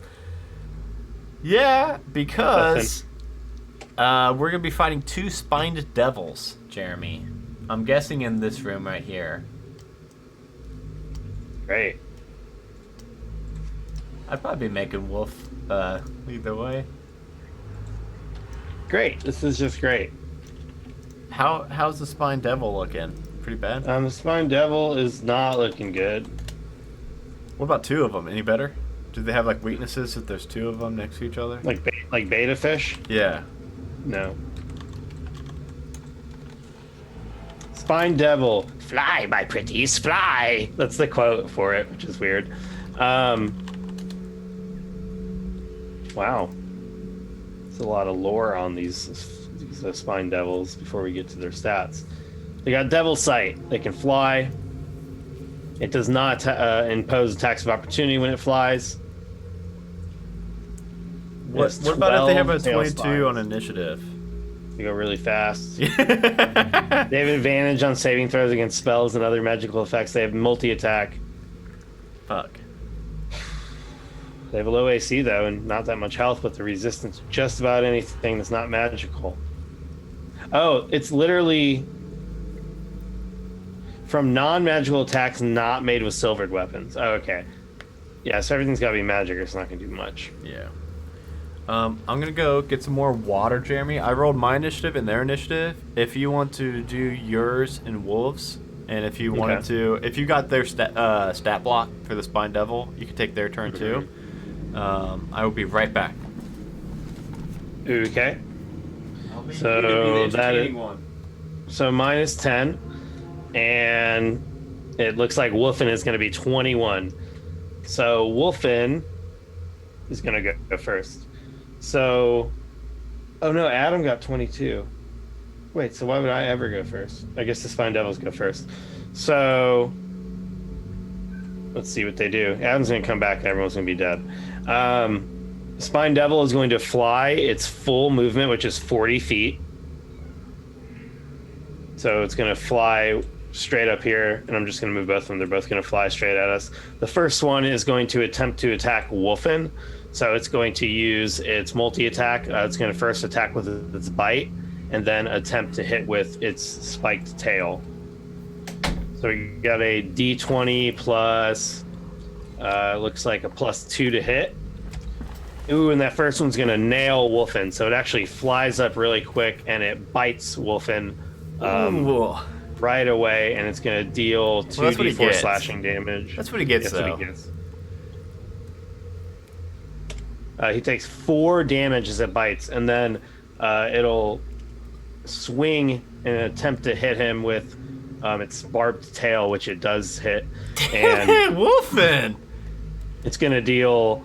Yeah, because we're going to be fighting 2 spined devils, Jeremy. I'm guessing in this room right here. Great. I'd probably be making Wolf lead the way. Great. This is just great. How's the spined devil looking? Pretty bad? The spine devil is not looking good. What about 2 of them? Any better? Do they have like weaknesses if there's 2 of them next to each other? Like beta fish? Yeah. No. Spine devil, fly, my pretties, fly. That's the quote for it, which is weird. Wow. There's a lot of lore on these spine devils before we get to their stats. They got devil sight. They can fly. It does not impose attacks of opportunity when it flies. What about if they have a 22 spines. on initiative? They go really fast. They have advantage on saving throws against spells and other magical effects. They have multi-attack. Fuck. They have a low AC though, and not that much health, but the resistance to just about anything that's not magical. Oh, it's literally from non-magical attacks not made with silvered weapons. Oh, okay. Yeah, so everything's got to be magic or it's not going to do much. Yeah. I'm going to go get some more water, Jeremy. I rolled my initiative and their initiative. If you want to do yours in wolves, and if you wanted to, if you got their stat block for the spine devil, you can take their turn too. I will be right back. Okay. So that is, so minus 10, and it looks like Wolfen is going to be 21. So Wolfen is going to go first. So, oh no, Adam got 22. Wait, so why would I ever go first? I guess the Spine Devils go first. So, let's see what they do. Adam's going to come back and everyone's going to be dead. Spine Devil is going to fly its full movement, which is 40 feet. So it's going to fly straight up here, and I'm just going to move both of them. They're both going to fly straight at us. The first one is going to attempt to attack Wolfen. So it's going to use its multi-attack. It's going to first attack with its bite, and then attempt to hit with its spiked tail. So we got a D20 plus, looks like a +2 to hit. Ooh, and that first one's going to nail Wolfen. So it actually flies up really quick, and it bites Wolfen right away, and it's going to deal 2d4 slashing damage. That's what he gets, though. That's what he gets. He takes 4 damage as it bites, and then it'll swing and attempt to hit him with its barbed tail, which it does hit. And Wolfen! It's going to deal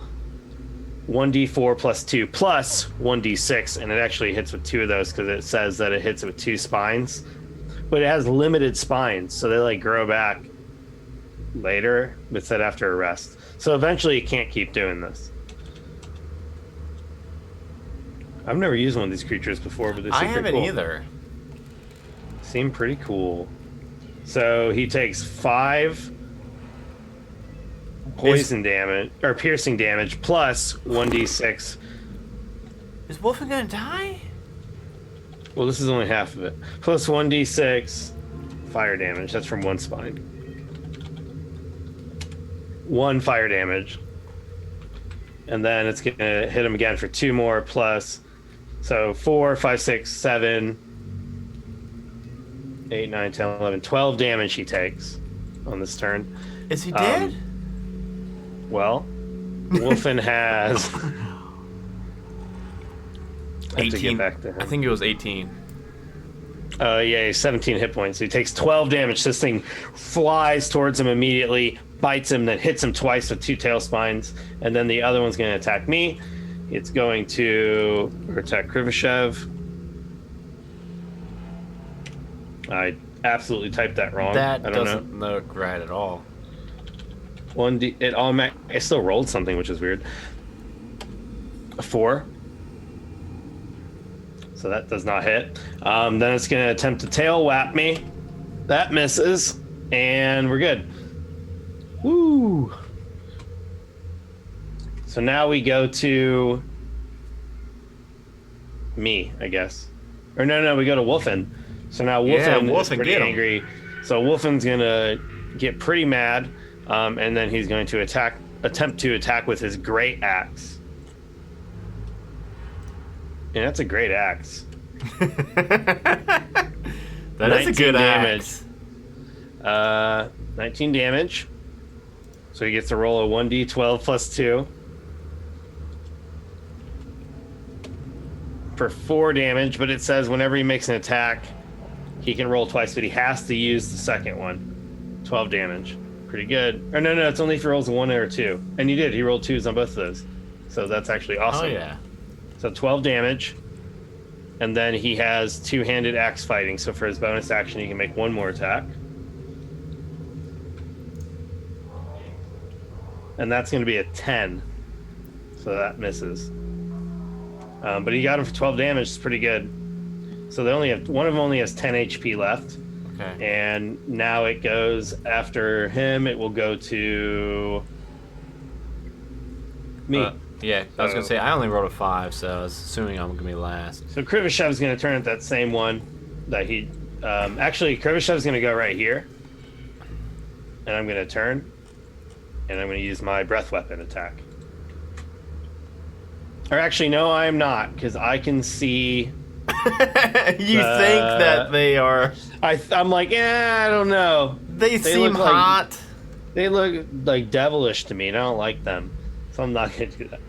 1d4 plus 2 plus 1d6, and it actually hits with 2 of those because it says that it hits with 2 spines. But it has limited spines, so they like grow back later, but said after a rest. So eventually it can't keep doing this. I've never used one of these creatures before, but they seem I pretty haven't cool. either. Seem pretty cool. So he takes 5 poison damage or piercing damage plus 1d6. Is Wolfen gonna die? Well, this is only half of it. Plus 1d6 fire damage. That's from 1 spine. 1 fire damage. And then it's going to hit him again for 2 more plus. So 4, 5, 6, 7, 8, 9, 10, 11, 12 damage he takes on this turn. Is he dead? Well, Wolfen has... I have to get back to him. I think it was 18. Yeah, 17 hit points. So he takes 12 damage. This thing flies towards him immediately, bites him, then hits him twice with 2 tail spines, and then the other one's going to attack me. It's going to attack Krivashev. I absolutely typed that wrong. That I don't doesn't look right at all. 1d. It still rolled something, which is weird. A 4. So that does not hit. Then it's going to attempt to tail whap me. That misses, and we're good. Woo! So now we go to me, I guess. Or no, we go to Wolfen. So now Wolfen is pretty angry. So Wolfen's gonna get pretty mad, and then he's going to attempt to attack with his great axe. And that's a great axe. That is a good damage. axe. 19 damage. So he gets to roll a 1d12 plus 2. For 4 damage, but it says whenever he makes an attack, he can roll twice, but he has to use the second one. 12 damage. Pretty good. Or no, it's only if he rolls a 1 or a 2. And he did. He rolled 2s on both of those. So that's actually awesome. Oh, yeah. So 12 damage. And then he has two-handed axe fighting. So for his bonus action, he can make one more attack. And that's going to be a 10. So that misses. But he got him for 12 damage. It's pretty good. So they only have one of them only has 10 HP left. Okay. And now it goes after him. It will go to me. Yeah, I was gonna say I only rolled a 5, so I was assuming I'm gonna be last. So Krivishev's gonna turn at that same one that he. Actually, Krivishev's gonna go right here, and I'm gonna turn, and I'm gonna use my breath weapon attack. Or actually, no, I'm not, because I can see. You think that they are? I'm like, I don't know. They seem hot. They look like devilish to me, and I don't like them. So I'm not going to do that.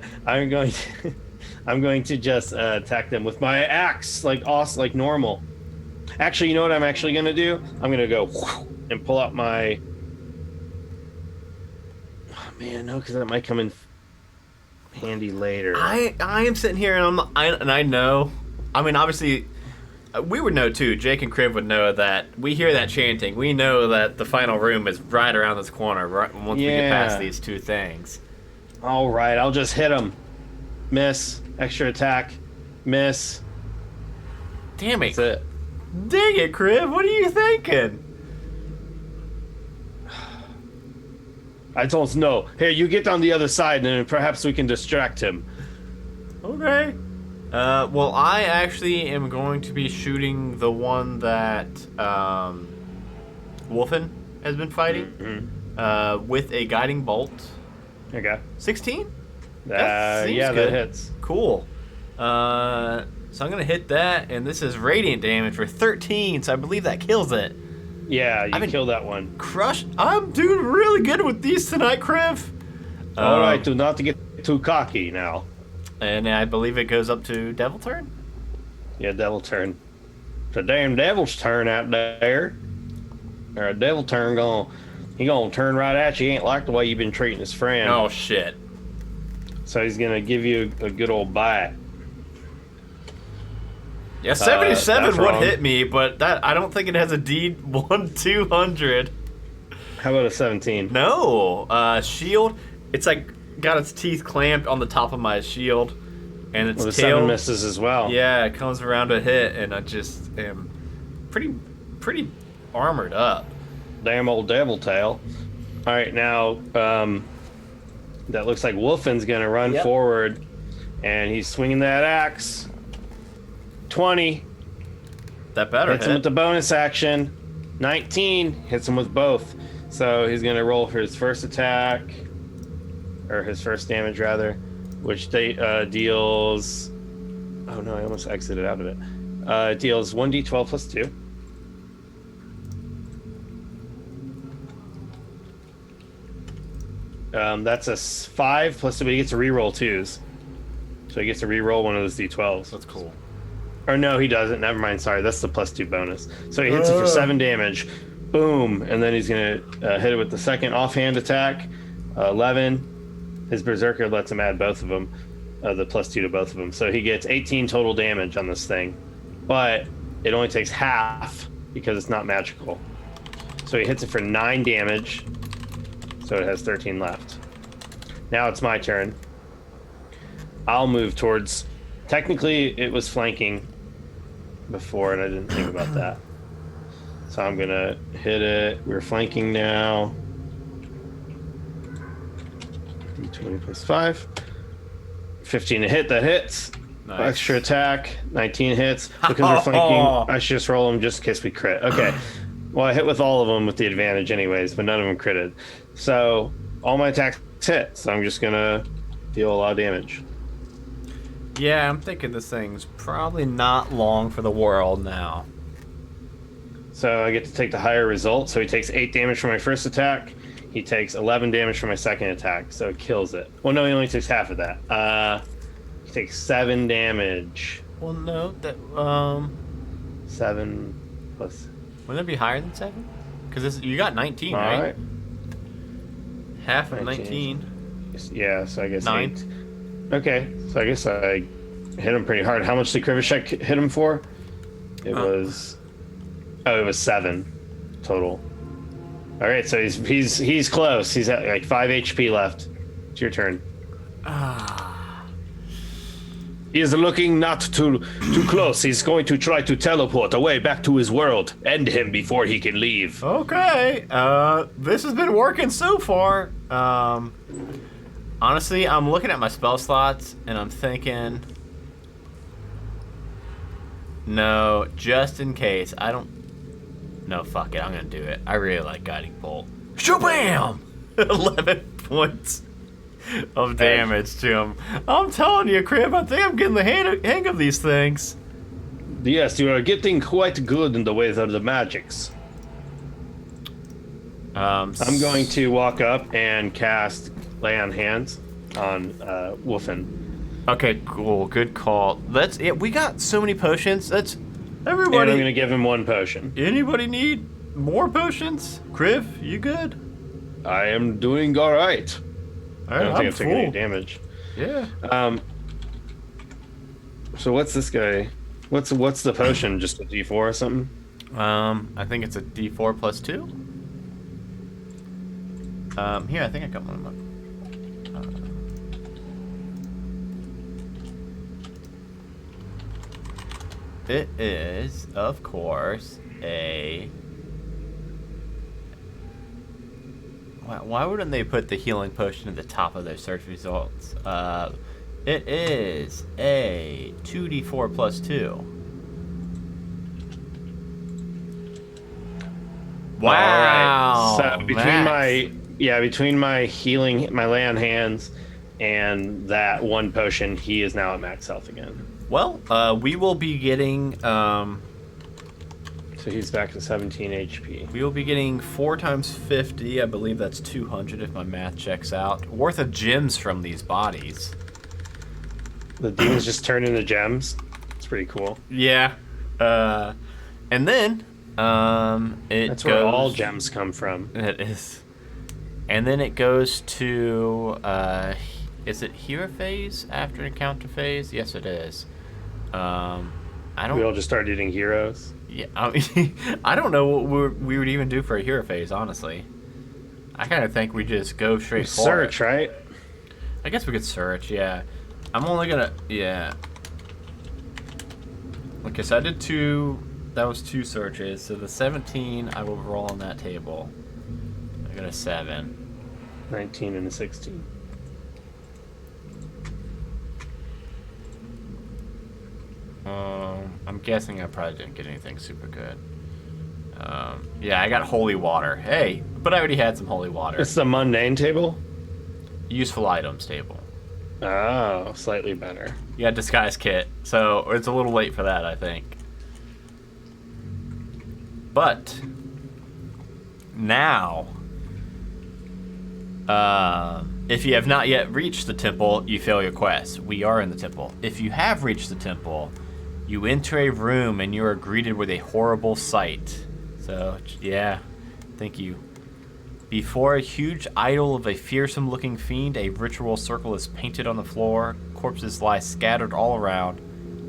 I'm going to just attack them with my axe, like normal. Actually, you know what I'm actually going to do? I'm going to go and pull out my. Oh man, no, because that might come in handy later. I am sitting here and I know. I mean, obviously, we would know too. Jake and Kriv would know that we hear that chanting. We know that the final room is right around this corner. Right once we get past these two things. All right, I'll just hit him. Miss. Extra attack. Miss. Damn it. That's it. Dang it, Kriv. What are you thinking? I told us no. Here, you get on the other side, and then perhaps we can distract him. Okay. Well, I actually am going to be shooting the one that Wolfen has been fighting with a guiding bolt. Okay. 16? Yeah, good. That hits. Cool. So I'm going to hit that, and this is radiant damage for 13, so I believe that kills it. Yeah, you kill that one. Crushed. I'm doing really good with these tonight, Kriv. All right, do not get too cocky now. And I believe it goes up to Devil turn? Yeah, Devil turn. It's a damn Devil's turn out there. Or a Devil turn he gonna turn right at you. He ain't like the way you've been treating his friend. Oh, shit. So he's gonna give you a good old bite. Yeah, 77 would hit me, but that I don't think it has a D1 200. How about a 17? No. Shield, it's like got its teeth clamped on the top of my shield, and its the tail 7 misses as well. Yeah, it comes around to hit, and I just am pretty armored up. Damn old devil tail. All right, now that looks like Wolfen's gonna run forward, and he's swinging that axe. 20. That better hits him with the bonus action. 19 hits him with both. So he's gonna roll for his first attack, or his first damage rather, which deals. Oh no, I almost exited out of it. It deals 1d12 plus 2. That's a 5 plus 2, but he gets to reroll 2s. So he gets to reroll one of those d12s. That's cool. Or no, he doesn't. Never mind. Sorry, that's the plus 2 bonus. So he hits it for 7 damage. Boom. And then he's going to hit it with the second offhand attack. 11. His Berserker lets him add both of them. The plus 2 to both of them. So he gets 18 total damage on this thing. But it only takes half because it's not magical. So he hits it for 9 damage. So it has 13 left. Now it's my turn. I'll move towards... Technically, it was flanking before, and I didn't think about that. So I'm going to hit it. We're flanking now. D20 plus 5. 15 to hit. That hits. Nice. Extra attack, 19 hits. Because we're flanking, I should just roll them just in case we crit. Okay. Well, I hit with all of them with the advantage anyways, but none of them critted. So all my attacks hit, so I'm just going to deal a lot of damage. Yeah, I'm thinking this thing's probably not long for the world now. So I get to take the higher result. So he takes 8 damage from my first attack. He takes 11 damage from my second attack, so it kills it. Well, no, he only takes half of that. He takes 7 damage. Well, no, that 7 plus. Wouldn't it be higher than 7? Because you got 19, All right? Half of 19. Yeah, so I guess 9. 8. Okay, so I guess I hit him pretty hard. How much did Krivishek hit him for? It was 7 total. All right, so he's close. He's at like 5 HP left. It's your turn. He is looking not too close. He's going to try to teleport away back to his world. End him before he can leave. Okay, this has been working so far. Honestly, I'm looking at my spell slots and I'm thinking, no, just in case. No, fuck it, I'm gonna do it. I really like Guiding Bolt. Shabam! 11 points of damage to him. I'm telling you, Crib, I think I'm getting the hang of these things. Yes, you are getting quite good in the ways of the magics. I'm going to walk up and cast Lay on Hands on Wolfen. Okay, cool. Good call. We got so many potions. That's everybody. And I'm going to give him 1 potion. Anybody need more potions? Kriv, you good? I am doing all right. I don't think I'm taking any damage. Yeah. So what's this guy? What's the potion? Just a D4 or something? I think it's a D4 plus 2. Here, I think I got one of them. It is, of course, a... Why wouldn't they put the healing potion at the top of their search results? It is a 2d4 plus 2. Wow! All right. So between my healing, my Lay on Hands, and that 1 potion, he is now at max health again. Well, we will be getting... So he's back to 17 HP. We will be getting 4 times 50. I believe that's 200 if my math checks out. Worth of gems from these bodies. The demons just turn into gems. It's pretty cool. Yeah. And then That's where all gems come from. It is. And then it goes to is it hero phase after encounter phase? Yes, it is. We all just start eating heroes. Yeah, I don't know what we would even do for a hero phase, honestly. I kind of think we just go straight for search, right? I guess we could search, yeah. I'm only gonna, yeah. Okay, so I did 2, that was 2 searches. So the 17, I will roll on that table. I got a 7. 19 and a 16. I'm guessing I probably didn't get anything super good. Yeah, I got holy water. Hey, but I already had some holy water. It's the mundane table? Useful items table. Oh, slightly better. Yeah, disguise kit. So it's a little late for that, I think. But now, if you have not yet reached the temple, you fail your quest. We are in the temple. If you have reached the temple, you enter a room and you are greeted with a horrible sight. So, yeah, thank you. Before a huge idol of a fearsome-looking fiend, a ritual circle is painted on the floor. Corpses lie scattered all around,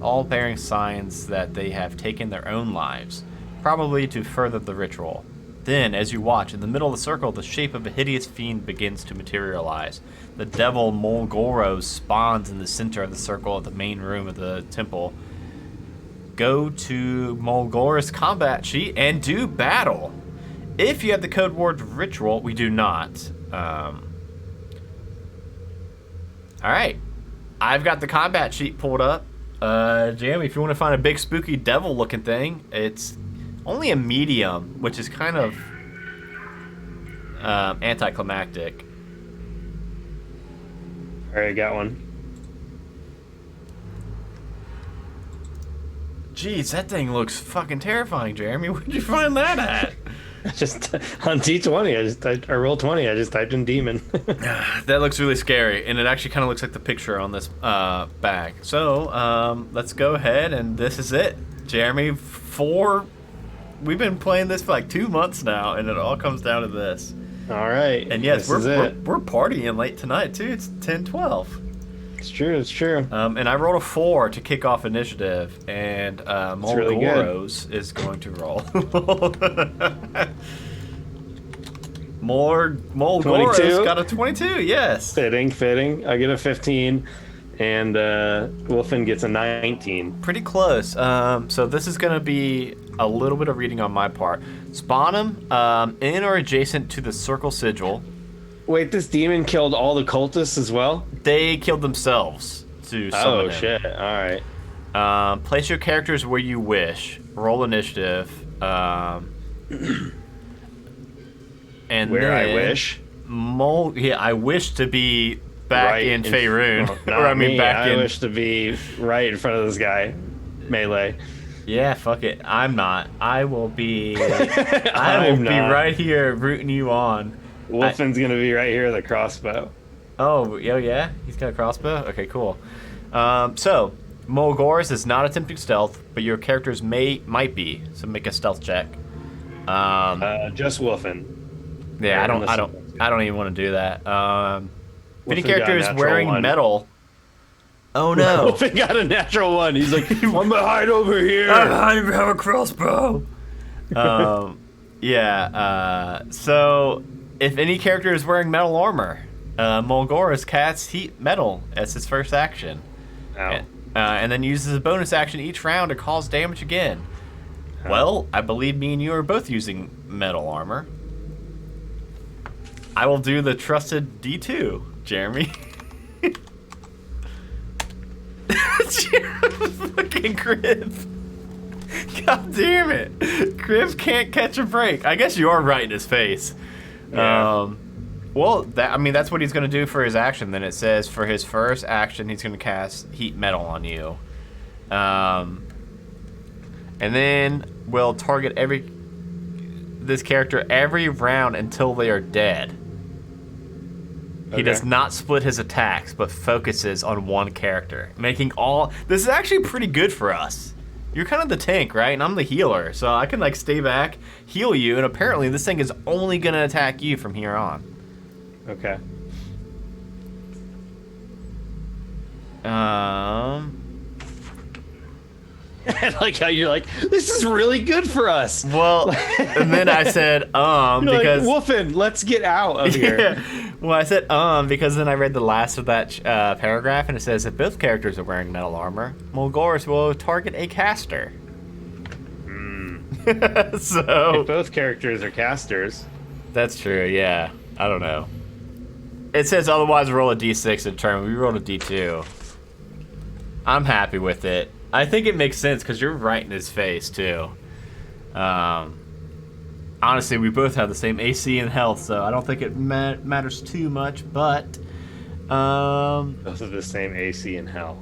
all bearing signs that they have taken their own lives, probably to further the ritual. Then, as you watch, in the middle of the circle, the shape of a hideous fiend begins to materialize. The devil Mol'goroz spawns in the center of the circle of the main room of the temple. Go to Mol'goroz combat sheet and do battle. If you have the code word ritual, we do not. Alright. I've got the combat sheet pulled up. Jamie, if you want to find a big spooky devil looking thing, it's only a medium, which is kind of anticlimactic. Alright, got one. Jeez, that thing looks fucking terrifying, Jeremy. Where'd you find that at? Just on D20, I rolled 20. I just typed in demon. That looks really scary, and it actually kind of looks like the picture on this bag. So let's go ahead, and this is it, Jeremy. We've been playing this for like 2 months now, and it all comes down to this. All right, and yes, we're partying late tonight too. It's 10:12. It's true. It's true. And I rolled a 4 to kick off initiative, and Mol'goroz is going to roll. Mol'goroz got a 22. Yes. Fitting. I get a 15, and Wolfen gets a 19. Pretty close. So this is going to be a little bit of reading on my part. Spawn them in or adjacent to the circle sigil. Wait, this demon killed all the cultists as well? They killed themselves to summon him. Shit. All right. Place your characters where you wish. Roll initiative. And where I wish? I wish to be back in Faerun. I wish to be right in front of this guy. Melee. Yeah, fuck it. I'm not. I will be... I will be right here rooting you on. Wolfen's gonna be right here with a crossbow. Oh, yeah? He's got a crossbow? Okay, cool. So, Mol'goroz is not attempting stealth, but your characters might be, so make a stealth check. Just Wolfen. Yeah, I don't even want to do that. If any character is wearing metal... Oh no! Wolfen got a natural 1. He's like, I'm gonna hide over here. I have a crossbow. So if any character is wearing metal armor, Mol'goroz casts heat metal as his first action. And then uses a bonus action each round to cause damage again. Well, I believe me and you are both using metal armor. I will do the trusted D2, Jeremy. Fucking Crib. God damn it. Crib can't catch a break. I guess you are right in his face. Yeah. That's what he's going to do for his action. Then it says for his first action, he's going to cast heat metal on you. And then we'll target this character every round until they are dead. He does not split his attacks, but focuses on one character, making all... This is actually pretty good for us. You're kind of the tank, right? And I'm the healer, so I can, stay back, heal you, and apparently this thing is only going to attack you from here on. Okay. I like how you're like, this is really good for us. Well, and then I said, because... Wolfen, let's get out of here. Yeah. Well, I said, because then I read the last of that paragraph, and it says, if both characters are wearing metal armor, Mol'goroz will target a caster. So... If both characters are casters. That's true, yeah. I don't know. It says otherwise roll a d6 to determine. We rolled a d2. I'm happy with it. I think it makes sense because you're right in his face too. Honestly, we both have the same AC and health, so I don't think it matters too much. But both of the same AC and hell.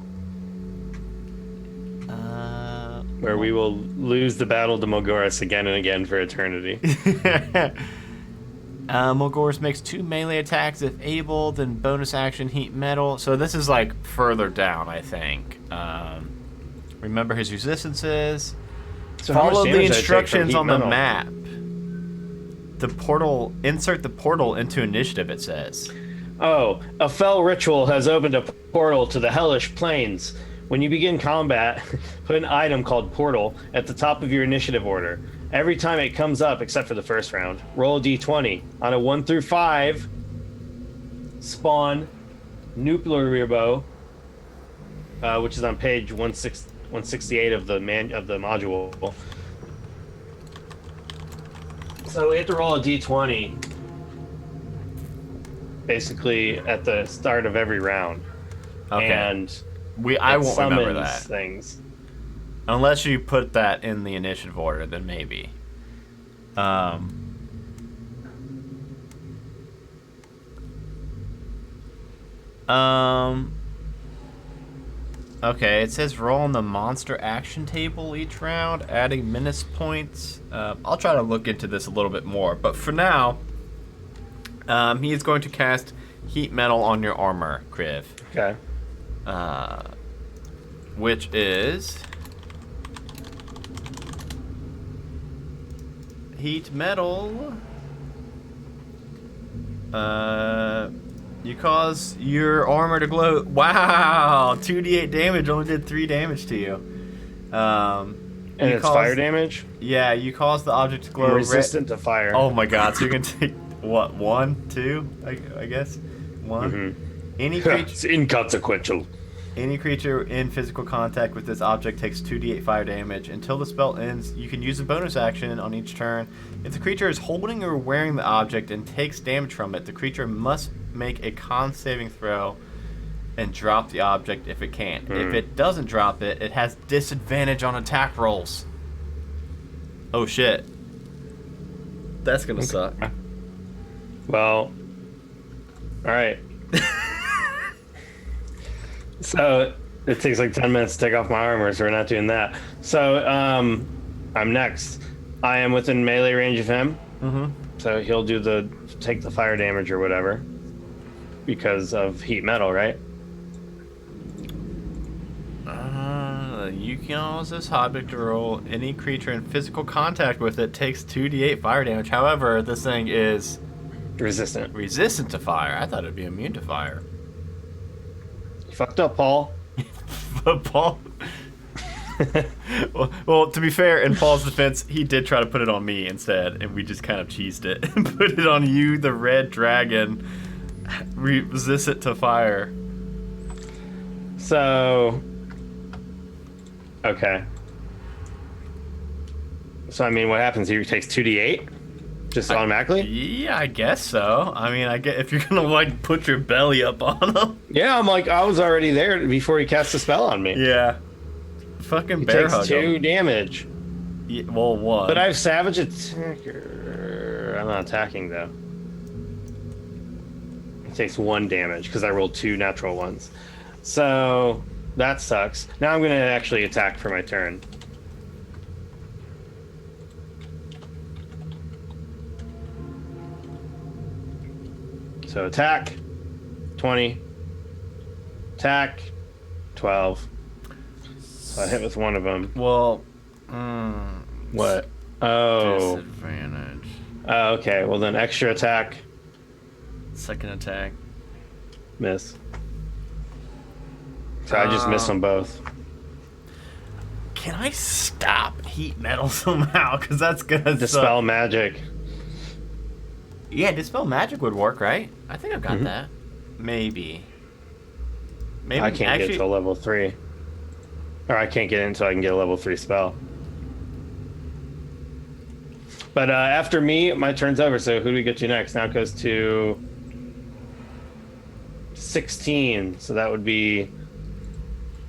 Where we will lose the battle to Mol'goroz again and again for eternity. Mol'goroz makes 2 melee attacks if able, then bonus action heat metal. So this is further down, I think. Remember his resistances. So follow the instructions on the map. The portal. Insert the portal into initiative. It says. Oh, a fell ritual has opened a portal to the hellish plains. When you begin combat, put an item called portal at the top of your initiative order. Every time it comes up, except for the first round, roll a d20. On a 1 through 5, spawn nuclear bow, which is on page 168 of the module. So we have to roll a d20 basically at the start of every round. Okay. And I won't remember summons that. Things. Unless you put that in the initiative order, then maybe. Okay, it says roll on the monster action table each round, adding menace points. I'll try to look into this a little bit more, but for now, he is going to cast Heat Metal on your armor, Kriv. Okay. Which is Heat Metal. You cause your armor to glow. Wow, 2d8 damage. Only did 3 damage to you. And it's fire damage. Yeah, you cause the object to glow. Resistant to fire. Oh my god! So you're gonna take what? 1, 2? I guess 1. Mm-hmm. Any creature. It's inconsequential. Any creature in physical contact with this object takes 2d8 fire damage. Until the spell ends, you can use a bonus action on each turn. If the creature is holding or wearing the object and takes damage from it, the creature must make a con saving throw and drop the object if it can. If it doesn't drop it, it has disadvantage on attack rolls. Oh shit. That's gonna suck. Well, alright. So, it takes like 10 minutes to take off my armor, so we're not doing that. So, I'm next. I am within melee range of him. So he'll take the fire damage or whatever. Because of heat metal, right? You can cause this object to roll. Any creature in physical contact with it takes 2d8 fire damage. However, this thing is resistant to fire. I thought it'd be immune to fire. You fucked up, Paul. But Paul. well, to be fair, in Paul's defense, he did try to put it on me instead, and we just kind of cheesed it and put it on you, the red dragon. Resist it to fire. So, okay. So, I mean, what happens here? He takes 2d8? Just automatically? Yeah, I guess so. I mean, I get if you're gonna like put your belly up on him. Yeah, I'm like, I was already there before he cast a spell on me. Yeah. Fucking He bear takes hug 2 him. damage. Yeah, well, 1. But I have Savage Attacker. I'm not attacking, though. He takes 1 damage because I rolled 2 natural ones. So, that sucks. Now I'm going to actually attack for my turn. So, attack. 20. Attack. 12. So I hit with one of them. Well, what? Oh. Disadvantage. Oh, okay. Well, then extra attack. Second attack. Miss. So I just missed them both. Can I stop heat metal somehow? Because that's gonna Dispel suck. magic. Yeah, dispel magic would work, right? I think I've got that. Maybe. I can't get to a level 3. Or I can't get it until I can get a level 3 spell. But after me, my turn's over. So who do we get to next? Now it goes to 16. So that would be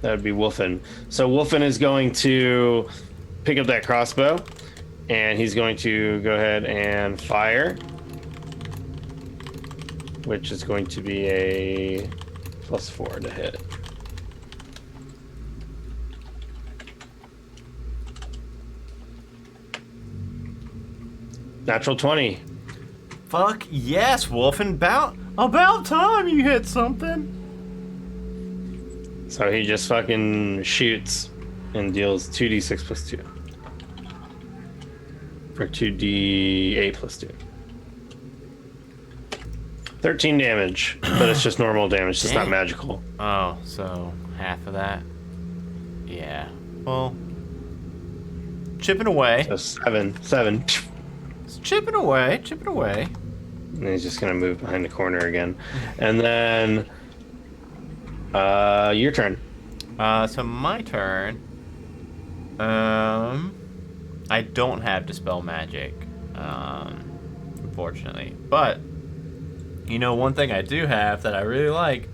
Wolfen. So Wolfen is going to pick up that crossbow, and he's going to go ahead and fire, which is going to be a +4 to hit. Natural 20. Fuck yes, Wolfen. About time you hit something. So he just fucking shoots and deals 2d6 + 2. Or 2d8 + 2. 13 damage, but it's just normal damage, it's not magical. Oh, so half of that. Yeah. Well, chipping away. So 7. It's chipping away. And he's just gonna move behind the corner again. And then your turn. So my turn. I don't have dispel magic, unfortunately. But you know, one thing I do have that I really like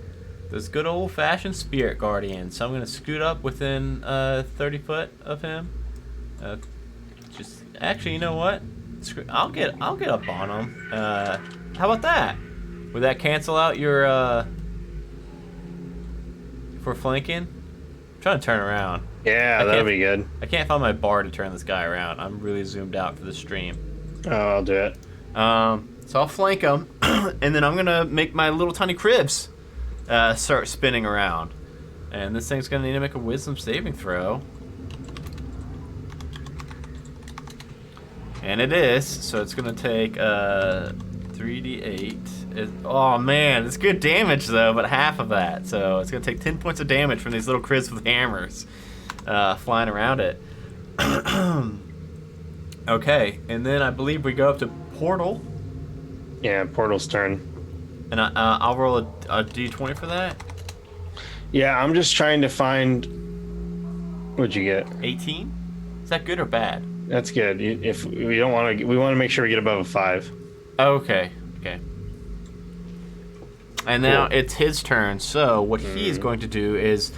This good old-fashioned Spirit Guardian. So I'm going to scoot up within 30 foot of him. Just actually, you know what? I'll get up on him. How about that? Would that cancel out your for flanking? I'm trying to turn around. Yeah, that'll be good. I can't find my bar to turn this guy around. I'm really zoomed out for the stream. Oh, I'll do it. So I'll flank him, and then I'm gonna make my little tiny cribs start spinning around. And this thing's gonna need to make a wisdom saving throw. And it is, so it's gonna take 3d8. Oh man, it's good damage though, but half of that. So it's gonna take 10 points of damage from these little cribs with hammers flying around it. Okay, and then I believe we go up to Portal. Yeah, Portal's turn. And I'll roll a d20 for that. Yeah, I'm just trying to find. What'd you get? 18? Is that good or bad? That's good. If we don't want to, we want to make sure we get above a 5. Okay. Okay. And now it's his turn. So what he's going to do is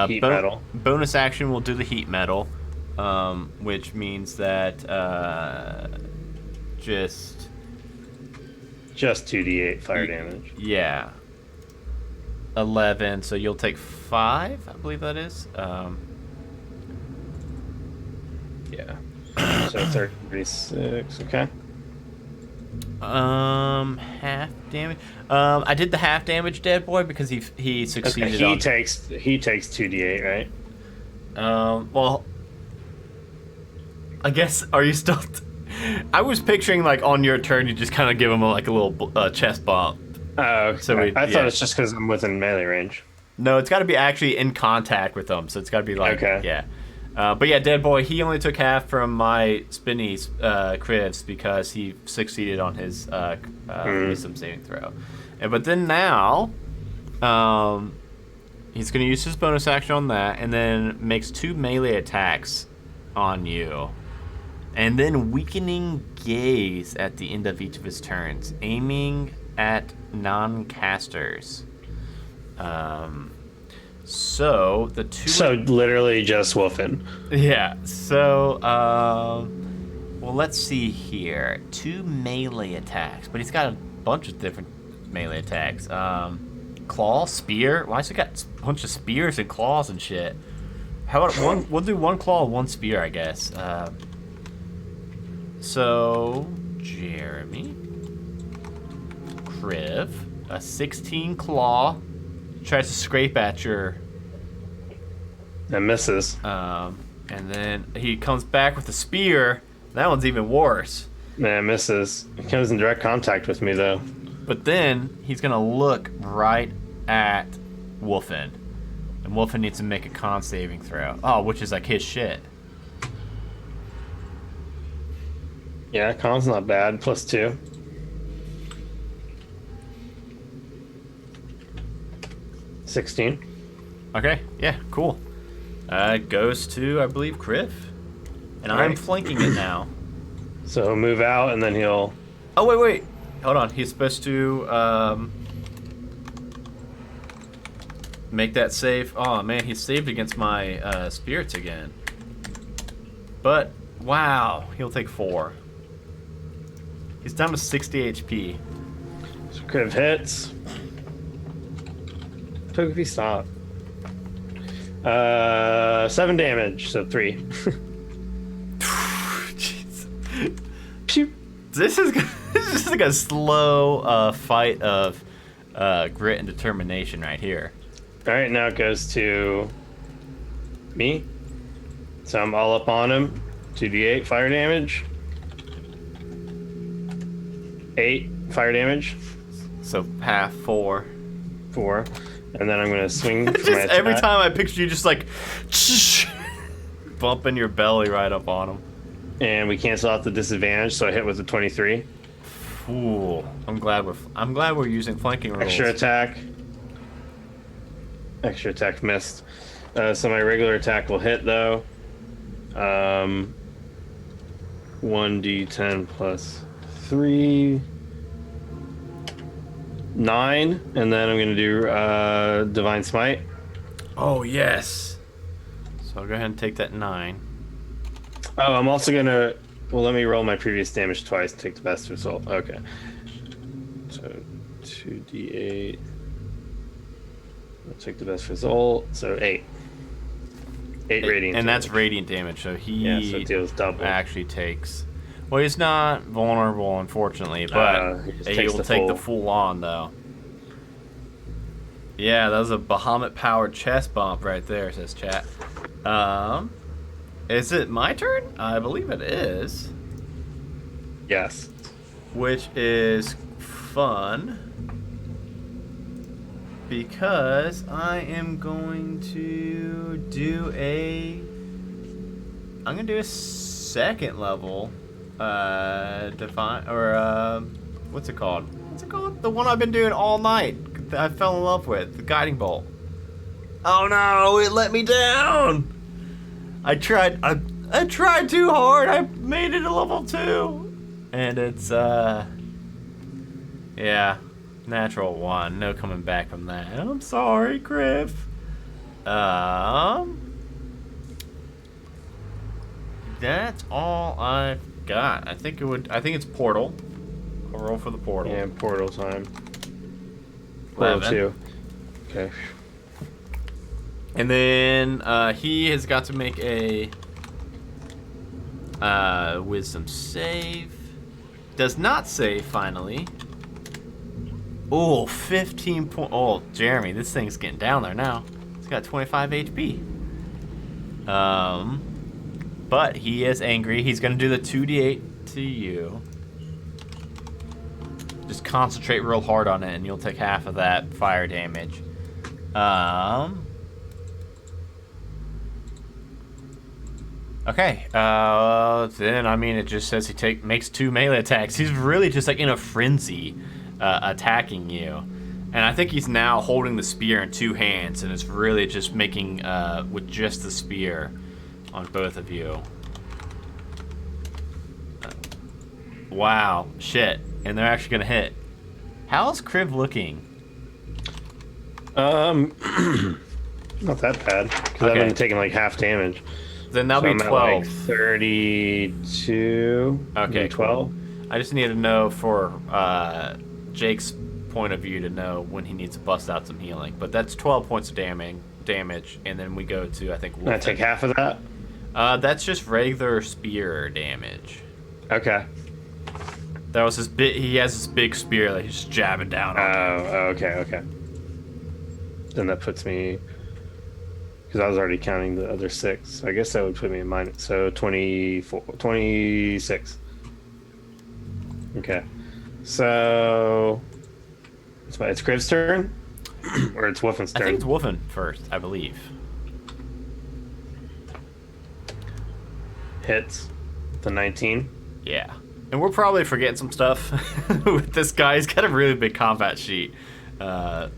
heat metal. Bonus action will do the heat metal, which means that just 2d8 fire damage. Yeah. 11. So you'll take 5. I believe that is. Yeah. So 36. Okay. Half damage. I did the half damage, dead boy, because he succeeded. Okay, he takes 2d8, right? Well, I guess. Are you still? I was picturing like on your turn, you just kind of give him a little chest bump. Oh, so I thought it's just because I'm within melee range. No, it's got to be actually in contact with them, so it's got to be like yeah. But yeah, dead boy, he only took half from my spinny cribs because he succeeded on his wisdom saving throw. But then now, he's going to use his bonus action on that, and then makes 2 melee attacks on you. And then Weakening Gaze at the end of each of his turns, aiming at non-casters. So the 2. So literally just Wolfen. Yeah. So well, let's see here. 2 melee attacks, but he's got a bunch of different melee attacks. Claw, spear. Why's he got a bunch of spears and claws and shit? How about one? We'll do 1 claw, 1 spear, I guess. So Jeremy, Kriv, a 16 claw. Tries to scrape at your. That misses. And then he comes back with a spear. That one's even worse. Yeah, misses. He comes in direct contact with me though. But then he's gonna look right at Wolfen, and Wolfen needs to make a con saving throw. Oh, which is like his shit. Yeah, con's not bad. +2. $16. Okay, yeah, cool. It goes to, I believe, Kriv. And I'm flanking it now. So he'll move out and then he'll... Oh, wait. Hold on. He's supposed to make that save. Oh, man, he saved against my spirits again. But, wow, he'll take 4. He's down to 60 HP. So Kriv hits. Togepi, stop. 7 damage, so 3. Jeez. This is just like a slow fight of grit and determination right here. All right, now it goes to me. So I'm all up on him. 2d8 fire damage. 8 fire damage. So half 4. 4. And then I'm going to swing for just my attack. every time I picture you just like bumping your belly right up on him. And we cancel out the disadvantage, so I hit with a 23. Ooh, I'm glad we're using flanking rules. Extra attack. Extra attack missed. So my regular attack will hit though. 1d10 plus 3. 9, and then I'm gonna do Divine Smite. Oh yes. So I'll go ahead and take that 9. Oh, I'm also gonna. Well, let me roll my previous damage twice and take the best result. Okay. So 2d8. I'll take the best result. So 8. 8 radiant. And damage. that's radiant damage. So he so it deals double. actually takes. Well, he's not vulnerable, unfortunately, but he will take the full on though. Yeah, that was a Bahamut-powered chest bump right there, says chat. Is it my turn? I believe it is. Yes. Which is fun. Because I am going to do I'm going to do a second level what's it called? What's it called? The one I've been doing all night that I fell in love with, the guiding bolt. Oh no, it let me down. I tried too hard. I made it a level 2. And it's yeah, natural 1. No coming back from that. I'm sorry, Griff. That's all I've got. I think it's portal. I'll roll for the portal. Yeah, portal time. Roll 2. Okay. And then he has got to make a wisdom save. Does not save, finally. Oh, 15 point. Oh, Jeremy, this thing's getting down there now. It's got 25 HP. But he is angry. He's going to do the 2d8 to you. Just concentrate real hard on it, and you'll take half of that fire damage. Okay. Then, I mean, it just says he makes 2 melee attacks. He's really just like in a frenzy attacking you. And I think he's now holding the spear in 2 hands, and it's really just making, with just the spear on both of you. Wow. Shit. And they're actually going to hit. How's Kriv looking? Not that bad. Because I've been taking like half damage. Then that'll be 12. Like 32. Okay, 12. I just need to know for Jake's point of view to know when he needs to bust out some healing. But that's 12 points of damage, and then we go to, I think... Can I take half of that? That's just regular spear damage. Okay. That was his he has this big spear that he's just jabbing down on. Oh, okay. Then that puts me... Because I was already counting the other 6. So I guess that would put me in minus. So 26. Okay. So... It's Kriv's turn? Or it's Wolfen's turn? I think it's Wolfen first, I believe. Hits. The 19. Yeah. And we're probably forgetting some stuff with this guy. He's got a really big combat sheet. Well,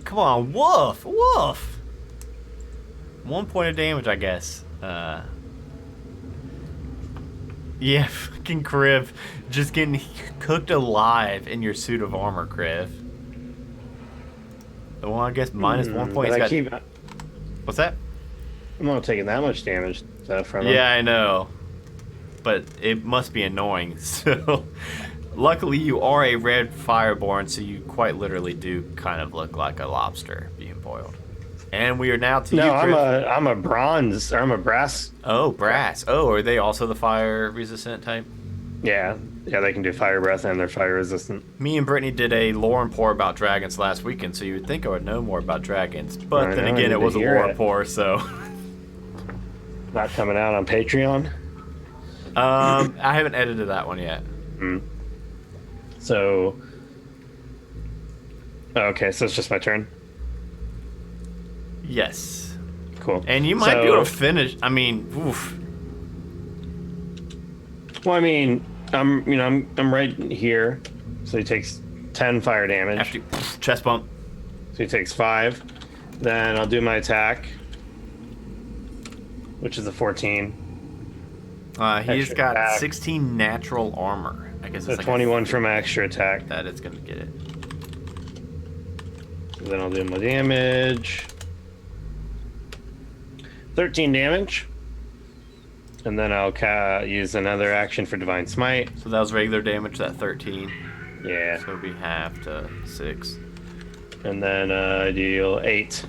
come on, woof! 1 point of damage, I guess. Yeah, fucking Kriv. Just getting cooked alive in your suit of armor, Kriv. Well, I guess minus 1 point. What's that? I'm not taking that much damage from him. Yeah, I know. But it must be annoying. So, luckily you are a red fireborn, so you quite literally do kind of look like a lobster being boiled. And we are now to you, Kriv. No, I'm a bronze, or I'm a brass. Oh, brass. Oh, are they also the fire resistant type? Yeah, they can do fire breath and they're fire resistant. Me and Brittany did a lore and pour about dragons last weekend, so you would think I would know more about dragons. But then again, it was a lore and pour, so... Not coming out on Patreon? I haven't edited that one yet. So... Okay, so it's just my turn? Yes. Cool. And you might be able to finish... I mean, oof. Well, I mean, I'm right here, so he takes 10 fire damage. After chest bump. So he takes 5. Then I'll do my attack, which is a 14. He's got attack. 16 natural armor. I guess so it's like 21 from extra attack. That is going to get it. Then I'll do my damage. 13 damage. And then I'll use another action for Divine Smite. So that was regular damage, that 13. Yeah. So it'll be half to 6. And then I deal 8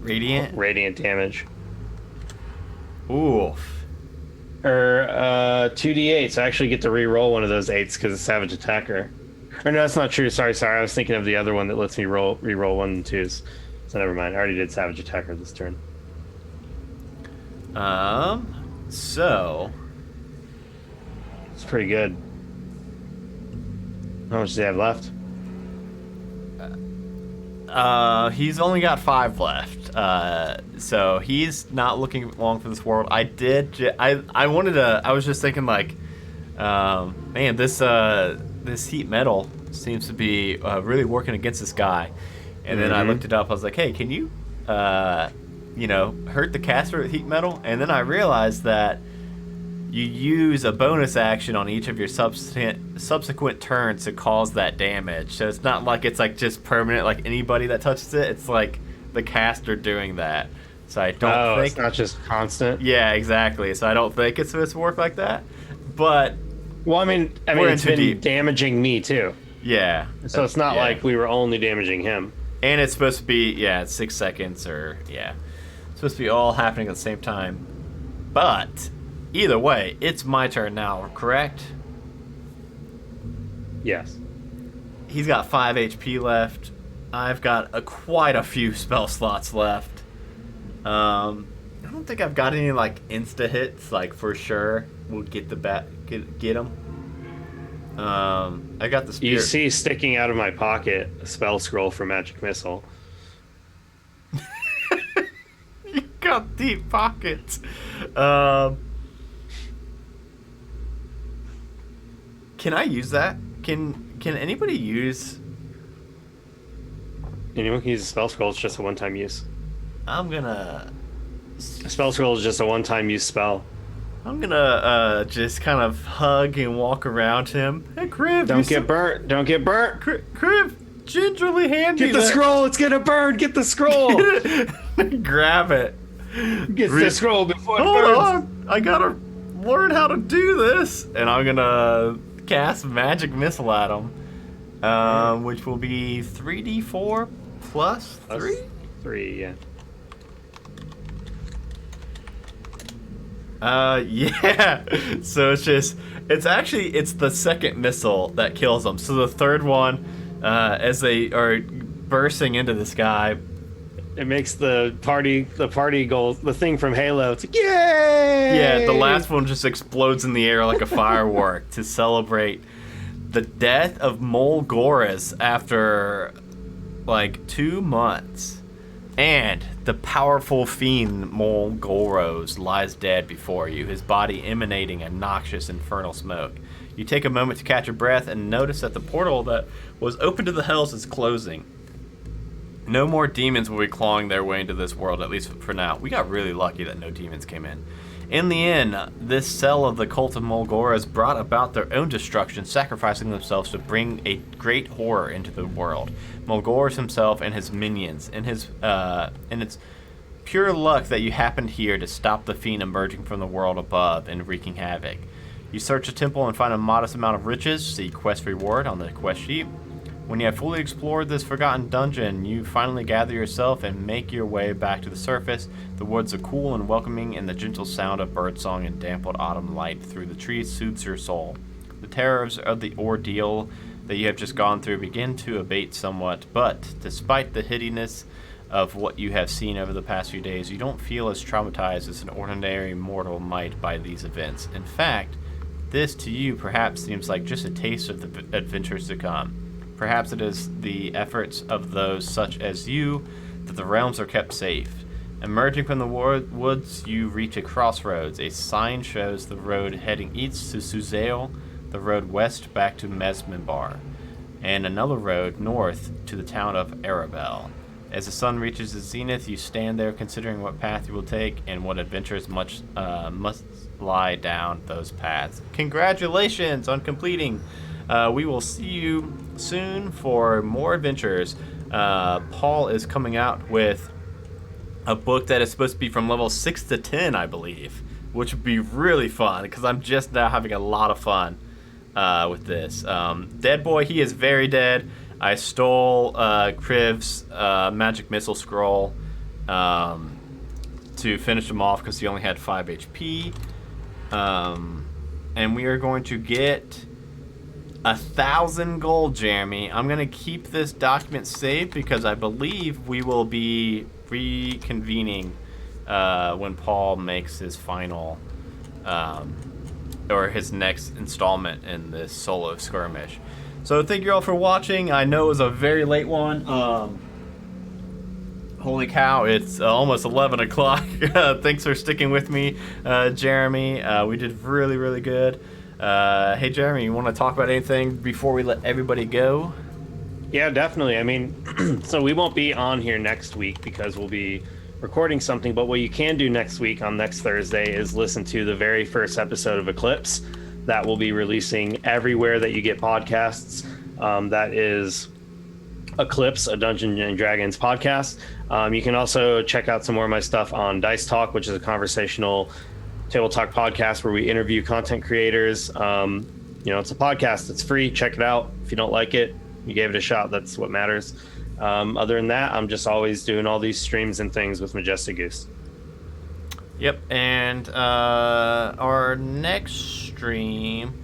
Radiant damage. Oof. Or 2d8, so I actually get to re-roll one of those 8s because it's Savage Attacker. Or no, that's not true. Sorry. I was thinking of the other one that lets me re-roll 1 and 2s. So never mind. I already did Savage Attacker this turn. So It's pretty good. How much does he have left? He's only got 5 left. So he's not looking long for this world. I was just thinking like, man, this heat metal seems to be really working against this guy. And then I looked it up. I was like, hey, can you, hurt the caster with heat metal? And then I realized that you use a bonus action on each of your subsequent turns to cause that damage. So it's not like it's like just permanent, like anybody that touches it. It's like the caster doing that. So I don't think it's not just constant. Yeah, exactly. So I don't think it's supposed to work like that. But I mean, it's been damaging me too. Yeah. So it's not like we were only damaging him. And it's supposed to be 6 seconds it's supposed to be all happening at the same time. But either way, it's my turn now, correct? Yes. He's got 5 HP left. I've got quite a few spell slots left. I don't think I've got any like insta hits, like for sure. We'll get get him. I got the spirit. You see sticking out of my pocket a spell scroll for Magic Missile. You got deep pockets. Can I use that? Can anybody use? Anyone can use a spell scroll. It's just a one-time use. I'm gonna. A spell scroll is just a one-time use spell. I'm gonna just kind of hug and walk around him. Hey, Criv! Don't get burnt. Don't get burnt. Criv, gingerly hand me Get the scroll. It's gonna burn. Get the scroll. Grab it. Get the scroll before it burns. Hold on. I gotta learn how to do this. And I'm gonna cast Magic Missile at him, which will be 3d4 plus 3? 3, yeah. Yeah. So it's the second missile that kills them. So the third one, as they are bursting into the sky, it makes the party goal, the thing from Halo. It's like, yay! Yeah, the last one just explodes in the air like a firework to celebrate the death of Mol'goroz after like 2 months. And the powerful fiend Mol'goroz lies dead before you, his body emanating a noxious infernal smoke. You take a moment to catch your breath and notice that the portal that was open to the hells is closing. No more demons will be clawing their way into this world, at least for now. We got really lucky that no demons came in. In the end, this cell of the Cult of Mol'goroz brought about their own destruction, sacrificing themselves to bring a great horror into the world. Mol'goroz himself and his minions, and it's pure luck that you happened here to stop the fiend emerging from the world above and wreaking havoc. You search the temple and find a modest amount of riches, see quest reward on the quest sheet. When you have fully explored this forgotten dungeon, you finally gather yourself and make your way back to the surface. The woods are cool and welcoming, and the gentle sound of birdsong and dampened autumn light through the trees soothes your soul. The terrors of the ordeal that you have just gone through begin to abate somewhat, but despite the hideousness of what you have seen over the past few days, you don't feel as traumatized as an ordinary mortal might by these events. In fact, this to you perhaps seems like just a taste of the adventures to come. Perhaps it is the efforts of those such as you that the realms are kept safe. Emerging from the woods, you reach a crossroads. A sign shows the road heading east to Suzail, the road west back to Mesmimbar, and another road north to the town of Arabel. As the sun reaches the zenith, you stand there considering what path you will take and what adventures must lie down those paths. Congratulations on completing. We will see you soon for more adventures Paul is coming out with a book that is supposed to be from level 6 to 10, I believe, which would be really fun because I'm just now having a lot of fun with this. Dead Boy, he is very dead. I stole Kriv's magic missile scroll to finish him off because he only had 5 HP. And we are going to get 1,000 gold, Jeremy. I'm going to keep this document saved because I believe we will be reconvening when Paul makes his final or his next installment in this Solo Skirmish. So thank you all for watching. I know it was a very late one. Holy cow, it's almost 11 o'clock. Thanks for sticking with me, Jeremy. We did really, really good. Hey, Jeremy, you want to talk about anything before we let everybody go? Yeah, definitely. I mean, so we won't be on here next week because we'll be recording something, but what you can do next week on next Thursday is listen to the very first episode of Eclipse that will be releasing everywhere that you get podcasts. That is Eclipse, a Dungeons and Dragons podcast. You can also check out some more of my stuff on Dice Talk, which is a conversational table talk podcast where we interview content creators. It's a podcast. It's free. Check it out. If you don't like it, you gave it a shot. That's what matters. Other than that, I'm just always doing all these streams and things with Majestic Goose. Yep, and our next stream,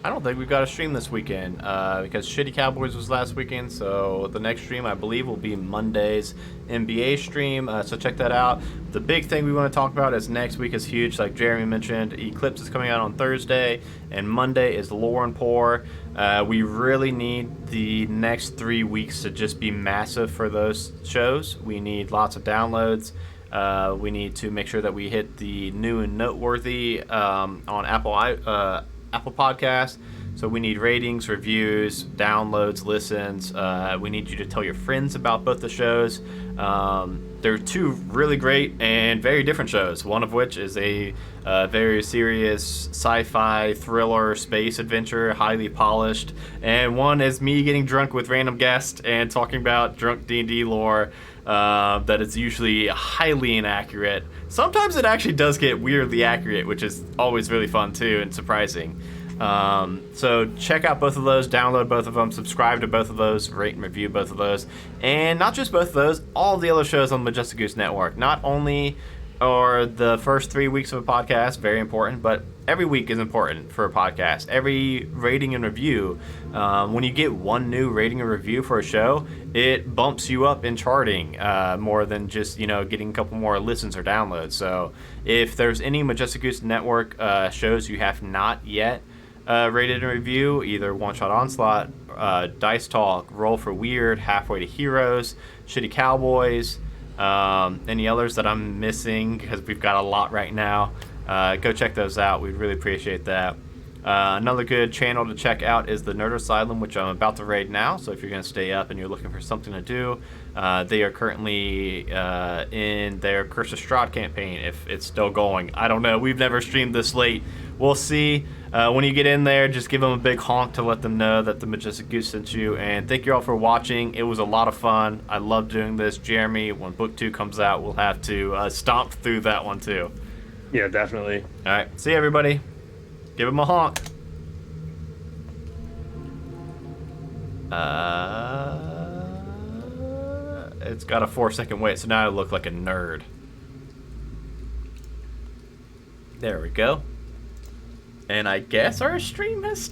I don't think we've got a stream this weekend because Shitty Cowboys was last weekend, so the next stream I believe will be Monday's NBA stream, so check that out. The big thing we want to talk about is next week is huge, like Jeremy mentioned. Eclipse is coming out on Thursday, and Monday is Lore and Pour. We really need the next 3 weeks to just be massive for those shows. We need lots of downloads. We need to make sure that we hit the new and noteworthy on Apple Podcasts. So we need ratings, reviews, downloads, listens. We need you to tell your friends about both the shows. They're two really great and very different shows, one of which is a very serious sci-fi thriller space adventure, highly polished, and one is me getting drunk with random guests and talking about drunk D&D lore that is usually highly inaccurate. Sometimes it actually does get weirdly accurate, which is always really fun too and surprising. So check out both of those, download both of them, subscribe to both of those, rate and review both of those, and not just both of those, all the other shows on the Majestic Goose Network. Not only are the first 3 weeks of a podcast very important, but every week is important for a podcast. Every rating and review, when you get one new rating and review for a show, it bumps you up in charting more than just getting a couple more listens or downloads. So if there's any Majestic Goose Network shows you have not yet rated and review, either One Shot Onslaught, Dice Talk, Roll for Weird, Halfway to Heroes, Shitty Cowboys, any others that I'm missing because we've got a lot right now, go check those out. We'd really appreciate that. Another good channel to check out is the Nerd Asylum, which I'm about to raid now. So if you're going to stay up and you're looking for something to do, they are currently in their Curse of Strahd campaign, if it's still going. I don't know. We've never streamed this late. We'll see. When you get in there, just give them a big honk to let them know that the Majestic Goose sent you. And thank you all for watching. It was a lot of fun. I love doing this. Jeremy, when Book 2 comes out, we'll have to stomp through that one too. Yeah, definitely. All right. See you, everybody. Give him a honk. It's got a 4-second wait, so now I look like a nerd. There we go. And I guess our stream has